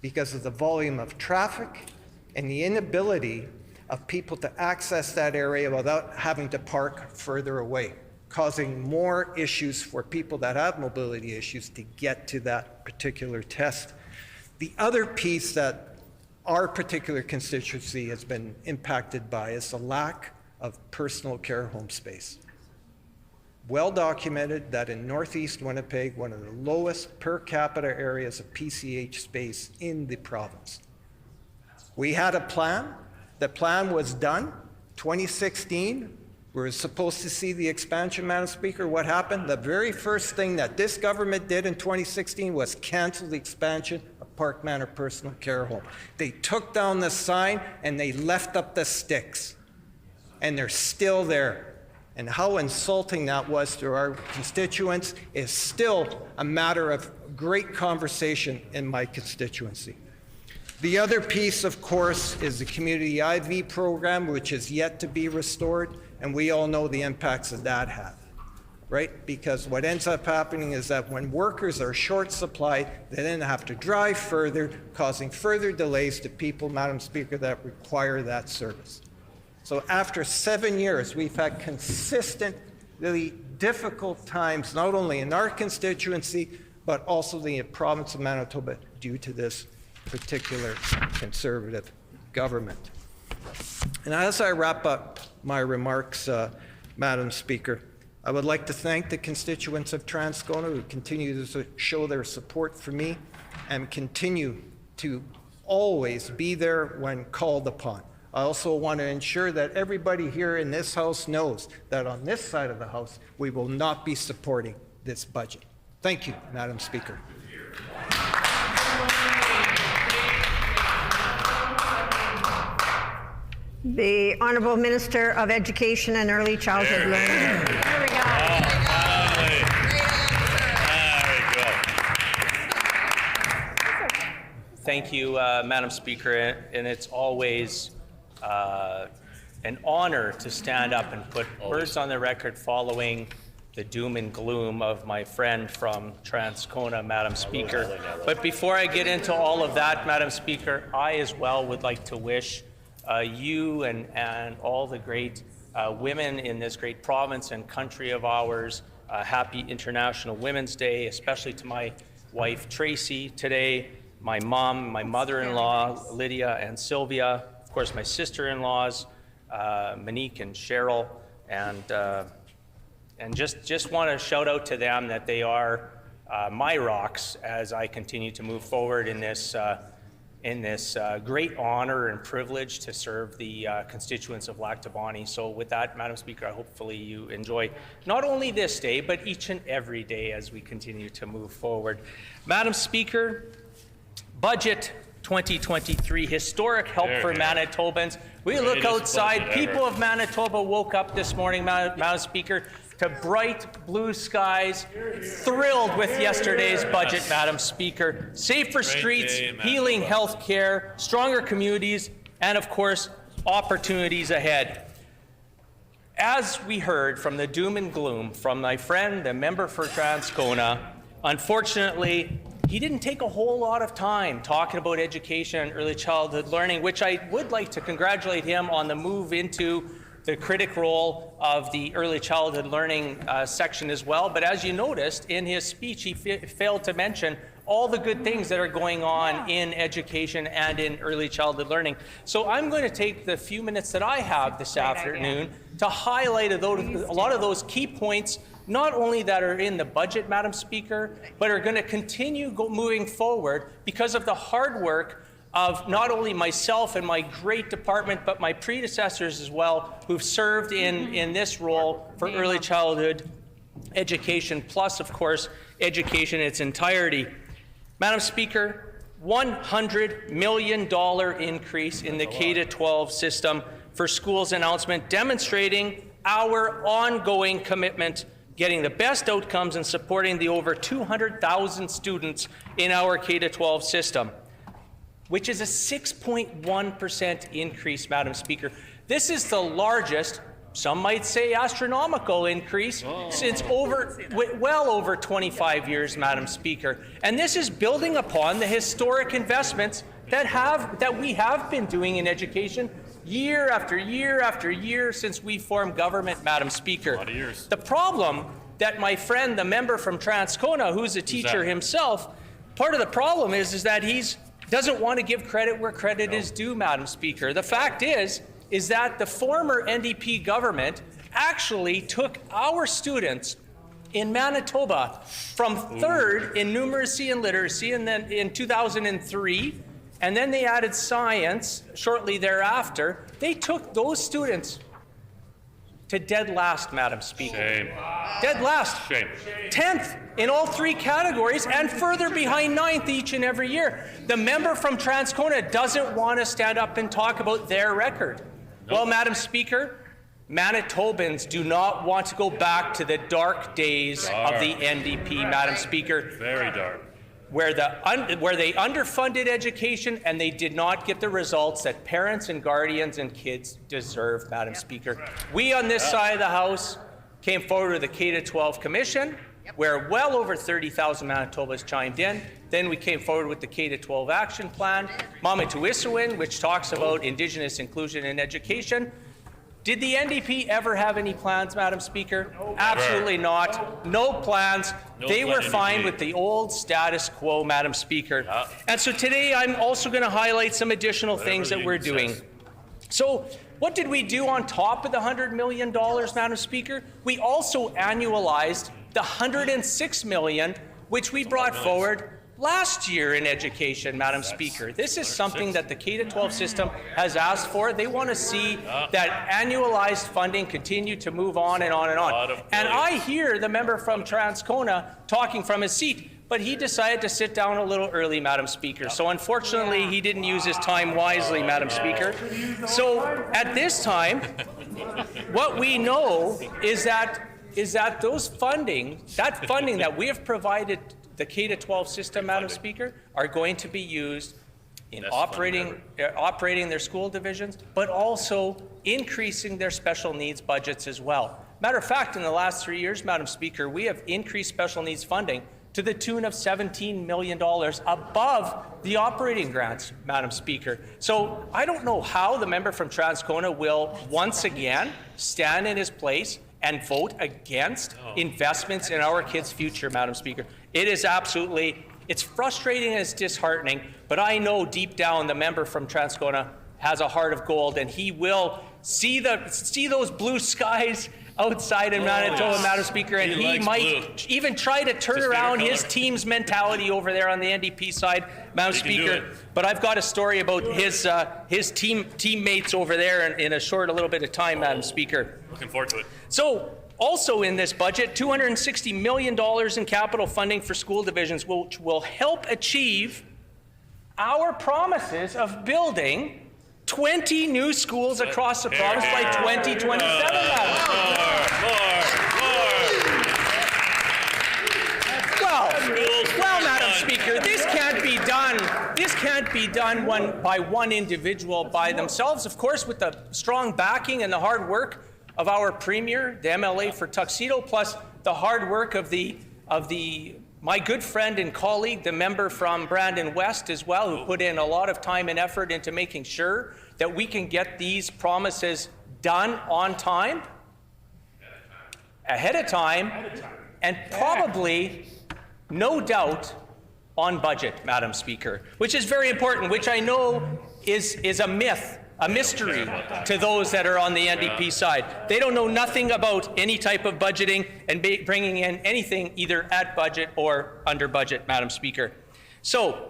Speaker 16: because of the volume of traffic and the inability of people to access that area without having to park further away, causing more issues for people that have mobility issues to get to that particular test. The other piece that our particular constituency has been impacted by is the lack of personal care home space. Well documented that in Northeast Winnipeg, one of the lowest per capita areas of PCH space in the province. We had a plan. The plan was done. 2016, we were supposed to see the expansion, Madam Speaker. What happened? The very first thing that this government did in 2016 was cancel the expansion of Park Manor Personal Care Home. They took down the sign and they left up the sticks. And they're still there. And how insulting that was to our constituents is still a matter of great conversation in my constituency. The other piece, of course, is the community IV program, which is yet to be restored, and we all know the impacts that that had, right? Because what ends up happening is that when workers are short supplied, they then have to drive further, causing further delays to people, Madam Speaker, that require that service. So after 7 years, we've had consistently difficult times, not only in our constituency, but also the province of Manitoba due to this particular Conservative government. And as I wrap up my remarks, Madam Speaker, I would like to thank the constituents of Transcona who continue to show their support for me and continue to always be there when called upon. I also want to ensure that everybody here in this House knows that on this side of the House, we will not be supporting this budget. Thank you, Madam Speaker.
Speaker 1: The Honourable Minister of Education and Early Childhood Learning. There we go.
Speaker 8: Thank you, Madam Speaker, and it's always an honor to stand up and put words on the record following the doom and gloom of my friend from Transcona, Madam Speaker. But before I get into all of that, Madam Speaker, I as well would like to wish you and all the great women in this great province and country of ours happy International Women's Day, especially to my wife Tracy today, my mom, my mother-in-law Lydia and Sylvia, of course my sister-in-laws Monique and Cheryl, and just want to shout out to them that they are my rocks as I continue to move forward in this great honor and privilege to serve the constituents of Lac Tabani. So with that, Madam Speaker, hopefully you enjoy not only this day, but each and every day as we continue to move forward. Madam Speaker, Budget 2023, historic help for Manitobans. We look outside. People of Manitoba woke up this morning, Madam Speaker, to bright blue skies, thrilled with yesterday's budget, Madam Speaker. Safer streets, healing health care, stronger communities, and of course, opportunities ahead. As we heard from the doom and gloom from my friend, the member for Transcona, unfortunately, he didn't take a whole lot of time talking about education and early childhood learning, which I would like to congratulate him on the move into the critical role of the early childhood learning section as well. But as you noticed in his speech, he failed to mention all the good things that are going on in education and in early childhood learning. So I'm going to take the few minutes that I have this afternoon to highlight a lot of those key points, not only that are in the budget, Madam Speaker, but are going to continue moving forward because of the hard work of not only myself and my great department, but my predecessors as well, who've served in this role for early childhood education, plus, of course, education in its entirety. Madam Speaker, $100 million increase in the K-12 system for schools announcement, demonstrating our ongoing commitment getting the best outcomes and supporting the over 200,000 students in our K-12 system, which is a 6.1% increase, Madam Speaker. This is the largest, some might say astronomical increase since well over 25 years, Madam Speaker. And this is building upon the historic investments that we have been doing in education year after year after year since we formed government, Madam Speaker. A lot of years. The problem that my friend, the member from Transcona, who's a teacher himself, part of the problem is that he doesn't want to give credit where credit is due, Madam Speaker. The fact is that the former NDP government actually took our students in Manitoba from third in numeracy and literacy, and then in 2003, and then they added science shortly thereafter. They took those students to dead last, Madam Speaker. Shame. Dead last. Shame. 10th in all three categories and further behind 9th each and every year. The member from Transcona doesn't want to stand up and talk about their record. Well, Madam Speaker, Manitobans do not want to go back to the dark days of the NDP, Madam Speaker. Very dark. Where they underfunded education and they did not get the results that parents and guardians and kids deserve, Madam Speaker. We on this side of the House came forward with the K-12 Commission, where well over 30,000 Manitobans chimed in. Then we came forward with the K-12 Action Plan, Mama Tuisawin, which talks about Indigenous inclusion in education. Did the NDP ever have any plans, Madam Speaker? No. Absolutely not. No plans. No they were fine with the old status quo, Madam Speaker. Yeah. And so today I'm also going to highlight some additional things that we're doing. So what did we do on top of the $100 million, Madam Speaker? We also annualized the $106 million, which we brought forward last year in education, Madam Speaker. This is something that the K-12 system has asked for. They want to see that annualized funding continue to move on and on and on. And I hear the member from Transcona talking from his seat, but he decided to sit down a little early, Madam Speaker. So unfortunately, he didn't use his time wisely, Madam Speaker. So at this time, what we know is that those funding, that funding that we have provided the K-12 system, Madam Speaker, are going to be used in operating their school divisions, but also increasing their special needs budgets as well. Matter of fact, in the last 3 years, Madam Speaker, we have increased special needs funding to the tune of $17 million above the operating grants, Madam Speaker. So I don't know how the member from Transcona will once again stand in his place and vote against investments in our kids' future, Madam Speaker. It is absolutely, it's frustrating and it's disheartening, but I know deep down the member from Transcona has a heart of gold, and he will see those blue skies outside in Manitoba, Madam Speaker, and he might even try to turn around his team's mentality over there on the NDP side, Madam Speaker. But I've got a story about his teammates over there in a little bit of time, Madam Speaker.
Speaker 17: Looking forward to it.
Speaker 8: So, also in this budget, $260 million in capital funding for school divisions, which will help achieve our promises of building 20 new schools across the province by 2027. Well, Madam Speaker, this can't be done. This can't be done by one individual by themselves. Of course, with the strong backing and the hard work of our Premier, the MLA for Tuxedo, plus the hard work of my good friend and colleague, the member from Brandon West as well, who put in a lot of time and effort into making sure that we can get these promises done on time, ahead of time, and probably, no doubt, on budget, Madam Speaker, which is very important, which I know is a myth, a mystery to those that are on the NDP side. They don't know nothing about any type of budgeting and bringing in anything either at budget or under budget, Madam Speaker. So,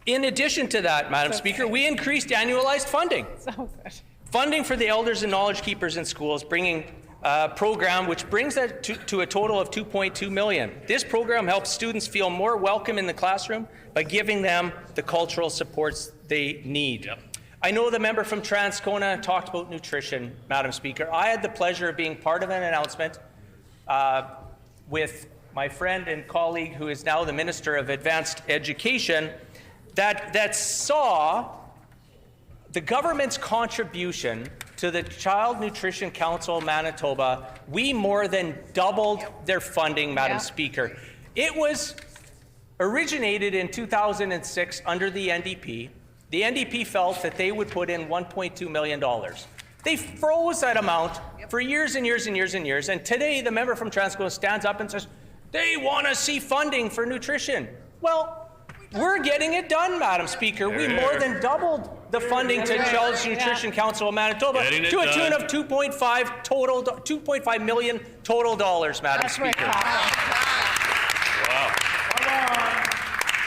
Speaker 8: in addition to that, Madam Speaker, we increased annualized funding.
Speaker 7: So good.
Speaker 8: Funding for the elders and knowledge keepers in schools, bringing a program which brings that to a total of $2.2 million. This program helps students feel more welcome in the classroom by giving them the cultural supports they need. I know the member from Transcona talked about nutrition, Madam Speaker. I had the pleasure of being part of an announcement with my friend and colleague who is now the Minister of Advanced Education that saw the government's contribution to the Child Nutrition Council of Manitoba. We more than doubled their funding, Madam Speaker. It was originated in 2006 under the NDP. The NDP felt that they would put in $1.2 million. They froze that amount for years and years and years and years, and today the member from Transco stands up and says, they want to see funding for nutrition. Well, we're getting it done, Madam Speaker. We more than doubled the funding to Children's Nutrition Council of Manitoba to a tune of $2.5 million total dollars, Madam Speaker.
Speaker 7: Wow.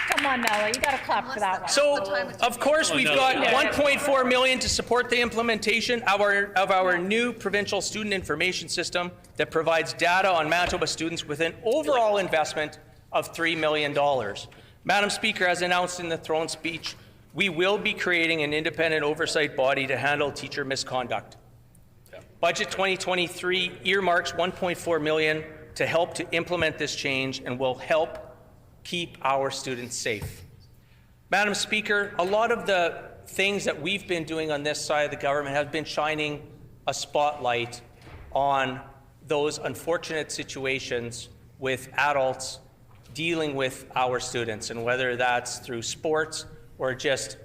Speaker 7: Come on, Nella, you got to clap for that one.
Speaker 8: So, of course, we've got $1.4 million to support the implementation of our new provincial student information system that provides data on Manitoba students with an overall investment of $3 million. Madam Speaker, as announced in the throne speech, we will be creating an independent oversight body to handle teacher misconduct. Budget 2023 earmarks $1.4 million to help to implement this change and will help keep our students safe. Madam Speaker, a lot of the things that we've been doing on this side of the government have been shining a spotlight on those unfortunate situations with adults dealing with our students, and whether that's through sports or just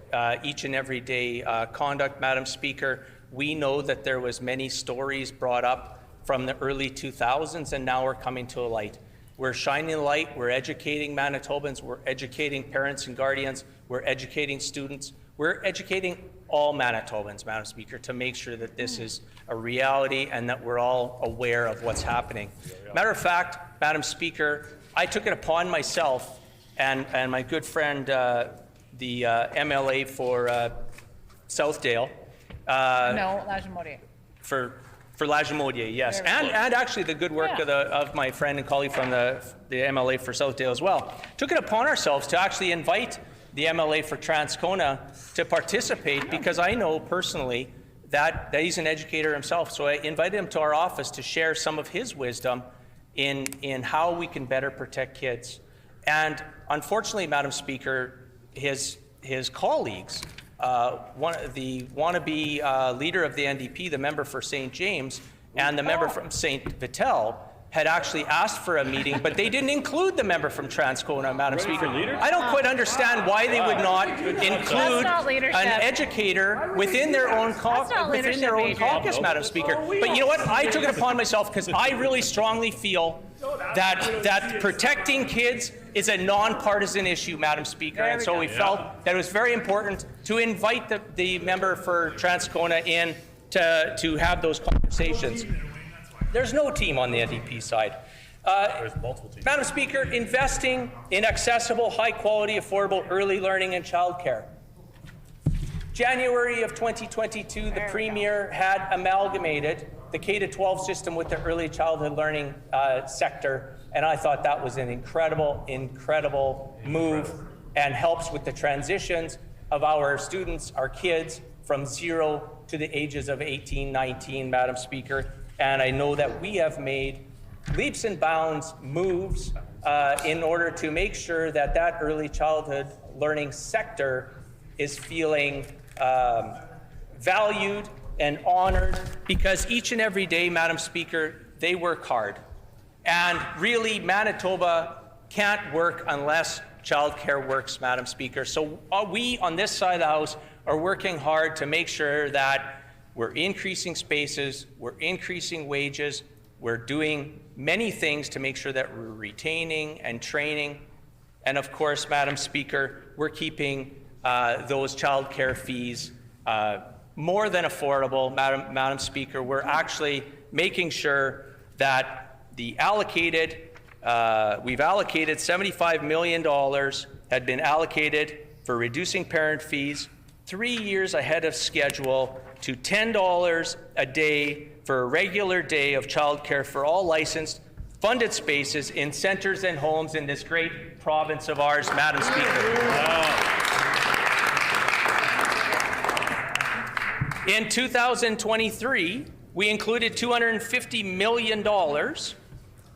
Speaker 8: each and every day conduct, Madam Speaker. We know that there was many stories brought up from the early 2000s, and now we're coming to a light. We're shining a light, we're educating Manitobans, we're educating parents and guardians, we're educating students, we're educating all Manitobans, Madam Speaker, to make sure that this is a reality and that we're all aware of what's happening. Matter of fact, Madam Speaker, I took it upon myself and my good friend, the MLA for Southdale.
Speaker 7: No, Lajimodier.
Speaker 8: For Lajimodier, yes. And actually the good work of my friend and colleague from the MLA for Southdale as well. Took it upon ourselves to actually invite the MLA for Transcona to participate, because I know personally that he's an educator himself. So I invited him to our office to share some of his wisdom in how we can better protect kids. And unfortunately, Madam Speaker, his colleagues, the wannabe leader of the NDP, the member for St. James, and the member from St. Vital had actually asked for a meeting, but they didn't include the member from Transcona, Madam Speaker. I don't quite understand why they would not include an educator within their own caucus, Madam Speaker. But you know what? I took it upon myself because I really strongly feel that protecting kids is a nonpartisan issue, Madam Speaker, and so we felt that it was very important to invite the member for Transcona in to have those conversations. There's no team on the NDP side.
Speaker 9: There's multiple teams.
Speaker 8: Madam Speaker, investing in accessible, high-quality, affordable early learning and childcare. January of 2022, the Premier had amalgamated the K-12 system with the early childhood learning sector, and I thought that was an incredible move and helps with the transitions of our students, our kids, from 0 to the ages of 18, 19, Madam Speaker. And I know that we have made leaps and bounds moves in order to make sure that that early childhood learning sector is feeling valued and honored, because each and every day, Madam Speaker, they work hard. And really, Manitoba can't work unless childcare works, Madam Speaker. So we on this side of the House are working hard to make sure that we're increasing spaces, we're increasing wages, we're doing many things to make sure that we're retaining and training And of course, Madam Speaker, we're keeping those childcare fees more than affordable. Madam Speaker, we're actually making sure that we've allocated $75 million had been allocated for reducing parent fees 3 years ahead of schedule to $10 a day for a regular day of childcare for all licensed funded spaces in centres and homes in this great province of ours, Madam Speaker. In 2023, we included $250 million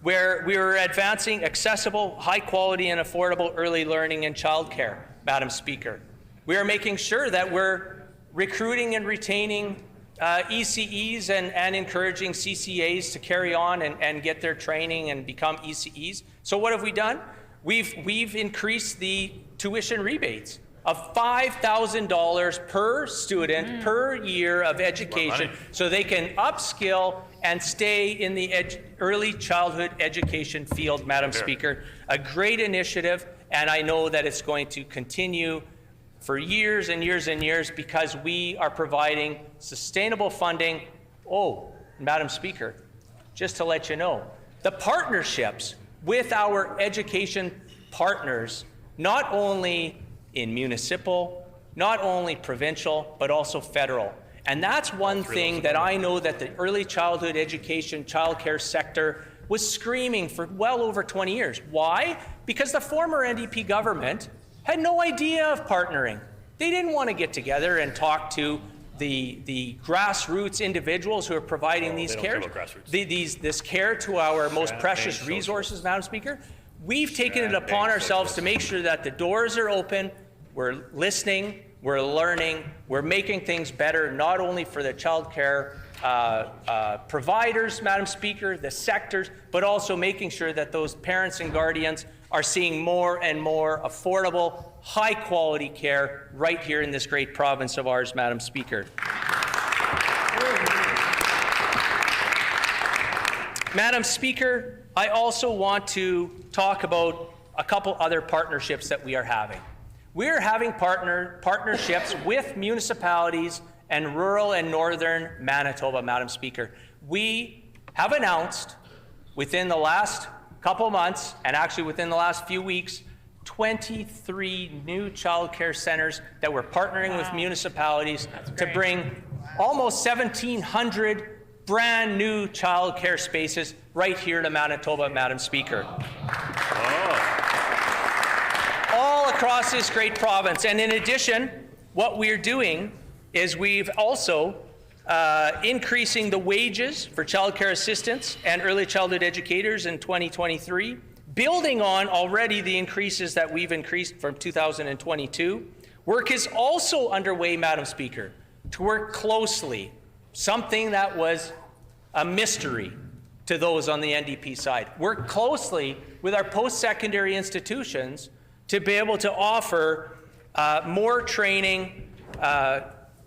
Speaker 8: where we were advancing accessible, high quality and affordable early learning and childcare, Madam Speaker. We are making sure that we're recruiting and retaining ECEs and encouraging CCAs to carry on and get their training and become ECEs. So what have we done? We've increased the tuition rebates of $5,000 per student per year of education so they can upskill and stay in the early childhood education field, Madam Speaker. A great initiative, and I know that it's going to continue for years and years and years because we are providing sustainable funding. Oh, Madam Speaker, just to let you know, the partnerships with our education partners, not only in municipal, not only provincial, but also federal. And that's one thing that I know that the early childhood education, childcare sector was screaming for well over 20 years. Why? Because the former NDP government had no idea of partnering. They didn't want to get together and talk to the grassroots individuals who are providing these cares, this care to our most precious resources, Madam Speaker. We've taken it upon ourselves to make sure that the doors are open, we're listening, we're learning, we're making things better, not only for the child care providers, Madam Speaker, the sectors, but also making sure that those parents and guardians are seeing more and more affordable, high-quality care right here in this great province of ours, Madam Speaker. Madam Speaker, I also want to talk about a couple other partnerships that we are having. We're having partnerships with municipalities and rural and northern Manitoba, Madam Speaker. We have announced within the last couple months, and actually within the last few weeks, 23 new child care centers that we're partnering with municipalities to bring almost 1,700 brand new child care spaces right here to Manitoba, Madam Speaker. All across this great province. And in addition, what we're doing is we've also increasing the wages for child care assistants and early childhood educators in 2023, building on already the increases that we've increased from 2022. Work is also underway, Madam Speaker, to work closely, something that was a mystery to those on the NDP side. Work closely with our post-secondary institutions to be able to offer more training,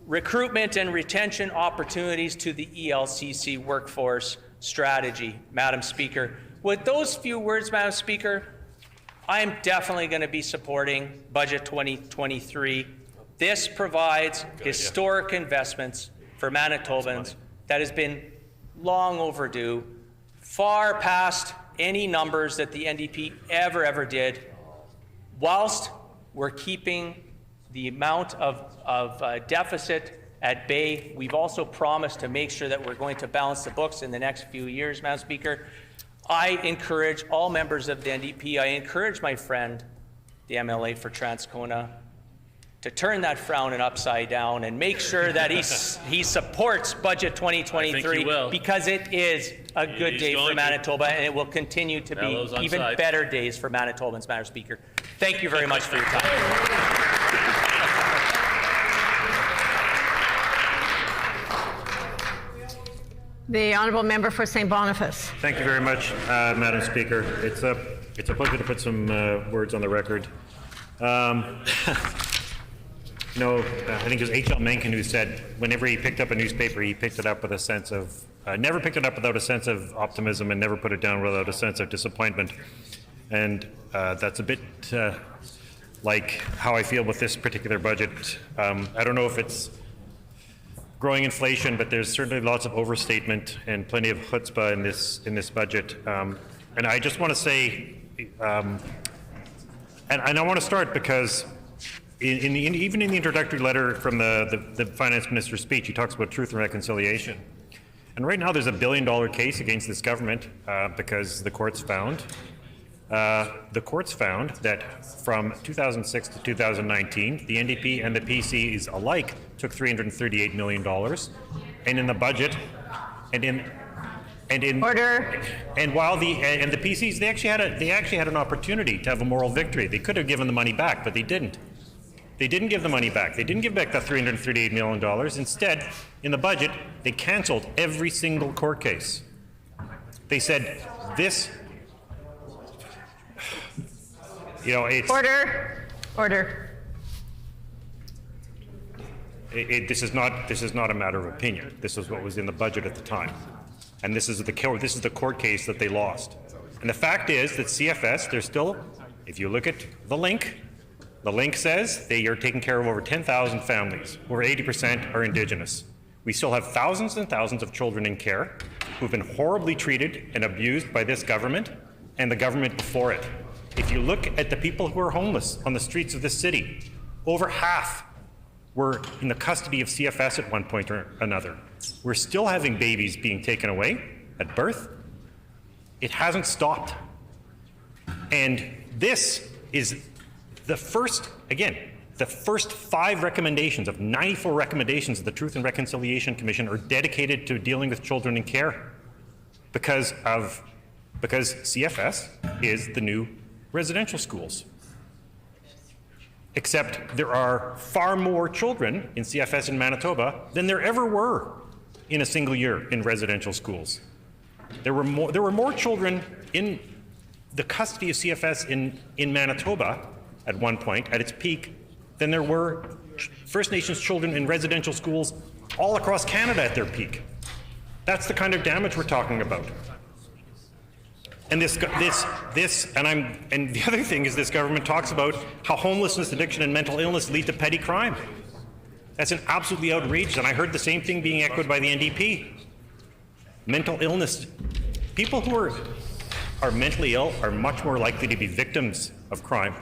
Speaker 8: recruitment and retention opportunities to the ELCC workforce strategy, Madam Speaker. With those few words, Madam Speaker, I am definitely going to be supporting Budget 2023. This provides historic investments for Manitobans that has been long overdue, far past any numbers that the NDP ever did, whilst we're keeping the amount of deficit at bay. We've also promised to make sure that we're going to balance the books in the next few years, Madam Speaker. I encourage all members of the NDP, I encourage my friend, the MLA for Transcona, to turn that frown and upside down and make sure that he supports Budget 2023 because it is a good day for Manitoba and it will continue to be even better days for Manitobans, Madam Speaker. Thank you very much for your time.
Speaker 1: The honourable member for St. Boniface.
Speaker 9: Thank you very much, Madam Speaker. It's a pleasure to put some words on the record. You know, I think it was H.L. Mencken who said whenever he picked up a newspaper, he picked it up with a sense of, never picked it up without a sense of optimism and never put it down without a sense of disappointment. And that's a bit like how I feel with this particular budget. I don't know if it's growing inflation, but there's certainly lots of overstatement and plenty of chutzpah in this budget. And I just want to say, and I want to start because even in the introductory letter from the finance minister's speech, he talks about truth and reconciliation. And right now there's a $1 billion case against this government because the courts found that from 2006 to 2019, the NDP and the PCs alike took $338 million, and in the budget, order. And while the PCs, they actually had an opportunity to have a moral victory. They could have given the money back, but they didn't. They didn't give the money back. They didn't give back that $338 million. Instead, in the budget, they canceled every single court case. They said this. It's
Speaker 1: Order.
Speaker 9: This is not a matter of opinion. This is what was in the budget at the time, and this is the court case that they lost. And the fact is that CFS, they're still, if you look at the link says they are taking care of over 10,000 families. Over 80% are Indigenous. We still have thousands and thousands of children in care who've been horribly treated and abused by this government and the government before it. If you look at the people who are homeless on the streets of this city, over half were in the custody of CFS at one point or another. We're still having babies being taken away at birth. It hasn't stopped. And this is the first 5 recommendations of 94 recommendations of the Truth and Reconciliation Commission are dedicated to dealing with children in care because CFS is the new residential schools. Except there are far more children in CFS in Manitoba than there ever were in a single year in residential schools. There were more children in the custody of CFS in Manitoba at one point, at its peak, than there were First Nations children in residential schools all across Canada at their peak. That's the kind of damage we're talking about. And the other thing is this government talks about how homelessness, addiction, and mental illness lead to petty crime. That's an absolutely outrageous, and I heard the same thing being echoed by the NDP. Mental illness. People who are mentally ill are much more likely to be victims of crime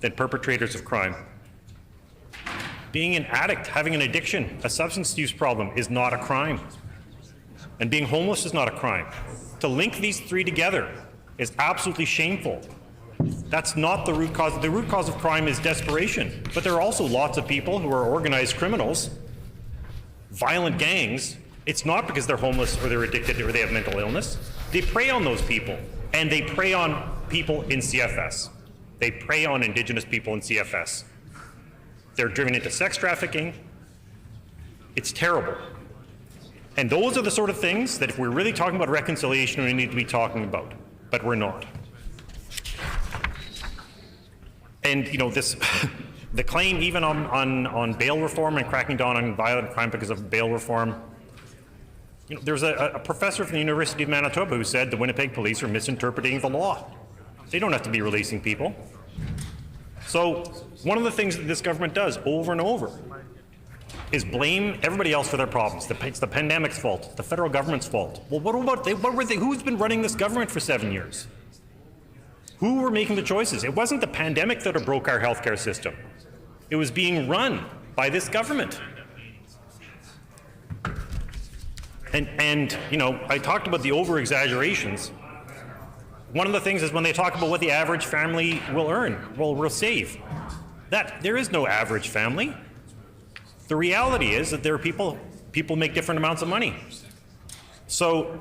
Speaker 9: than perpetrators of crime. Being an addict, having an addiction, a substance use problem is not a crime. And being homeless is not a crime. To link these three together is absolutely shameful. That's not the root cause. The root cause of crime is desperation. But there are also lots of people who are organized criminals, violent gangs. It's not because they're homeless or they're addicted or they have mental illness. They prey on those people, and they prey on people in CFS. They prey on Indigenous people in CFS. They're driven into sex trafficking. It's terrible. And those are the sort of things that if we're really talking about reconciliation, we need to be talking about, but we're not. And the claim even on bail reform and cracking down on violent crime because of bail reform, there's a professor from the University of Manitoba who said the Winnipeg police are misinterpreting the law. They don't have to be releasing people. So one of the things that this government does over and over is blame everybody else for their problems. It's the pandemic's fault, the federal government's fault. Well, who's been running this government for 7 years? Who were making the choices? It wasn't the pandemic that broke our healthcare system. It was being run by this government. And I talked about the over-exaggerations. One of the things is when they talk about what the average family will earn, will save. There is no average family. The reality is that there are people make different amounts of money. So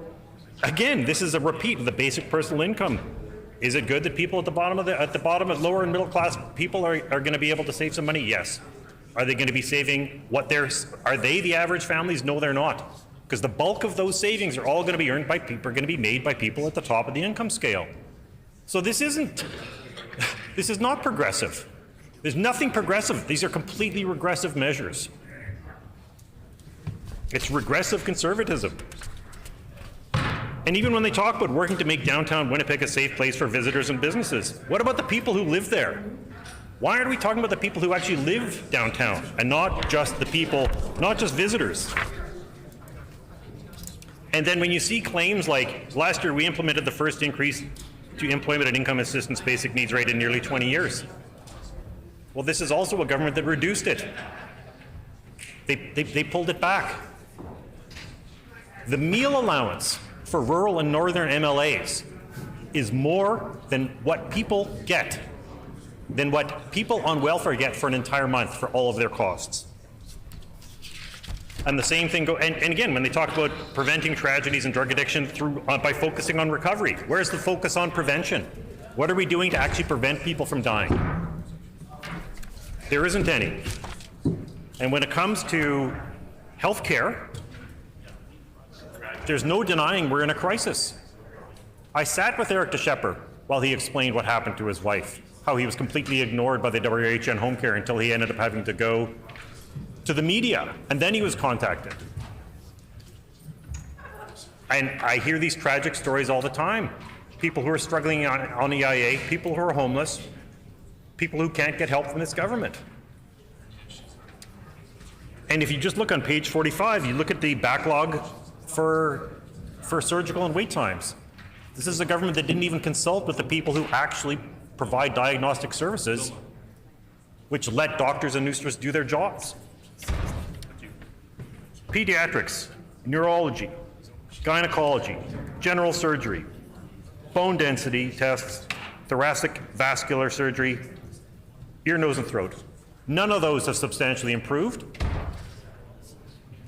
Speaker 9: again, this is a repeat of the basic personal income. Is it good that people at the bottom of lower and middle class people are going to be able to save some money? Yes. Are they going to be saving are they the average families? No, they're not. Because the bulk of those savings are all going to be earned by people, are going to be made by people at the top of the income scale. So this is not progressive. There's nothing progressive. These are completely regressive measures. It's regressive conservatism. And even when they talk about working to make downtown Winnipeg a safe place for visitors and businesses, what about the people who live there? Why aren't we talking about the people who actually live downtown and not just the people, not just visitors? And then when you see claims like, last year we implemented the first increase to employment and income assistance basic needs rate in nearly 20 years. Well, this is also a government that reduced it. They pulled it back. The meal allowance for rural and northern MLAs is more than what people get, than what people on welfare get for an entire month for all of their costs. And the same thing and again, when they talk about preventing tragedies and drug addiction by focusing on recovery, where's the focus on prevention? What are we doing to actually prevent people from dying? There isn't any. And when it comes to health care, there's no denying we're in a crisis. I sat with Eric DeShepper while he explained what happened to his wife, how he was completely ignored by the WHO and home care until he ended up having to go to the media, and then he was contacted. And I hear these tragic stories all the time. People who are struggling on EIA, people who are homeless, people who can't get help from this government. And if you just look on page 45, you look at the backlog for surgical and wait times. This is a government that didn't even consult with the people who actually provide diagnostic services, which let doctors and nurses do their jobs. Pediatrics, neurology, gynecology, general surgery, bone density tests, thoracic vascular surgery, ear, nose, and throat. None of those have substantially improved.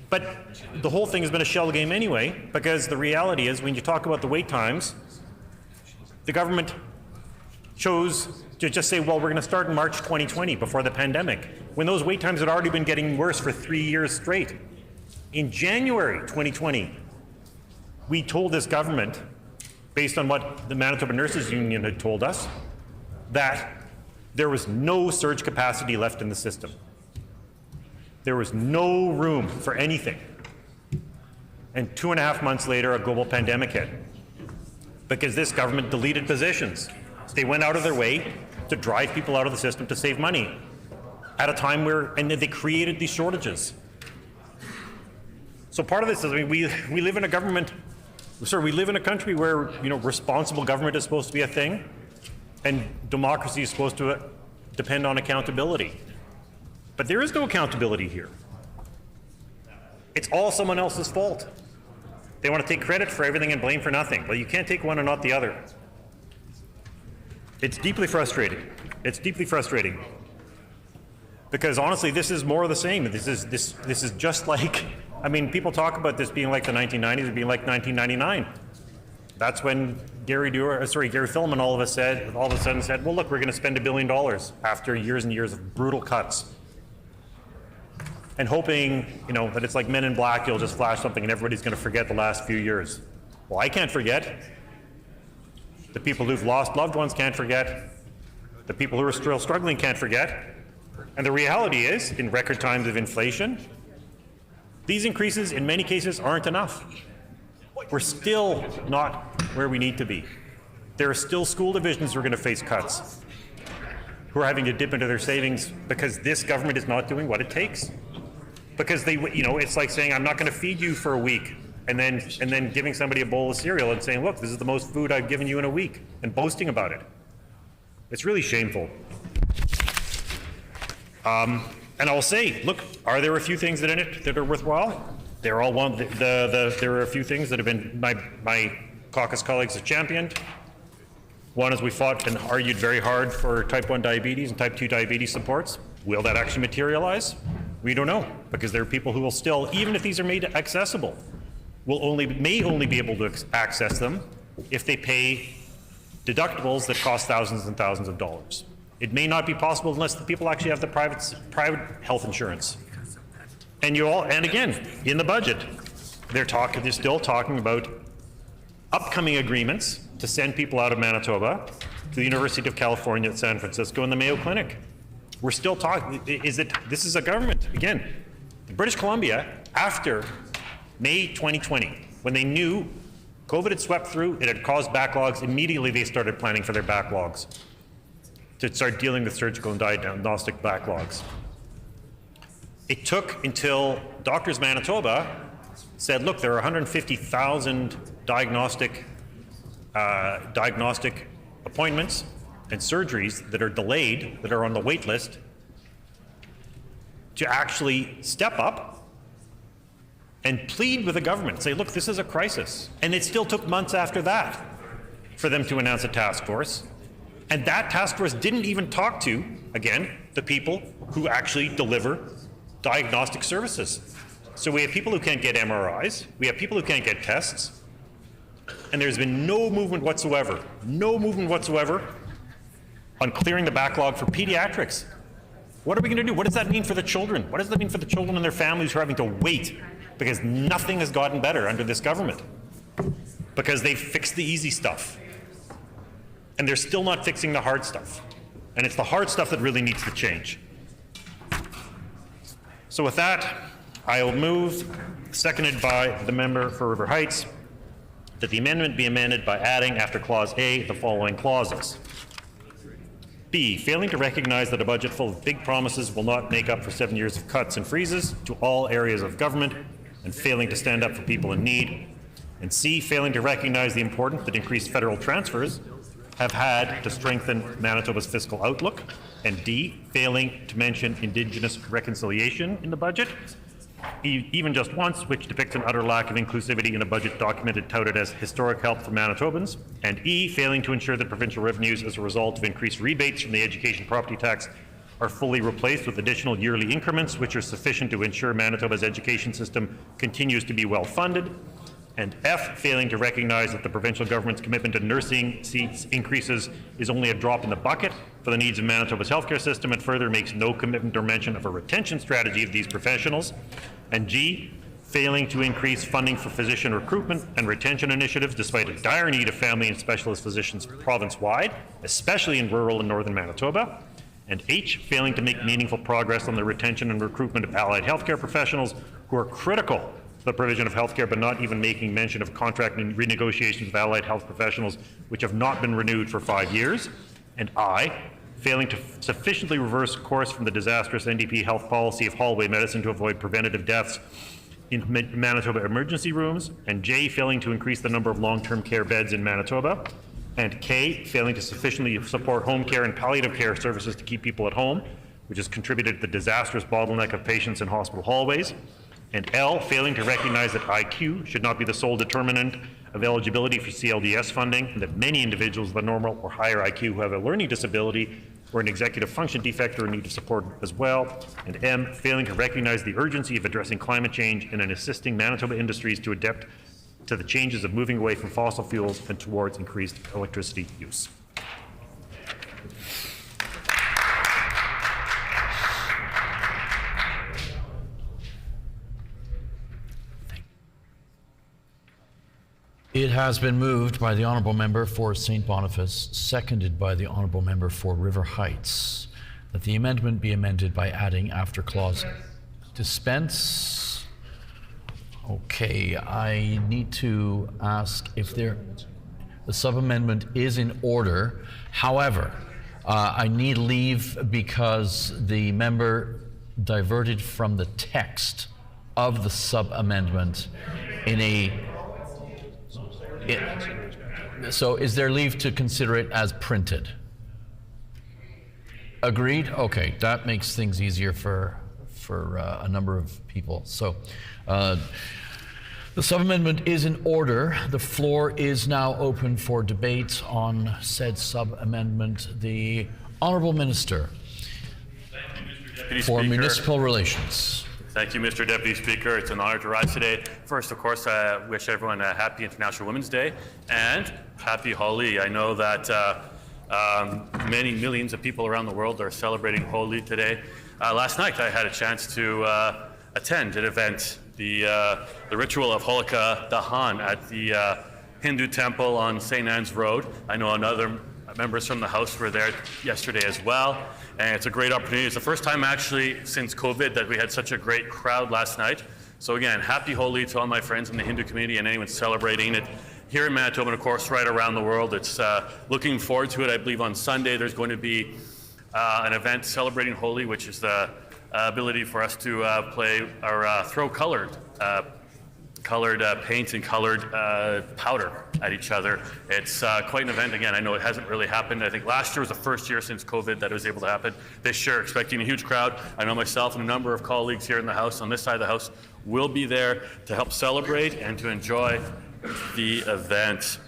Speaker 9: But the whole thing has been a shell game anyway, because the reality is when you talk about the wait times, the government chose to just say, well, we're going to start in March 2020 before the pandemic, when those wait times had already been getting worse for 3 years straight. In January 2020, we told this government, based on what the Manitoba Nurses Union had told us, that there was no surge capacity left in the system. There was no room for anything. And 2.5 months later, a global pandemic hit. Because this government deleted positions. They went out of their way to drive people out of the system to save money at a time and they created these shortages. So part of this is, I mean, we live in a government, we live in a country where, responsible government is supposed to be a thing, and democracy is supposed to depend on accountability. But there is no accountability here. It's all someone else's fault. They want to take credit for everything and blame for nothing. Well, you can't take one and not the other. It's deeply frustrating. It's deeply frustrating. Because honestly, this is more of the same. This is just like, I mean, people talk about this being like the 1990s or being like 1999. That's when Gary Filmon all of a sudden said, well, look, we're going to spend $1 billion after years and years of brutal cuts. And hoping, that it's like Men in Black, you'll just flash something and everybody's going to forget the last few years. Well, I can't forget. The people who've lost loved ones can't forget. The people who are still struggling can't forget. And the reality is, in record times of inflation, these increases in many cases aren't enough. We're still not where we need to be. There are still school divisions who are going to face cuts, who are having to dip into their savings because this government is not doing what it takes. Because it's like saying, I'm not going to feed you for a week, and then giving somebody a bowl of cereal and saying, look, this is the most food I've given you in a week, and boasting about it. It's really shameful. And I'll say, look, are there a few things in it that are worthwhile? There are a few things that have been my caucus colleagues have championed. One is we fought and argued very hard for type 1 diabetes and type 2 diabetes supports. Will that actually materialize? We don't know, because there are people who will still, even if these are made accessible, may only be able to access them if they pay deductibles that cost thousands and thousands of dollars. It may not be possible unless the people actually have the private health insurance. And again, in the budget, they're still talking about upcoming agreements to send people out of Manitoba to the University of California at San Francisco and the Mayo Clinic. We're still talking, this is a government, again, British Columbia, after May 2020, when they knew COVID had swept through, it had caused backlogs. Immediately they started planning for their backlogs to start dealing with surgical and diagnostic backlogs. It took until Doctors Manitoba said, look, there are 150,000 diagnostic appointments and surgeries that are delayed, that are on the wait list, to actually step up and plead with the government, say, look, this is a crisis. And it still took months after that for them to announce a task force. And that task force didn't even talk to, again, the people who actually deliver diagnostic services. So we have people who can't get MRIs, we have people who can't get tests, and there's been no movement whatsoever on clearing the backlog for pediatrics. What are we going to do? What does that mean for the children? What does that mean for the children and their families who are having to wait because nothing has gotten better under this government? Because they've fixed the easy stuff. And they're still not fixing the hard stuff. And it's the hard stuff that really needs to change. So with that, I will move, seconded by the member for River Heights, that the amendment be amended by adding after Clause A the following clauses. B, failing to recognize that a budget full of big promises will not make up for 7 years of cuts and freezes to all areas of government, and failing to stand up for people in need. And C, failing to recognize the importance that increased federal transfers have had to strengthen Manitoba's fiscal outlook. And D, failing to mention Indigenous reconciliation in the budget, even just once, which depicts an utter lack of inclusivity in a budget documented touted as historic help for Manitobans. And E, failing to ensure that provincial revenues as a result of increased rebates from the education property tax are fully replaced with additional yearly increments which are sufficient to ensure Manitoba's education system continues to be well funded. And F, failing to recognize that the provincial government's commitment to nursing seats increases is only a drop in the bucket for the needs of Manitoba's healthcare system, and further makes no commitment or mention of a retention strategy of these professionals. And G, failing to increase funding for physician recruitment and retention initiatives despite a dire need of family and specialist physicians province-wide, especially in rural and northern Manitoba. And H, failing to make meaningful progress on the retention and recruitment of allied healthcare professionals who are critical to the provision of healthcare, but not even making mention of contract and renegotiations with allied health professionals which have not been renewed for 5 years. And I, failing to sufficiently reverse course from the disastrous NDP health policy of hallway medicine to avoid preventative deaths in Manitoba emergency rooms. And J, failing to increase the number of long-term care beds in Manitoba. And K, failing to sufficiently support home care and palliative care services to keep people at home, which has contributed to the disastrous bottleneck of patients in hospital hallways. And L, failing to recognize that IQ should not be the sole determinant of eligibility for CLDS funding, and that many individuals with a normal or higher IQ who have a learning disability or an executive function defect are in need of support as well. And M, failing to recognize the urgency of addressing climate change and in assisting Manitoba industries to adapt to the changes of moving away from fossil fuels and towards increased electricity use.
Speaker 15: It has been moved by the Honourable Member for St. Boniface, seconded by the Honourable Member for River Heights, that the amendment be amended by adding after clause dispense. Okay, I need to ask if the sub-amendment is in order. However, I need leave because the member diverted from the text of the sub-amendment in a so is there leave to consider it as printed? Agreed? Okay, that makes things easier for a number of people. So the sub-amendment is in order. The floor is now open for debate on said sub-amendment. The Honourable Minister for Municipal Relations.
Speaker 17: Thank you, Mr. Deputy Speaker. It's an honor to rise today. First, of course, I wish everyone a happy International Women's Day and happy Holi. I know that many millions of people around the world are celebrating Holi today. Last night, I had a chance to attend an event, the ritual of Holika Dahan at the Hindu temple on St. Anne's Road. I know other members from the House were there yesterday as well. And it's a great opportunity. It's the first time actually since COVID that we had such a great crowd last night. So again, happy Holi to all my friends in the Hindu community and anyone celebrating it. here in Manitoba, and of course right around the world. It's looking forward to it. I believe on Sunday there's going to be an event celebrating Holi, which is the ability for us to play or throw colored paint and colored powder at each other. It's quite an event. Again, I know it hasn't really happened. I think last year was the first year since COVID that it was able to happen. This year, expecting a huge crowd. I know myself and a number of colleagues here in the House, on this side of the House, will be there to help celebrate and to enjoy the event.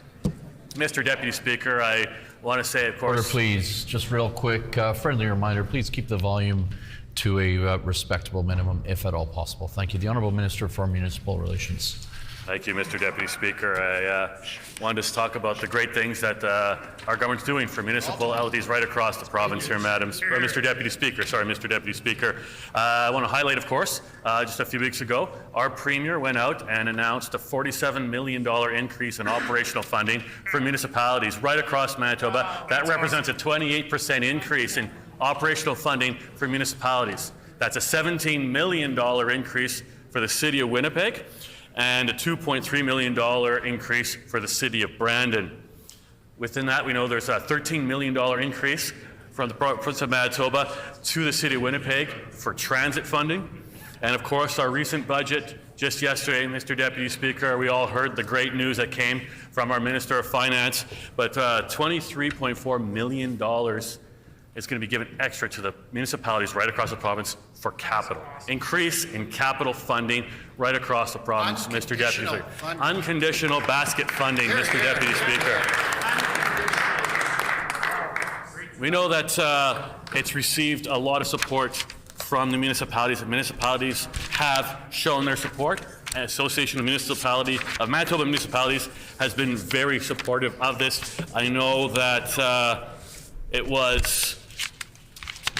Speaker 17: Mr. Deputy Speaker, I want to say, of course...
Speaker 15: Order, please. Just real quick, friendly reminder, please keep the volume to a respectable minimum, if at all possible. Thank you. The Honourable Minister for Municipal Relations.
Speaker 17: Thank you, Mr. Deputy Speaker. I wanted to talk about the great things that our government's doing for municipalities right across the province here, Mr. Deputy Speaker. Sorry, Mr. Deputy Speaker. I want to highlight, of course, just a few weeks ago, our Premier went out and announced a $47 million increase in operational funding for municipalities right across Manitoba. That represents a 28% increase in operational funding for municipalities. That's a $17 million increase for the City of Winnipeg and a $2.3 million increase for the City of Brandon. Within that, we know there's a $13 million increase from the province of Manitoba to the City of Winnipeg for transit funding. And of course, our recent budget, just yesterday, Mr. Deputy Speaker, we all heard the great news that came from our Minister of Finance, but $23.4 million is going to be given extra to the municipalities right across the province for capital. Increase in capital funding right across the province, Mr. Deputy Speaker. Unconditional basket funding, Mr. Deputy Speaker. We know that it's received a lot of support from the municipalities. The municipalities have shown their support. The Association of Manitoba Municipalities has been very supportive of this. I know that it was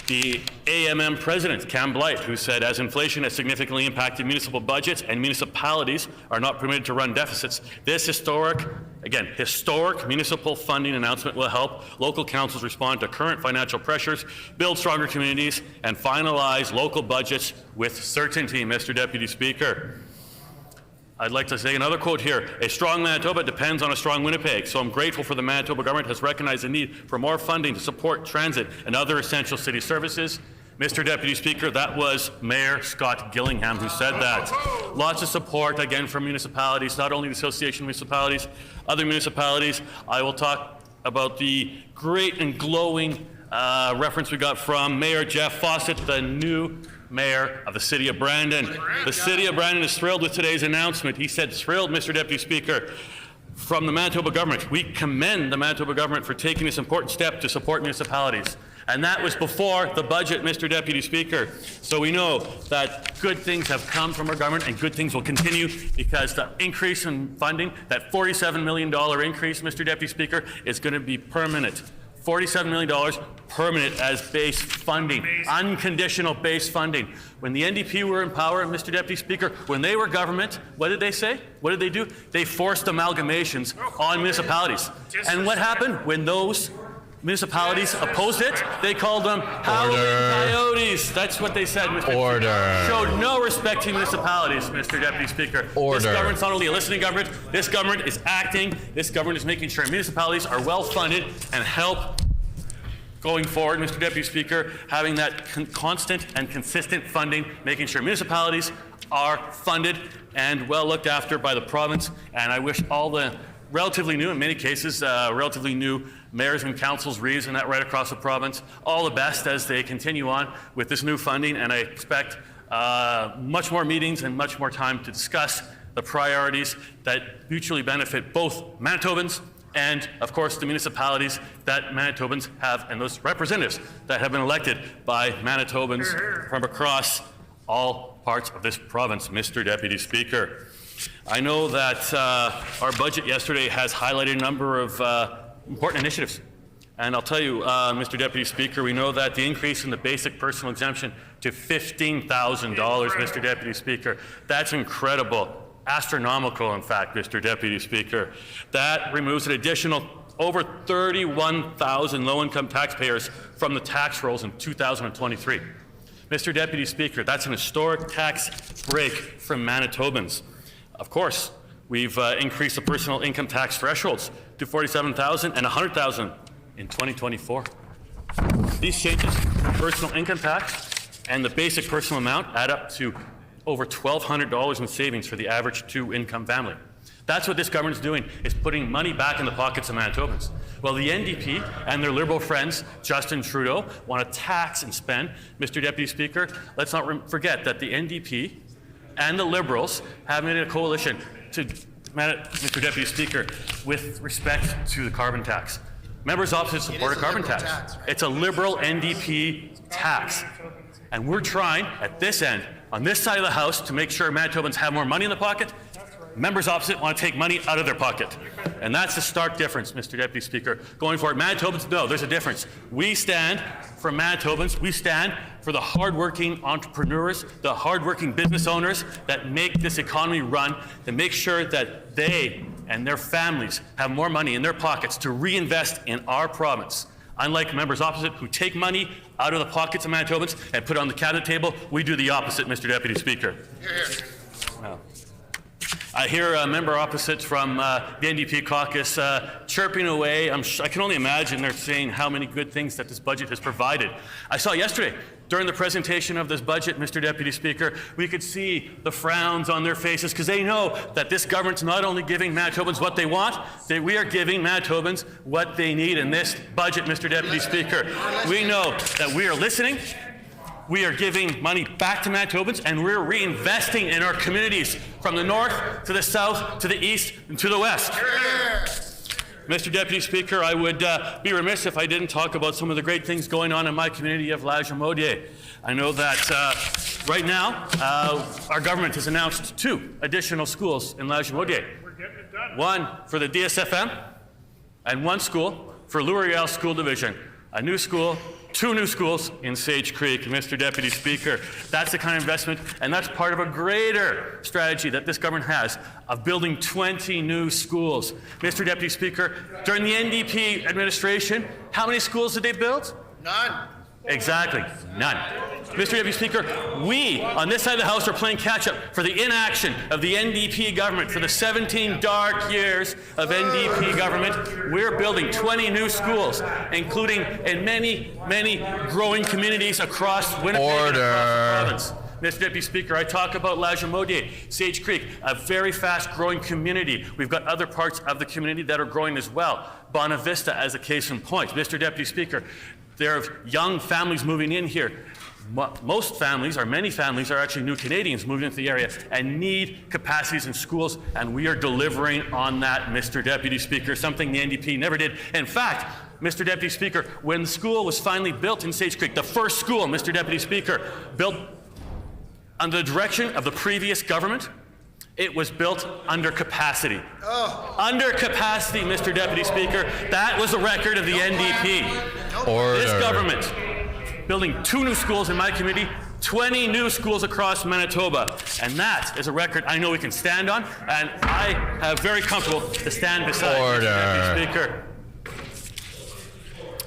Speaker 17: the AMM president, Cam Blight, who said, as inflation has significantly impacted municipal budgets and municipalities are not permitted to run deficits, this historic municipal funding announcement will help local councils respond to current financial pressures, build stronger communities, and finalize local budgets with certainty, Mr. Deputy Speaker. I'd like to say another quote here. A strong Manitoba depends on a strong Winnipeg. So I'm grateful for the Manitoba government has recognized the need for more funding to support transit and other essential city services. Mr. Deputy Speaker, that was Mayor Scott Gillingham who said that. Lots of support, again, from municipalities, not only the Association of Municipalities, other municipalities. I will talk about the great and glowing reference we got from Mayor Jeff Fawcett, the new Mayor of the City of Brandon. The City of Brandon is thrilled with today's announcement. He said, thrilled, Mr. Deputy Speaker, from the Manitoba government. We commend the Manitoba government for taking this important step to support municipalities. And that was before the budget, Mr. Deputy Speaker. So we know that good things have come from our government and good things will continue because the increase in funding, that $47 million increase, Mr. Deputy Speaker, is going to be permanent. $47 million permanent as base funding, unconditional base funding. When the NDP were in power, Mr. Deputy Speaker, when they were government, what did they say? What did they do? They forced amalgamations on municipalities. And what happened when those municipalities opposed it? They called them howling coyotes. That's what they said, Mr. Speaker. Showed no respect to municipalities, Mr. Deputy Speaker. This government's not only a listening government, this government is acting. This government is making sure municipalities are well funded and help going forward, Mr. Deputy Speaker, having that constant and consistent funding, making sure municipalities are funded and well looked after by the province. And I wish all the relatively new, in many cases, relatively new mayors and councils, reeves and that right across the province, all the best as they continue on with this new funding. And I expect much more meetings and much more time to discuss the priorities that mutually benefit both Manitobans and, of course, the municipalities that Manitobans have and those representatives that have been elected by Manitobans from across all parts of this province, Mr. Deputy Speaker. I know that our budget yesterday has highlighted a number of important initiatives. And I'll tell you, Mr. Deputy Speaker, we know that the increase in the basic personal exemption to $15,000, Mr. Deputy Speaker, that's incredible. Astronomical, in fact, Mr. Deputy Speaker. That removes an additional over 31,000 low-income taxpayers from the tax rolls in 2023. Mr. Deputy Speaker, that's an historic tax break from Manitobans. Of course, We've increased the personal income tax thresholds to $47,000 and $100,000 in 2024. These changes, personal income tax and the basic personal amount, add up to over $1,200 in savings for the average two-income family. That's what this government is doing, is putting money back in the pockets of Manitobans. Well, the NDP and their Liberal friends, Justin Trudeau, want to tax and spend. Mr. Deputy Speaker, let's not forget that the NDP and the Liberals have made a coalition to, Mr. Deputy Speaker, with respect to the carbon tax. Members opposite support a carbon tax. It's a Liberal NDP tax. And we're trying, at this end, on this side of the House, to make sure Manitobans have more money in the pocket. Members opposite want to take money out of their pocket. And that's the stark difference, Mr. Deputy Speaker. Going forward, Manitobans, no, there's a difference. We stand for Manitobans. We stand for the hardworking entrepreneurs, the hardworking business owners that make this economy run, that make sure that they and their families have more money in their pockets to reinvest in our province. Unlike members opposite who take money out of the pockets of Manitobans and put it on the cabinet table, we do the opposite, Mr. Deputy Speaker. Well, I hear a member opposite from the NDP caucus chirping away. I can only imagine they're saying how many good things that this budget has provided. I saw yesterday, during the presentation of this budget, Mr. Deputy Speaker, we could see the frowns on their faces because they know that this government's not only giving Manitobans what they want, we are giving Manitobans what they need in this budget, Mr. Deputy Speaker. We know that we are listening. We are giving money back to Manitobans, and we're reinvesting in our communities from the north to the south to the east and to the west. Mr. Deputy Speaker, I would be remiss if I didn't talk about some of the great things going on in my community of Lagimodiere. I know that right now our government has announced 2 additional schools in Lagimodiere. One for the DSFM and 1 school for L'Oreal School Division. A new school, 2 new schools in Sage Creek. Mr. Deputy Speaker, that's the kind of investment, and that's part of a greater strategy that this government has of building 20 new schools. Mr. Deputy Speaker, during the NDP administration, how many schools did they build?
Speaker 19: None.
Speaker 17: Exactly, none. Mr. Deputy Speaker, we on this side of the House are playing catch-up for the inaction of the NDP government for the 17 dark years of NDP government. We're building 20 new schools, including in many, many growing communities across Winnipeg and across the province. Mr. Deputy Speaker, I talk about Lagimodiere, Sage Creek, a very fast-growing community. We've got other parts of the community that are growing as well. Bonavista as a case in point. Mr. Deputy Speaker, there are young families moving in here. Most families, or many families, are actually new Canadians moving into the area and need capacities in schools, and we are delivering on that, Mr. Deputy Speaker, something the NDP never did. In fact, Mr. Deputy Speaker, when the school was finally built in Sage Creek, the first school, Mr. Deputy Speaker, built under the direction of the previous government, it was built under capacity. Under capacity, Mr. Deputy Speaker. That was a record of the NDP.
Speaker 15: Order.
Speaker 17: This government building 2 new schools in my community, 20 new schools across Manitoba. And that is a record I know we can stand on, and I am very comfortable to stand beside Mr. Deputy Speaker.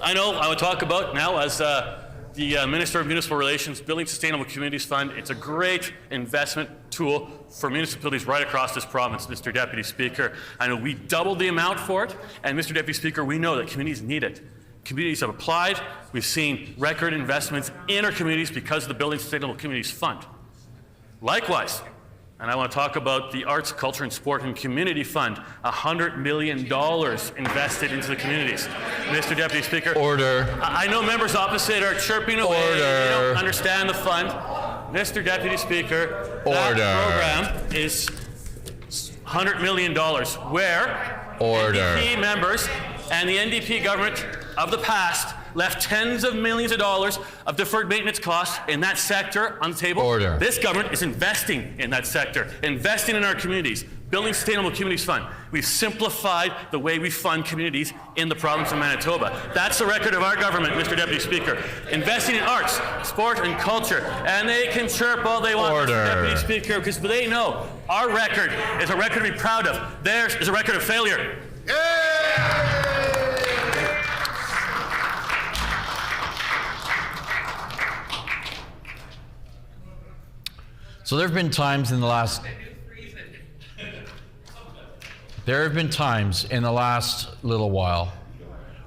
Speaker 17: I know I would talk about now as the Minister of Municipal Relations, Building Sustainable Communities Fund. It's a great investment tool for municipalities right across this province, Mr. Deputy Speaker. I know we doubled the amount for it, and Mr. Deputy Speaker, we know that communities need it. Communities have applied. We've seen record investments in our communities because of the Building Sustainable Communities Fund. Likewise, and I want to talk about the Arts, Culture and Sport and Community Fund, $100 million invested into the communities. Mr. Deputy Speaker.
Speaker 15: Order.
Speaker 17: I know members opposite are chirping away. They don't understand the fund. Mr. Deputy Speaker, that program is $100 million, where NDP members and the NDP government of the past left tens of millions of dollars of deferred maintenance costs in that sector on the table.
Speaker 15: Order.
Speaker 17: This government is investing in that sector, investing in our communities, Building Sustainable Communities Fund. We've simplified the way we fund communities in the province of Manitoba. That's the record of our government, Mr. Deputy Speaker. Investing in arts, sport, and culture. And they can chirp all they want, Mr. Deputy Speaker, because they know our record is a record to be proud of. Theirs is a record of failure.
Speaker 15: So there have been times in the last There have been times in the last little while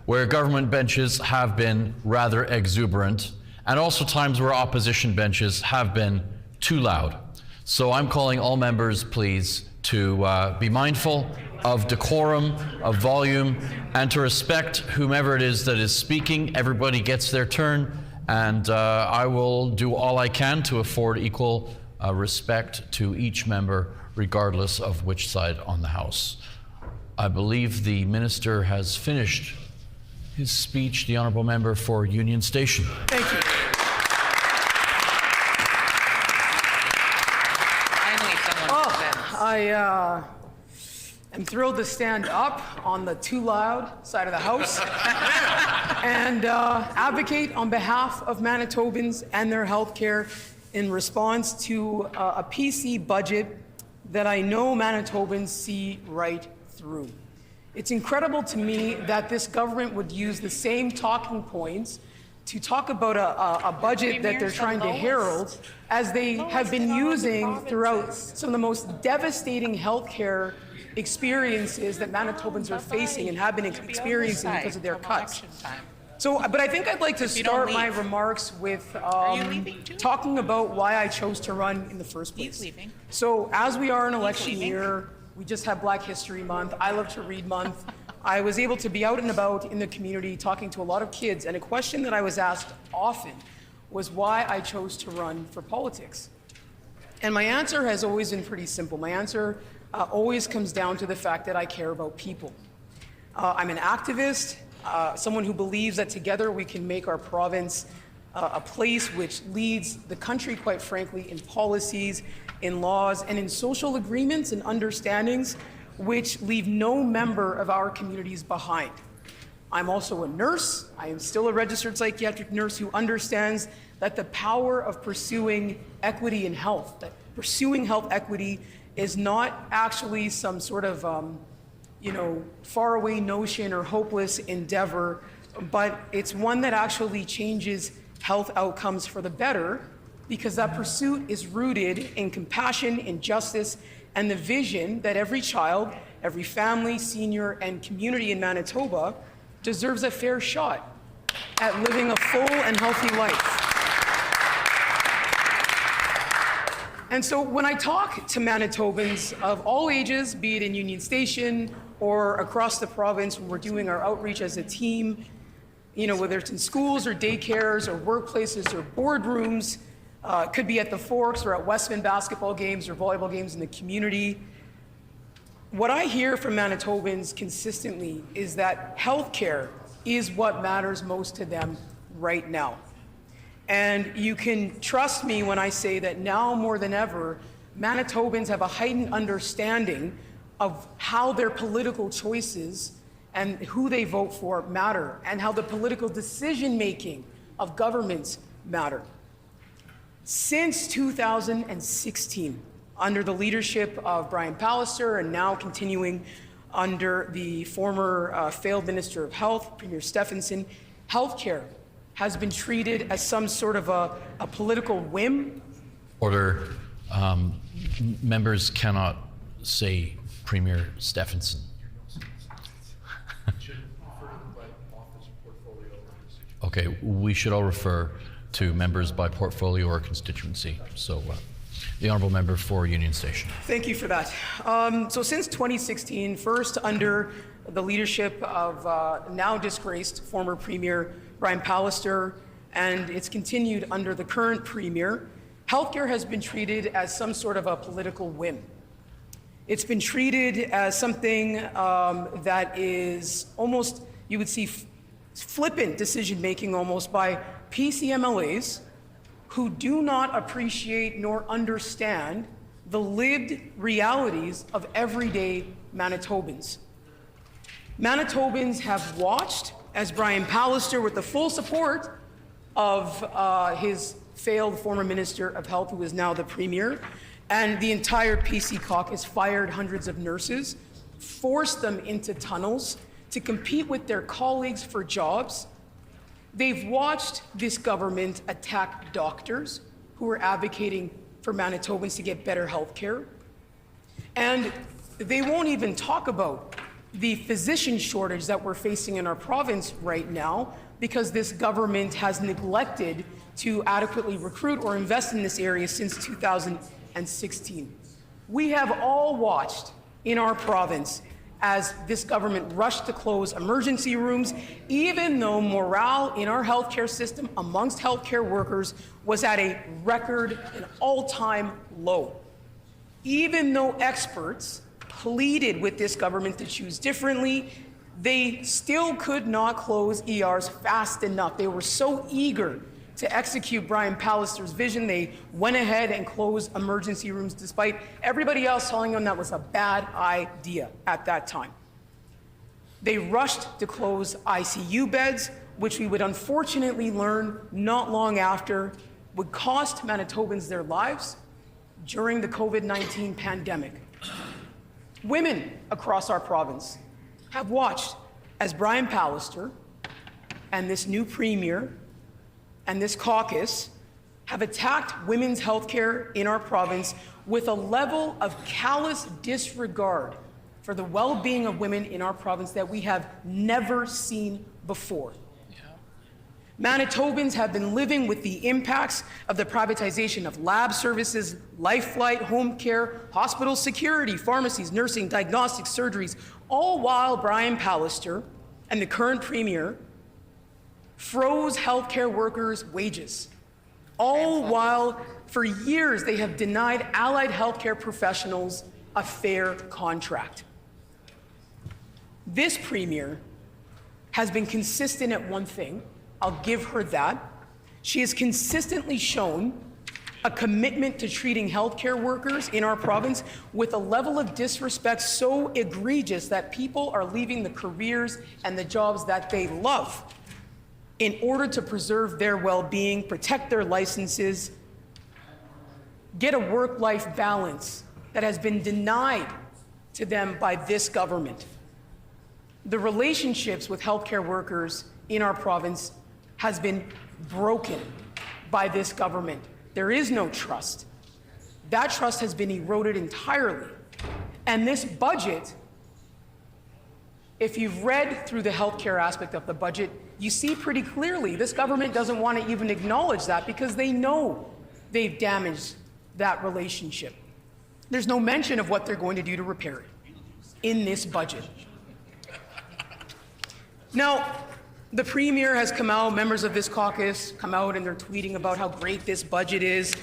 Speaker 15: where government benches have been rather exuberant, and also times where opposition benches have been too loud. So I'm calling all members, please, to be mindful of decorum, of volume, and to respect whomever it is that is speaking. Everybody gets their turn, and I will do all I can to afford equal respect to each member, regardless of which side on the House. I believe the minister has finished his speech. The honourable member for Union Station.
Speaker 5: Thank you. I am thrilled to stand up on the too loud side of the House and advocate on behalf of Manitobans and their health care in response to a PC budget that I know Manitobans see right through. It's incredible to me that this government would use the same talking points to talk about a budget that they're trying to herald as they have been using throughout some of the most devastating healthcare experiences that Manitobans are facing and have been experiencing because of their cuts. So, but I think I'd like to start my remarks with talking about why I chose to run in the first place. So, as we are in election year, we just had Black History Month, I Love to Read Month. I was able to be out and about in the community talking to a lot of kids, and a question that I was asked often was why I chose to run for politics. And my answer has always been pretty simple. My answer always comes down to the fact that I care about people. I'm an activist, someone who believes that together we can make our province a place which leads the country, quite frankly, in policies, in laws, and in social agreements and understandings which leave no member of our communities behind. I'm also a nurse. I am still a registered psychiatric nurse who understands that the power of pursuing equity in health, that pursuing health equity is not actually some sort of faraway notion or hopeless endeavor, but it's one that actually changes health outcomes for the better, because that pursuit is rooted in compassion, in justice, and the vision that every child, every family, senior, and community in Manitoba deserves a fair shot at living a full and healthy life. And so when I talk to Manitobans of all ages, be it in Union Station or across the province when we're doing our outreach as a team, whether it's in schools or daycares or workplaces or boardrooms, could be at the Forks or at Westman basketball games or volleyball games in the community. What I hear from Manitobans consistently is that healthcare is what matters most to them right now. And you can trust me when I say that now more than ever, Manitobans have a heightened understanding of how their political choices and who they vote for matter, and how the political decision-making of governments matter. Since 2016, under the leadership of Brian Pallister, and now continuing under the former failed Minister of Health, Premier Stephenson, healthcare has been treated as some sort of a political whim.
Speaker 15: Order. Members cannot say Premier Stephenson. Okay, we should all refer to members by portfolio or constituency. So the honourable member for Union Station.
Speaker 5: Thank you for that. So since 2016, first under the leadership of now disgraced former Premier Brian Pallister, and it's continued under the current Premier, healthcare has been treated as some sort of a political whim. It's been treated as something that is almost, you would see, flippant decision-making almost by PCMLAs who do not appreciate nor understand the lived realities of everyday Manitobans. Manitobans have watched as Brian Pallister, with the full support of his failed former Minister of Health, who is now the Premier, and the entire PC caucus, fired hundreds of nurses, forced them into tunnels to compete with their colleagues for jobs. They've watched this government attack doctors who are advocating for Manitobans to get better health care. And They won't even talk about the physician shortage that we're facing in our province right now because this government has neglected to adequately recruit or invest in this area since 2016. We have all watched in our province as this government rushed to close emergency rooms, even though morale in our healthcare system amongst healthcare workers was at a record and all-time low. Even though experts pleaded with this government to choose differently, they still could not close ERs fast enough. They were so eager to execute Brian Pallister's vision, they went ahead and closed emergency rooms despite everybody else telling them that was a bad idea at that time. They rushed to close ICU beds, which we would unfortunately learn not long after would cost Manitobans their lives during the COVID-19 pandemic. Women across our province have watched as Brian Pallister and this new premier and this caucus have attacked women's health care in our province with a level of callous disregard for the well-being of women in our province that we have never seen before. Manitobans have been living with the impacts of the privatization of lab services, life flight, home care, hospital security, pharmacies, nursing, diagnostics, surgeries, all while Brian Pallister and the current premier froze healthcare workers' wages. All while, for years, they have denied allied healthcare professionals a fair contract. This premier has been consistent at one thing. I'll give her that. She has consistently shown a commitment to treating healthcare workers in our province with a level of disrespect so egregious that people are leaving the careers and the jobs that they love in order to preserve their well-being, protect their licenses, get a work-life balance that has been denied to them by this government. The relationships with healthcare workers in our province has been broken by this government. There is no trust. That trust has been eroded entirely. And this budget, if you've read through the healthcare aspect of the budget, you see pretty clearly this government doesn't want to even acknowledge that because they know they've damaged that relationship. There's no mention of what they're going to do to repair it in this budget. Now, the premier has come out, members of this caucus come out and they're tweeting about how great this budget is,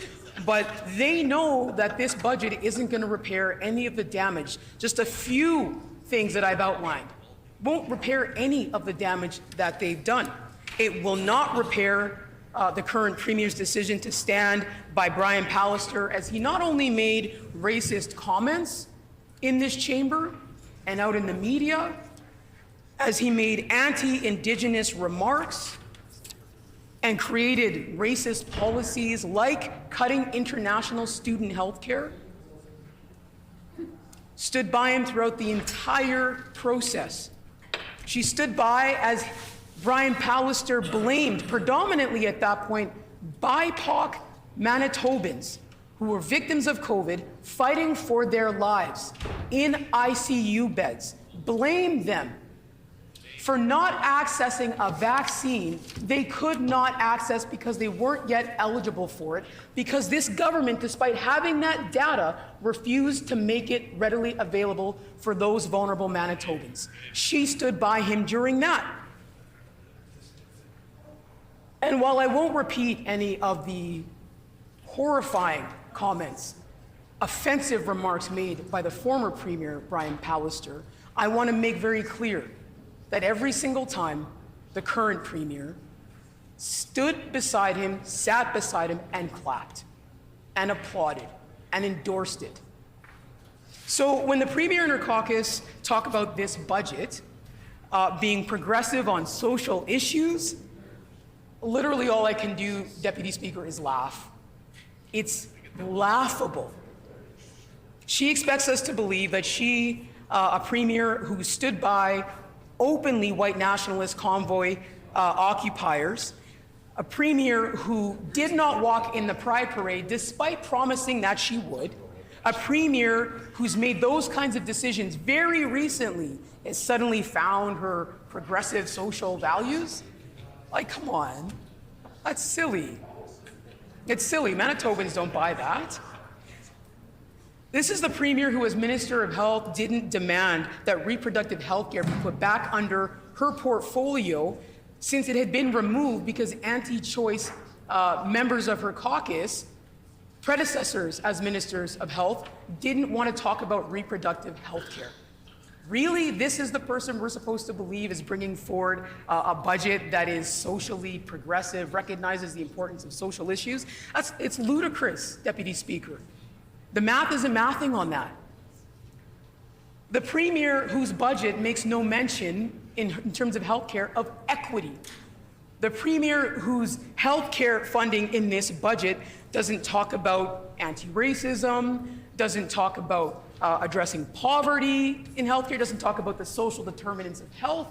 Speaker 5: but they know that this budget isn't going to repair any of the damage. Just a few things that I've outlined won't repair any of the damage that they've done. It will not repair the current premier's decision to stand by Brian Pallister as he not only made racist comments in this chamber and out in the media, as he made anti-Indigenous remarks and created racist policies like cutting international student health care, stood by him throughout the entire process. She stood by as Brian Pallister blamed, predominantly at that point, BIPOC Manitobans who were victims of COVID, fighting for their lives in ICU beds, blamed them for not accessing a vaccine they could not access because they weren't yet eligible for it, because this government, despite having that data, refused to make it readily available for those vulnerable Manitobans. She stood by him during that. And while I won't repeat any of the horrifying comments, offensive remarks made by the former Premier, Brian Pallister, I want to make very clear that every single time the current Premier stood beside him, sat beside him, and clapped, and applauded, and endorsed it. So when the Premier and her caucus talk about this budget being progressive on social issues, literally all I can do, Deputy Speaker, is laugh. It's laughable. She expects us to believe that she, a Premier who stood by openly white nationalist convoy occupiers, a Premier who did not walk in the Pride Parade despite promising that she would, A premier who's made those kinds of decisions very recently has suddenly found her progressive social values? Like, come on. That's silly. It's silly. Manitobans don't buy that. This is the premier who, as Minister of Health, didn't demand that reproductive health care be put back under her portfolio since it had been removed because anti-choice members of her caucus, predecessors as ministers of health, didn't want to talk about reproductive health care. Really, this is the person we're supposed to believe is bringing forward a budget that is socially progressive, recognizes the importance of social issues? It's ludicrous, Deputy Speaker. The math isn't mathing on that. The premier whose budget makes no mention in terms of healthcare of equity. The premier whose healthcare funding in this budget doesn't talk about anti-racism, doesn't talk about addressing poverty in healthcare, doesn't talk about the social determinants of health.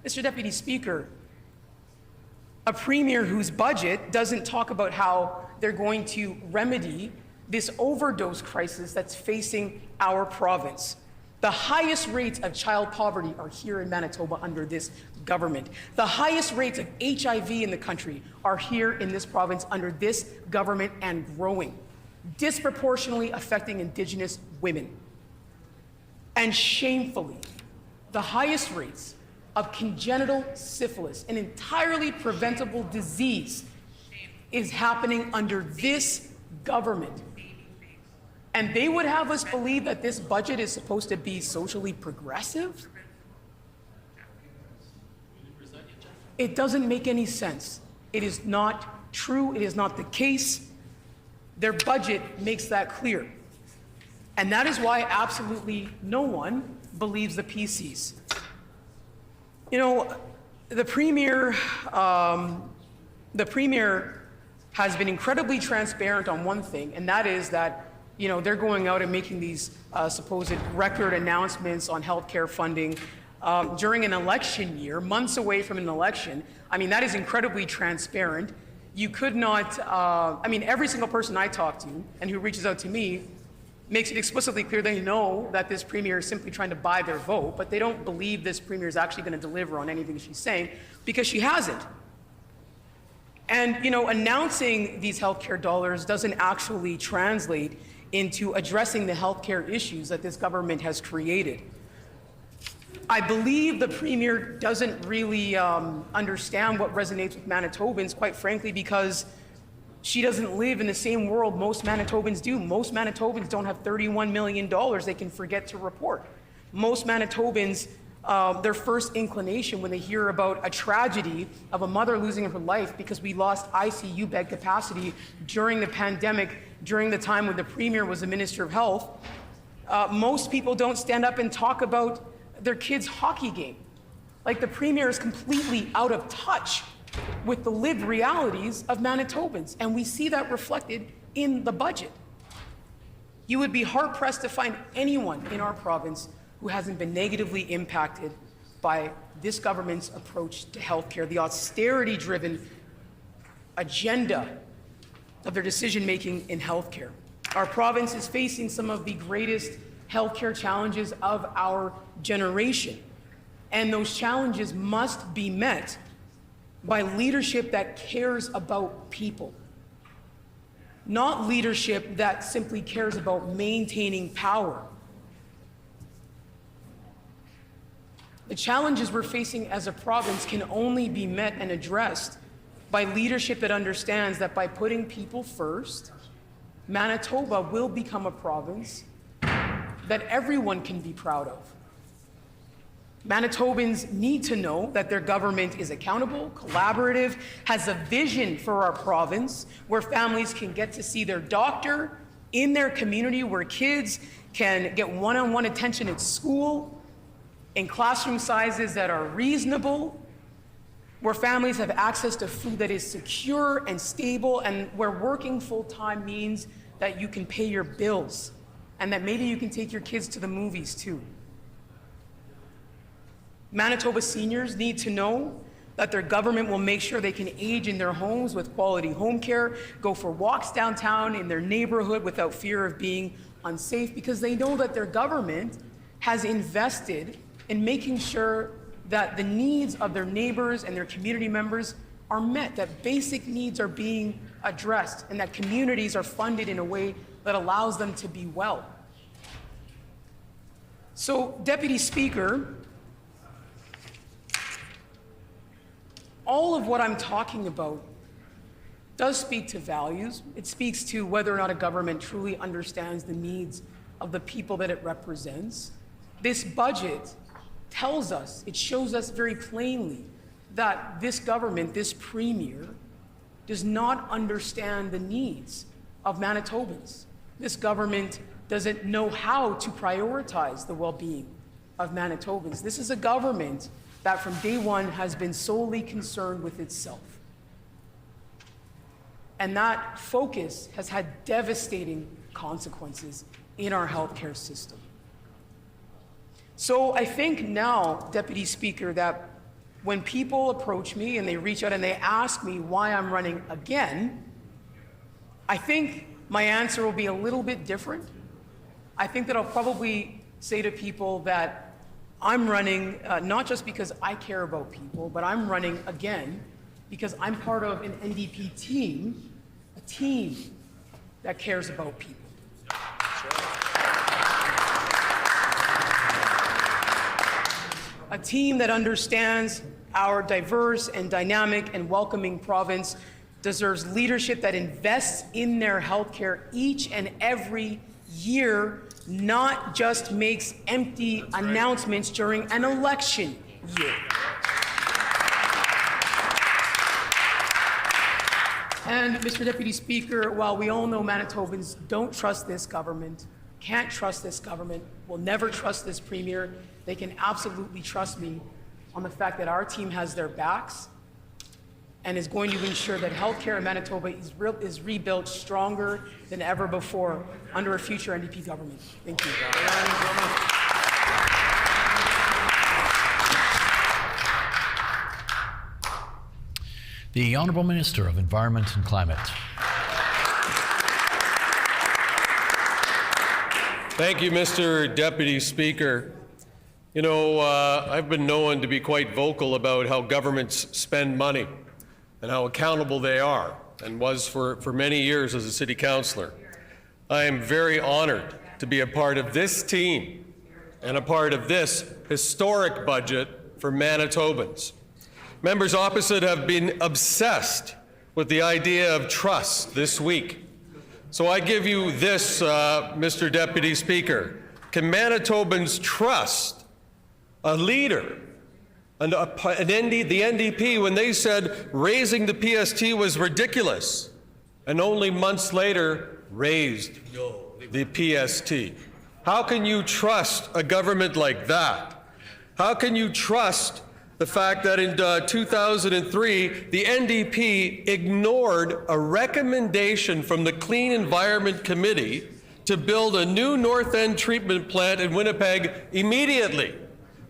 Speaker 5: Mr. Deputy Speaker, a premier whose budget doesn't talk about how they're going to remedy this overdose crisis that's facing our province. The highest rates of child poverty are here in Manitoba under this government. The highest rates of HIV in the country are here in this province under this government and growing, disproportionately affecting Indigenous women. And shamefully, the highest rates of congenital syphilis, an entirely preventable disease, is happening under this government. And they would have us believe that this budget is supposed to be socially progressive? It doesn't make any sense. It is not true. It is not the case. Their budget makes that clear. And that is why absolutely no one believes the PCs. You know, the premier has been incredibly transparent on one thing, and that is that they're going out and making these supposed record announcements on healthcare funding during an election year, months away from an election. I mean, that is incredibly transparent. You could not, every single person I talk to and who reaches out to me makes it explicitly clear they know that this premier is simply trying to buy their vote, but they don't believe this premier is actually going to deliver on anything she's saying because she hasn't. And, announcing these healthcare dollars doesn't actually translate into addressing the healthcare issues that this government has created. I believe the premier doesn't really understand what resonates with Manitobans, quite frankly, because she doesn't live in the same world most Manitobans do. Most Manitobans don't have $31 million they can forget to report. Most Manitobans, their first inclination when they hear about a tragedy of a mother losing her life because we lost ICU bed capacity during the pandemic, during the time when the premier was the Minister of Health, most people don't stand up and talk about their kid's hockey game. Like, the premier is completely out of touch with the lived realities of Manitobans, and we see that reflected in the budget. You would be hard-pressed to find anyone in our province who hasn't been negatively impacted by this government's approach to healthcare, the austerity-driven agenda of their decision-making in healthcare. Our province is facing some of the greatest healthcare challenges of our generation, and those challenges must be met by leadership that cares about people, not leadership that simply cares about maintaining power. The challenges we're facing as a province can only be met and addressed by leadership that understands that by putting people first, Manitoba will become a province that everyone can be proud of. Manitobans need to know that their government is accountable, collaborative, has a vision for our province where families can get to see their doctor in their community, where kids can get one-on-one attention at school, in classroom sizes that are reasonable, where families have access to food that is secure and stable, and where working full-time means that you can pay your bills and that maybe you can take your kids to the movies too. Manitoba seniors need to know that their government will make sure they can age in their homes with quality home care, go for walks downtown in their neighborhood without fear of being unsafe because they know that their government has invested in making sure that the needs of their neighbors and their community members are met, that basic needs are being addressed, and that communities are funded in a way that allows them to be well. So, Deputy Speaker, all of what I'm talking about does speak to values. It speaks to whether or not a government truly understands the needs of the people that it represents. This budget tells us, it shows us very plainly that this government, this premier, does not understand the needs of Manitobans. This government doesn't know how to prioritize the well-being of Manitobans. This is a government that from day one has been solely concerned with itself. And that focus has had devastating consequences in our healthcare system. So I think now, Deputy Speaker, that when people approach me and they reach out and they ask me why I'm running again, I think my answer will be a little bit different. I think that I'll probably say to people that I'm running not just because I care about people, but I'm running again because I'm part of an NDP team, a team that cares about people. A team that understands our diverse and dynamic and welcoming province deserves leadership that invests in their healthcare each and every year, not just makes empty announcements during an election year. And, Mr. Deputy Speaker, while we all know Manitobans don't trust this government, can't trust this government, will never trust this premier, they can absolutely trust me on the fact that our team has their backs and is going to ensure that healthcare in Manitoba is rebuilt stronger than ever before under a future NDP government. Thank you.
Speaker 15: The Honourable Minister of Environment and Climate.
Speaker 19: Thank you, Mr. Deputy Speaker. You know, I've been known to be quite vocal about how governments spend money and how accountable they are, and was for many years as a city councillor. I am very honored to be a part of this team and a part of this historic budget for Manitobans. Members opposite have been obsessed with the idea of trust this week. So I give you this, Mr. Deputy Speaker. Can Manitobans trust a leader, the NDP, when they said raising the PST was ridiculous, and only months later raised the PST? How can you trust a government like that? How can you trust the fact that in 2003, the NDP ignored a recommendation from the Clean Environment Committee to build a new North End treatment plant in Winnipeg immediately?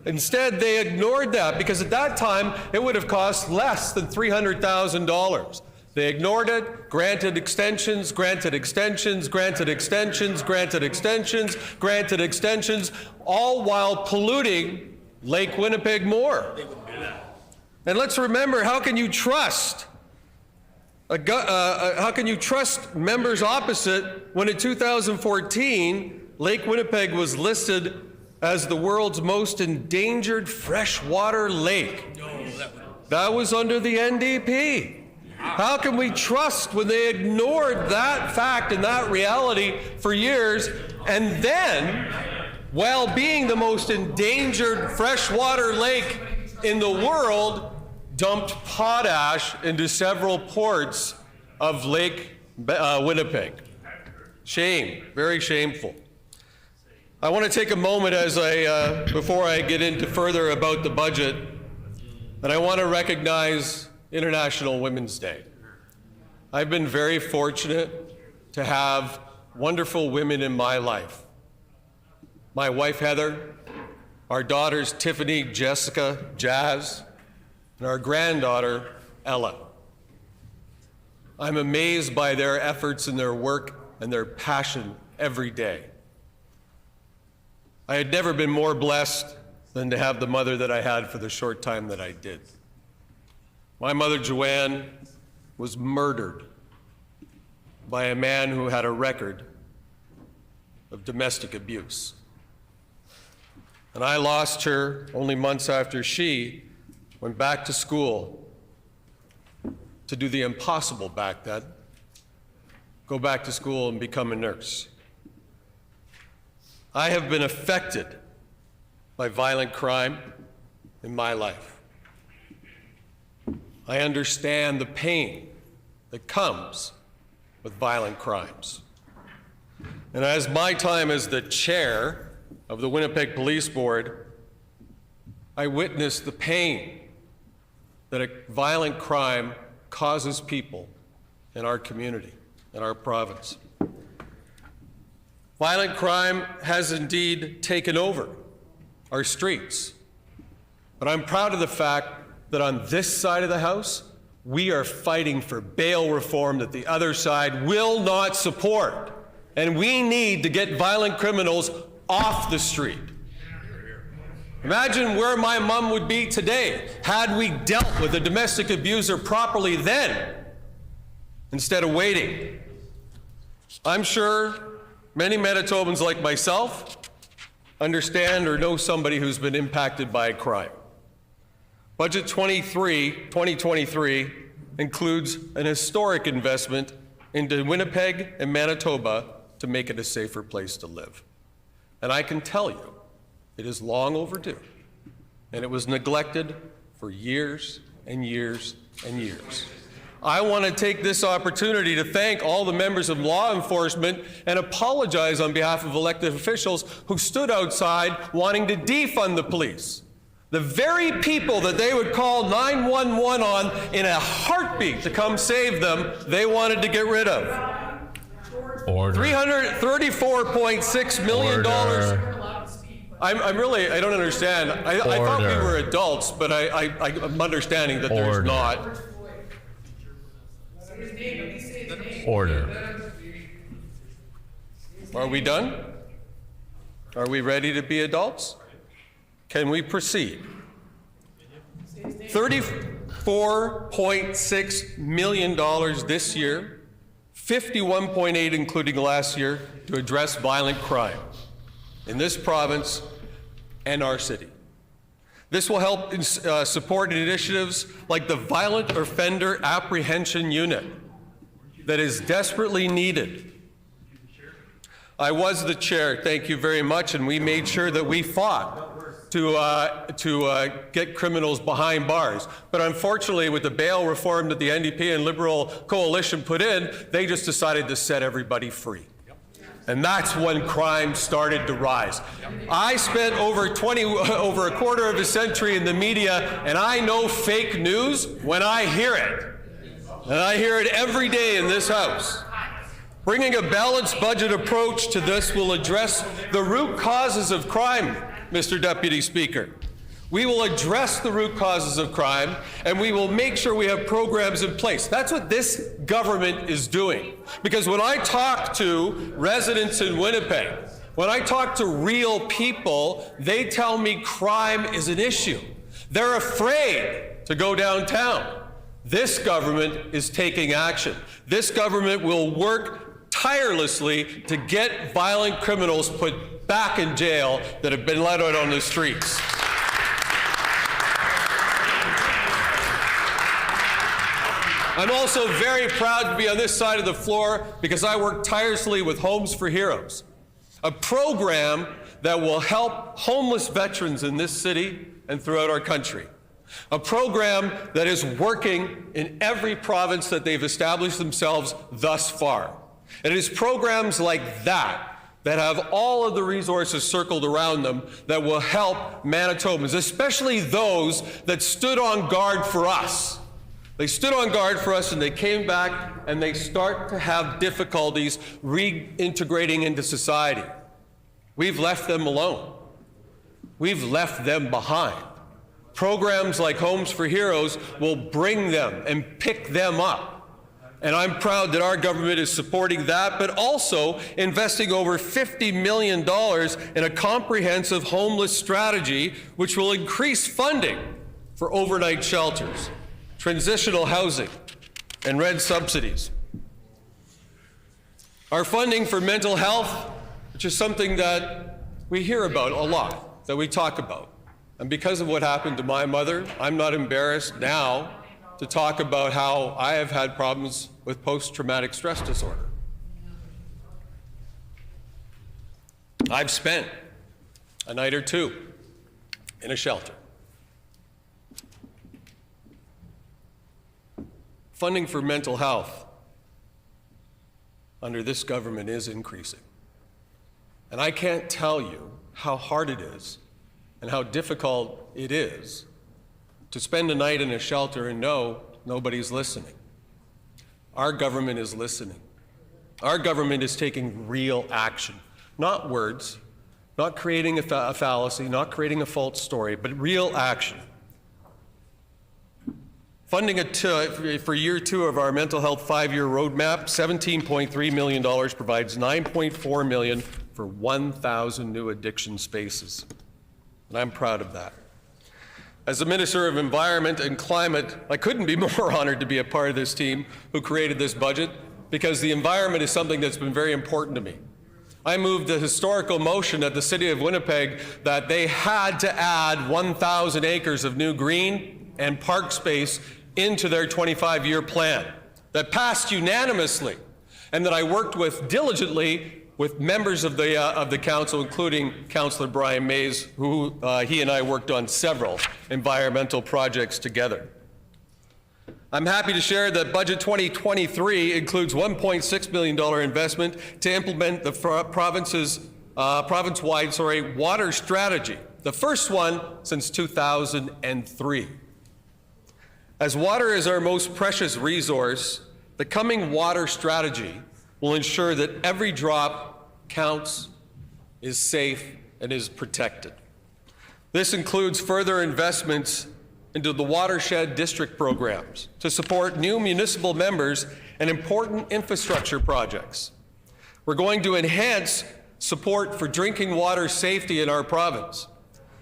Speaker 19: Instead, they ignored that because at that time, it would have cost less than $300,000. They ignored it, granted extensions, granted extensions, granted extensions, granted extensions, granted extensions, all while polluting Lake Winnipeg more. And let's remember, how can you trust members opposite when in 2014 Lake Winnipeg was listed as the world's most endangered freshwater lake? That was under the NDP. How can we trust when they ignored that fact and that reality for years, and then, while being the most endangered freshwater lake in the world, dumped potash into several ports of Lake Winnipeg? Shame, very shameful. I want to take a moment before I get into further about the budget, and I want to recognize International Women's Day. I've been very fortunate to have wonderful women in my life. My wife, Heather, our daughters, Tiffany, Jessica, Jazz, and our granddaughter, Ella. I'm amazed by their efforts and their work and their passion every day. I had never been more blessed than to have the mother that I had for the short time that I did. My mother, Joanne, was murdered by a man who had a record of domestic abuse. And I lost her only months after she went back to school to do the impossible back then, go back to school and become a nurse. I have been affected by violent crime in my life. I understand the pain that comes with violent crimes. And as my time as the chair of the Winnipeg Police Board, I witnessed the pain that a violent crime causes people in our community, in our province. Violent crime has indeed taken over our streets. But I'm proud of the fact that on this side of the House, we are fighting for bail reform that the other side will not support. And we need to get violent criminals off the street. Imagine where my mom would be today had we dealt with a domestic abuser properly then, instead of waiting. I'm sure many Manitobans like myself understand or know somebody who's been impacted by a crime. Budget 2023 includes an historic investment into Winnipeg and Manitoba to make it a safer place to live. And I can tell you, it is long overdue, and it was neglected for years and years and years. I want to take this opportunity to thank all the members of law enforcement and apologize on behalf of elected officials who stood outside wanting to defund the police. The very people that they would call 911 on in a heartbeat to come save them, they wanted to get rid of.
Speaker 15: Order.
Speaker 19: $334.6 million. I don't understand. I thought we were adults, but I'm understanding that there's not.
Speaker 15: Order.
Speaker 19: Are we done? Are we ready to be adults? Can we proceed? $34.6 million this year, 51.8 including last year, to address violent crime in this province and our city. This will help support initiatives like the Violent Offender Apprehension Unit that is desperately needed. I was the chair, thank you very much, and we made sure that we fought to get criminals behind bars. But unfortunately, with the bail reform that the NDP and Liberal coalition put in, they just decided to set everybody free. And that's when crime started to rise. I spent over a quarter of a century in the media, and I know fake news when I hear it. And I hear it every day in this House. Bringing a balanced budget approach to this will address the root causes of crime, Mr. Deputy Speaker. We will address the root causes of crime, and we will make sure we have programs in place. That's what this government is doing. Because when I talk to residents in Winnipeg, when I talk to real people, they tell me crime is an issue. They're afraid to go downtown. This government is taking action. This government will work tirelessly to get violent criminals put back in jail that have been let out on the streets. I'm also very proud to be on this side of the floor because I work tirelessly with Homes for Heroes, a program that will help homeless veterans in this city and throughout our country. A program that is working in every province that they've established themselves thus far. And it is programs like that that have all of the resources circled around them that will help Manitobans, especially those that stood on guard for us. They stood on guard for us and they came back and they start to have difficulties reintegrating into society. We've left them alone. We've left them behind. Programs like Homes for Heroes will bring them and pick them up And I'm proud that our government is supporting that, but also investing over $50 million in a comprehensive homeless strategy, which will increase funding for overnight shelters, transitional housing, and rent subsidies. Our funding for mental health, which is something that we hear about a lot, that we talk about. And because of what happened to my mother, I'm not embarrassed now to talk about how I have had problems with post-traumatic stress disorder. I've spent a night or two in a shelter. Funding for mental health under this government is increasing. And I can't tell you how hard it is and how difficult it is to spend a night in a shelter and know nobody's listening. Our government is listening. Our government is taking real action, not words, not creating a fallacy, not creating a false story, but real action. Funding for year 2 of our mental health 5-year roadmap, $17.3 million provides $9.4 million for 1,000 new addiction spaces. And I'm proud of that. As the Minister of Environment and Climate, I couldn't be more honored to be a part of this team who created this budget, because the environment is something that's been very important to me. I moved the historical motion at the City of Winnipeg that they had to add 1,000 acres of new green and park space into their 25-year plan that passed unanimously, and that I worked with diligently with members of the council, including Councillor Brian Mays, who he and I worked on several environmental projects together. I'm happy to share that Budget 2023 includes $1.6 million investment to implement the province-wide water strategy, the first one since 2003. As water is our most precious resource, the coming water strategy will ensure that every drop counts, is safe, and is protected. This includes further investments into the watershed district programs to support new municipal members and important infrastructure projects. We're going to enhance support for drinking water safety in our province,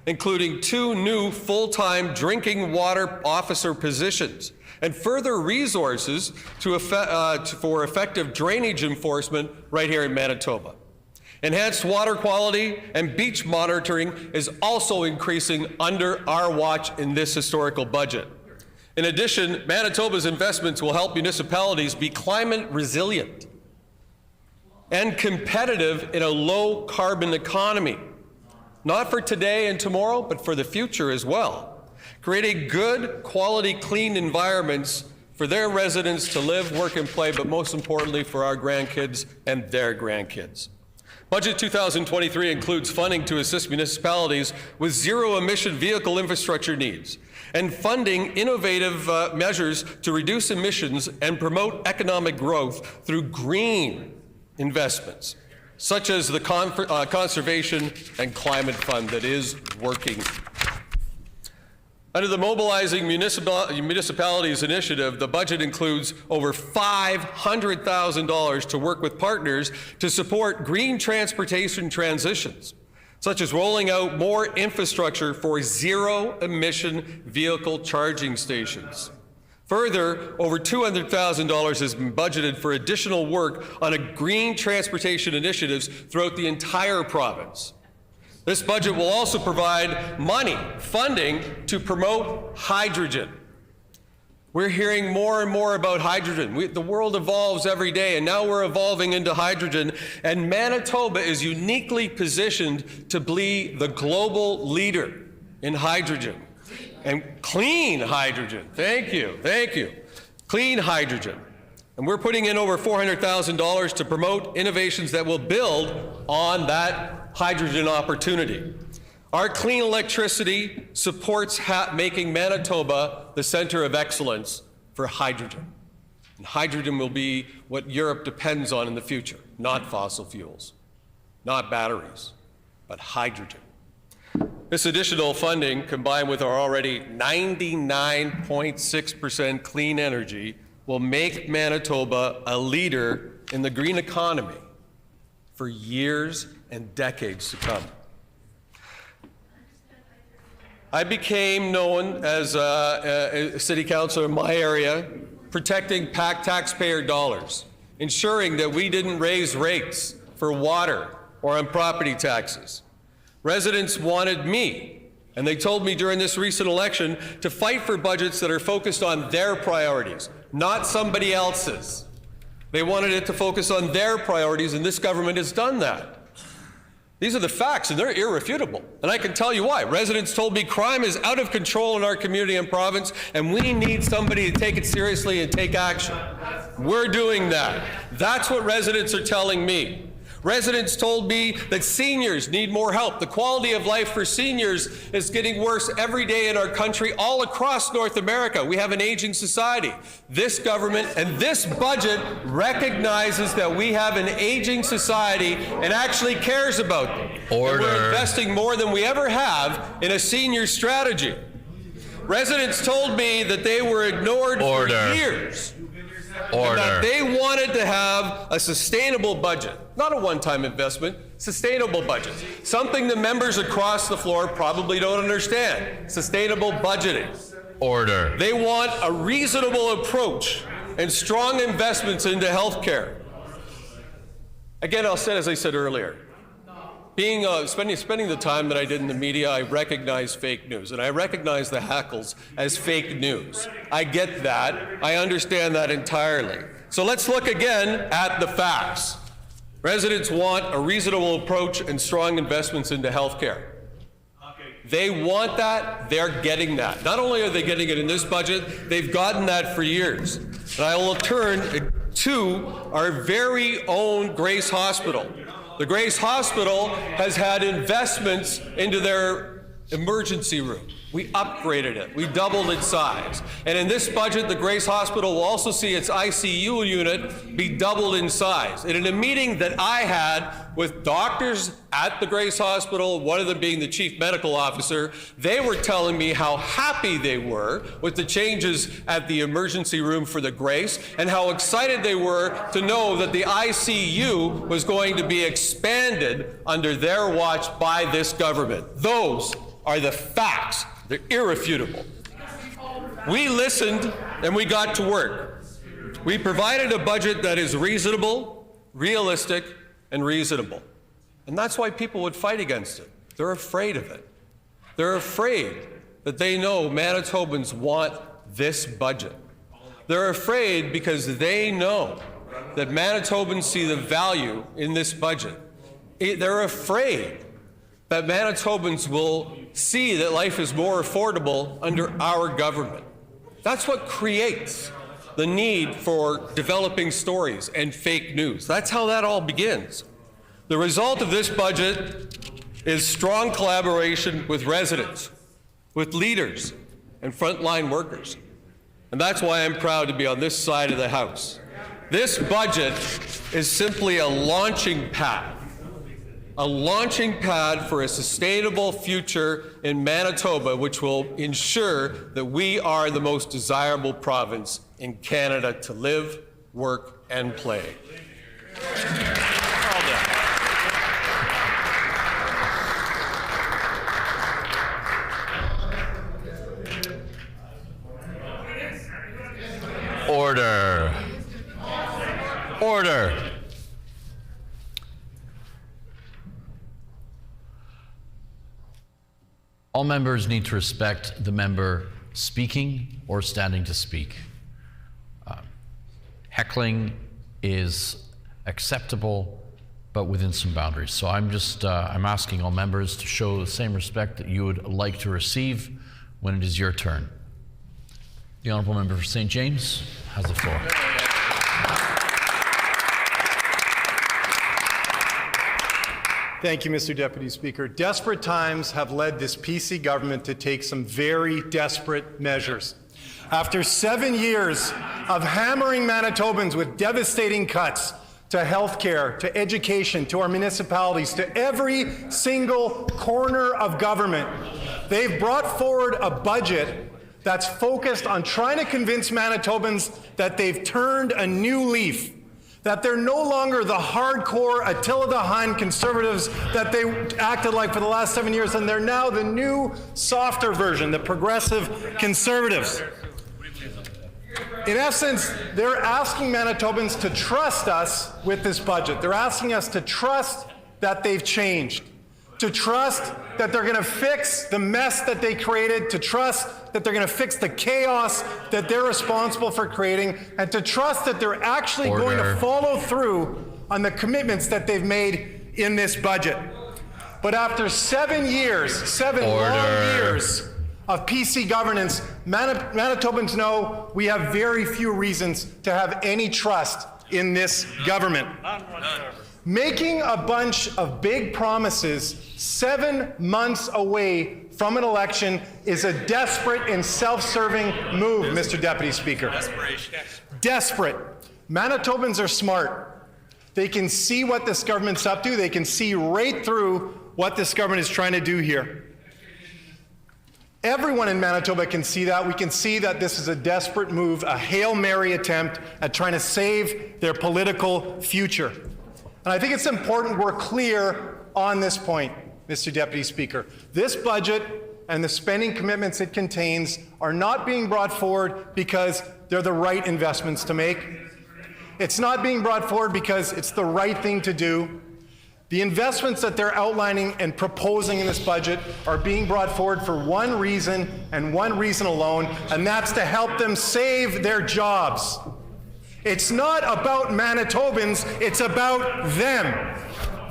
Speaker 19: including 2 new full-time drinking water officer positions and further resources for effective drainage enforcement right here in Manitoba. Enhanced water quality and beach monitoring is also increasing under our watch in this historical budget. In addition, Manitoba's investments will help municipalities be climate resilient and competitive in a low-carbon economy, not for today and tomorrow, but for the future as well, creating good, quality, clean environments for their residents to live, work, and play, but most importantly for our grandkids and their grandkids. Budget 2023 includes funding to assist municipalities with zero-emission vehicle infrastructure needs and funding innovative measures to reduce emissions and promote economic growth through green investments, such as the Conservation and Climate Fund that is working. Under the Mobilizing Municipalities initiative, the budget includes over $500,000 to work with partners to support green transportation transitions, such as rolling out more infrastructure for zero-emission vehicle charging stations. Further, over $200,000 has been budgeted for additional work on green transportation initiatives throughout the entire province. This budget will also provide funding to promote hydrogen. We're hearing more and more about hydrogen. The world evolves every day, and now we're evolving into hydrogen, and Manitoba is uniquely positioned to be the global leader in hydrogen. And clean hydrogen. Thank you. Clean hydrogen. And we're putting in over $400,000 to promote innovations that will build on that hydrogen opportunity. Our clean electricity supports making Manitoba the center of excellence for hydrogen. And hydrogen will be what Europe depends on in the future, not fossil fuels, not batteries, but hydrogen. This additional funding, combined with our already 99.6% clean energy, will make Manitoba a leader in the green economy for years and decades to come. I became known as a city councilor in my area, protecting taxpayer dollars, ensuring that we didn't raise rates for water or on property taxes. Residents wanted me, and they told me during this recent election, to fight for budgets that are focused on their priorities, not somebody else's. They wanted it to focus on their priorities, and this government has done that. These are the facts, and they're irrefutable. And I can tell you why. Residents told me crime is out of control in our community and province, and we need somebody to take it seriously and take action. We're doing that. That's what residents are telling me. Residents told me that seniors need more help. The quality of life for seniors is getting worse every day in our country, all across North America. We have an aging society. This government and this budget recognizes that we have an aging society and actually cares about them.
Speaker 15: Order.
Speaker 19: And we're investing more than we ever have in a senior strategy. Residents told me that they were ignored for years. And that they wanted to have a sustainable budget, not a one-time investment, sustainable budget. Something the members across the floor probably don't understand. Sustainable budgeting.
Speaker 15: Order.
Speaker 19: They want a reasonable approach and strong investments into health care. Again, I'll say, as I said earlier, spending the time that I did in the media, I recognize fake news, and I recognize the hackles as fake news. I get that. I understand that entirely. So let's look again at the facts. Residents want a reasonable approach and strong investments into health care. They want that. They're getting that. Not only are they getting it in this budget, they've gotten that for years. And I will turn to our very own Grace Hospital. The Grace Hospital has had investments into their emergency room. We upgraded it. We doubled its size. And in this budget, the Grace Hospital will also see its ICU unit be doubled in size. And in a meeting that I had with doctors at the Grace Hospital, one of them being the chief medical officer, they were telling me how happy they were with the changes at the emergency room for the Grace and how excited they were to know that the ICU was going to be expanded under their watch by this government. Those are the facts. They're irrefutable. We listened and we got to work. We provided a budget that is reasonable, realistic, and reasonable. And that's why people would fight against it. They're afraid of it. They're afraid that they know Manitobans want this budget. They're afraid because they know that Manitobans see the value in this budget. They're afraid that Manitobans will see that life is more affordable under our government. That's what creates the need for developing stories and fake news. That's how that all begins. The result of this budget is strong collaboration with residents, with leaders, and frontline workers. And that's why I'm proud to be on this side of the House. This budget is simply a launching pad for a sustainable future in Manitoba, which will ensure that we are the most desirable province in Canada to live, work, and play.
Speaker 15: Order. Order. All members need to respect the member speaking or standing to speak. Heckling is acceptable, but within some boundaries. So I'm asking all members to show the same respect that you would like to receive when it is your turn. The Honourable Member for St. James has the floor.
Speaker 3: Thank you, Mr. Deputy Speaker. Desperate times have led this PC government to take some very desperate measures. After 7 years of hammering Manitobans with devastating cuts to health care, to education, to our municipalities, to every single corner of government, they've brought forward a budget that's focused on trying to convince Manitobans that they've turned a new leaf, that they're no longer the hardcore Attila the Hun conservatives that they acted like for the last 7 years, and they're now the new, softer version, the progressive conservatives. In essence, they're asking Manitobans to trust us with this budget. They're asking us to trust that they've changed, to trust that they're going to fix the mess that they created, to trust that they're going to fix the chaos that they're responsible for creating, and to trust that they're actually going to follow through on the commitments that they've made in this budget. But after 7 years, seven long years of PC governance, Manitobans know we have very few reasons to have any trust in this government. Making a bunch of big promises 7 months away from an election is a desperate and self-serving move, Mr. Deputy Speaker. Desperate. Manitobans are smart. They can see what this government's up to. They can see right through what this government is trying to do here. Everyone in Manitoba can see that. We can see that this is a desperate move, a Hail Mary attempt at trying to save their political future. And I think it's important we're clear on this point, Mr. Deputy Speaker. This budget and the spending commitments it contains are not being brought forward because they're the right investments to make. It's not being brought forward because it's the right thing to do. The investments that they're outlining and proposing in this budget are being brought forward for one reason and one reason alone, and that's to help them save their jobs. It's not about Manitobans, it's about them.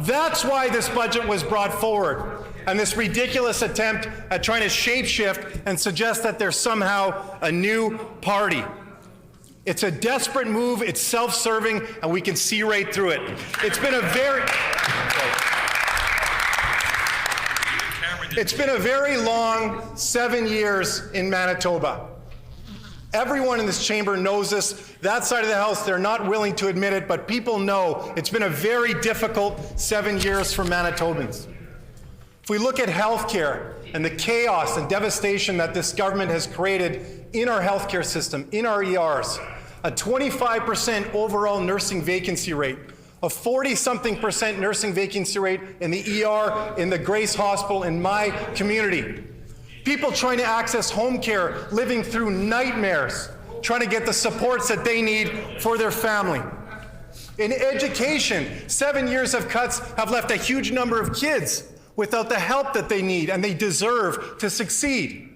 Speaker 3: That's why this budget was brought forward, and this ridiculous attempt at trying to shapeshift and suggest that there's somehow a new party. It's a desperate move, it's self-serving, and we can see right through it. It's been a very long 7 years in Manitoba. Everyone in this chamber knows this. That side of the House, they're not willing to admit it, but people know it's been a very difficult 7 years for Manitobans. If we look at healthcare and the chaos and devastation that this government has created in our healthcare system, in our ERs, a 25% overall nursing vacancy rate, a 40-something% nursing vacancy rate in the ER in the Grace Hospital in my community. People trying to access home care, living through nightmares, trying to get the supports that they need for their family. In education, 7 years of cuts have left a huge number of kids without the help that they need and they deserve to succeed.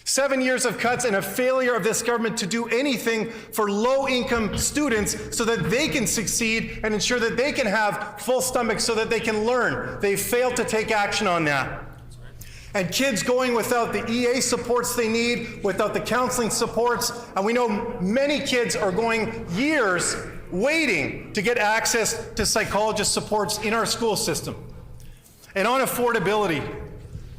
Speaker 3: 7 years of cuts and a failure of this government to do anything for low-income students so that they can succeed and ensure that they can have full stomachs so that they can learn. They failed to take action on that. And kids going without the EA supports they need, without the counseling supports, and we know many kids are going years waiting to get access to psychologist supports in our school system. And on affordability,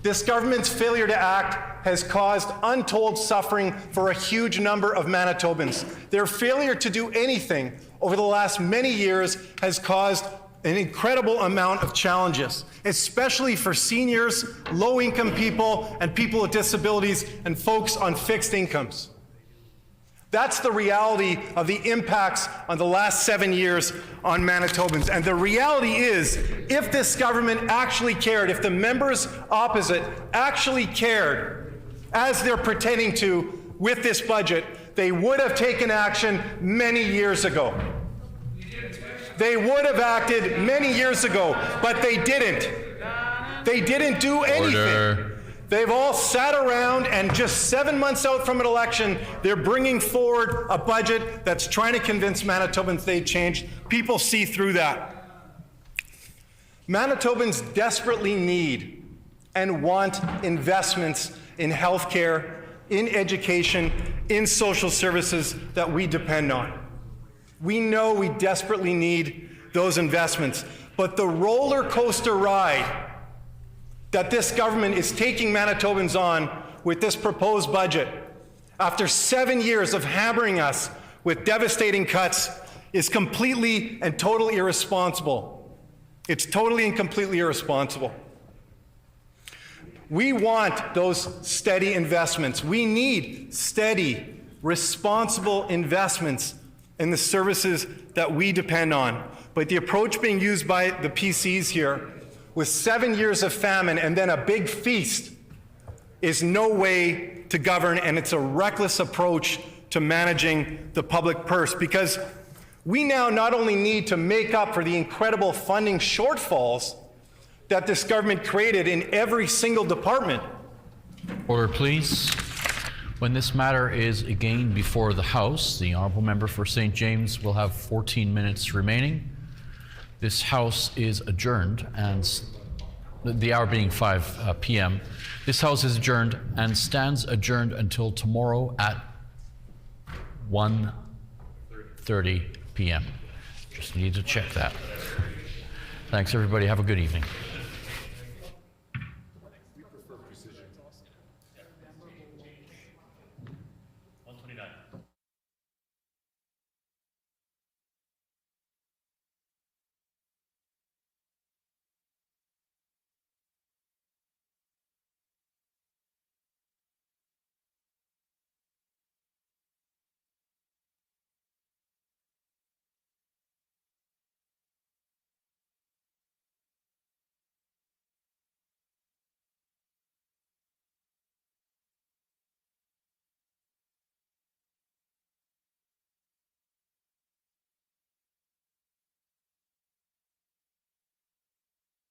Speaker 3: this government's failure to act has caused untold suffering for a huge number of Manitobans. Their failure to do anything over the last many years has caused an incredible amount of challenges, especially for seniors, low-income people, and people with disabilities, and folks on fixed incomes. That's the reality of the impacts on the last 7 years on Manitobans. And the reality is, if this government actually cared, if the members opposite actually cared, as they're pretending to with this budget, they would have taken action many years ago. They would have acted many years ago, but they didn't. They didn't do anything.
Speaker 15: Order.
Speaker 3: They've all sat around, and just 7 months out from an election, they're bringing forward a budget that's trying to convince Manitobans they've changed. People see through that. Manitobans desperately need and want investments in healthcare, in education, in social services that we depend on. We know we desperately need those investments, but the roller coaster ride that this government is taking Manitobans on with this proposed budget, after 7 years of hammering us with devastating cuts, is completely and totally irresponsible. It's totally and completely irresponsible. We want those steady investments. We need steady, responsible investments in the services that we depend on. But the approach being used by the PCs here, with 7 years of famine and then a big feast, is no way to govern, and it's a reckless approach to managing the public purse, because we now not only need to make up for the incredible funding shortfalls that this government created in every single department.
Speaker 15: Order, please. When this matter is again before the House, the honourable member for St. James will have 14 minutes remaining. This House is adjourned, and the hour being 5 p.m. This House is adjourned and stands adjourned until tomorrow at 1:30 p.m. Just need to check that. Thanks, everybody. Have a good evening.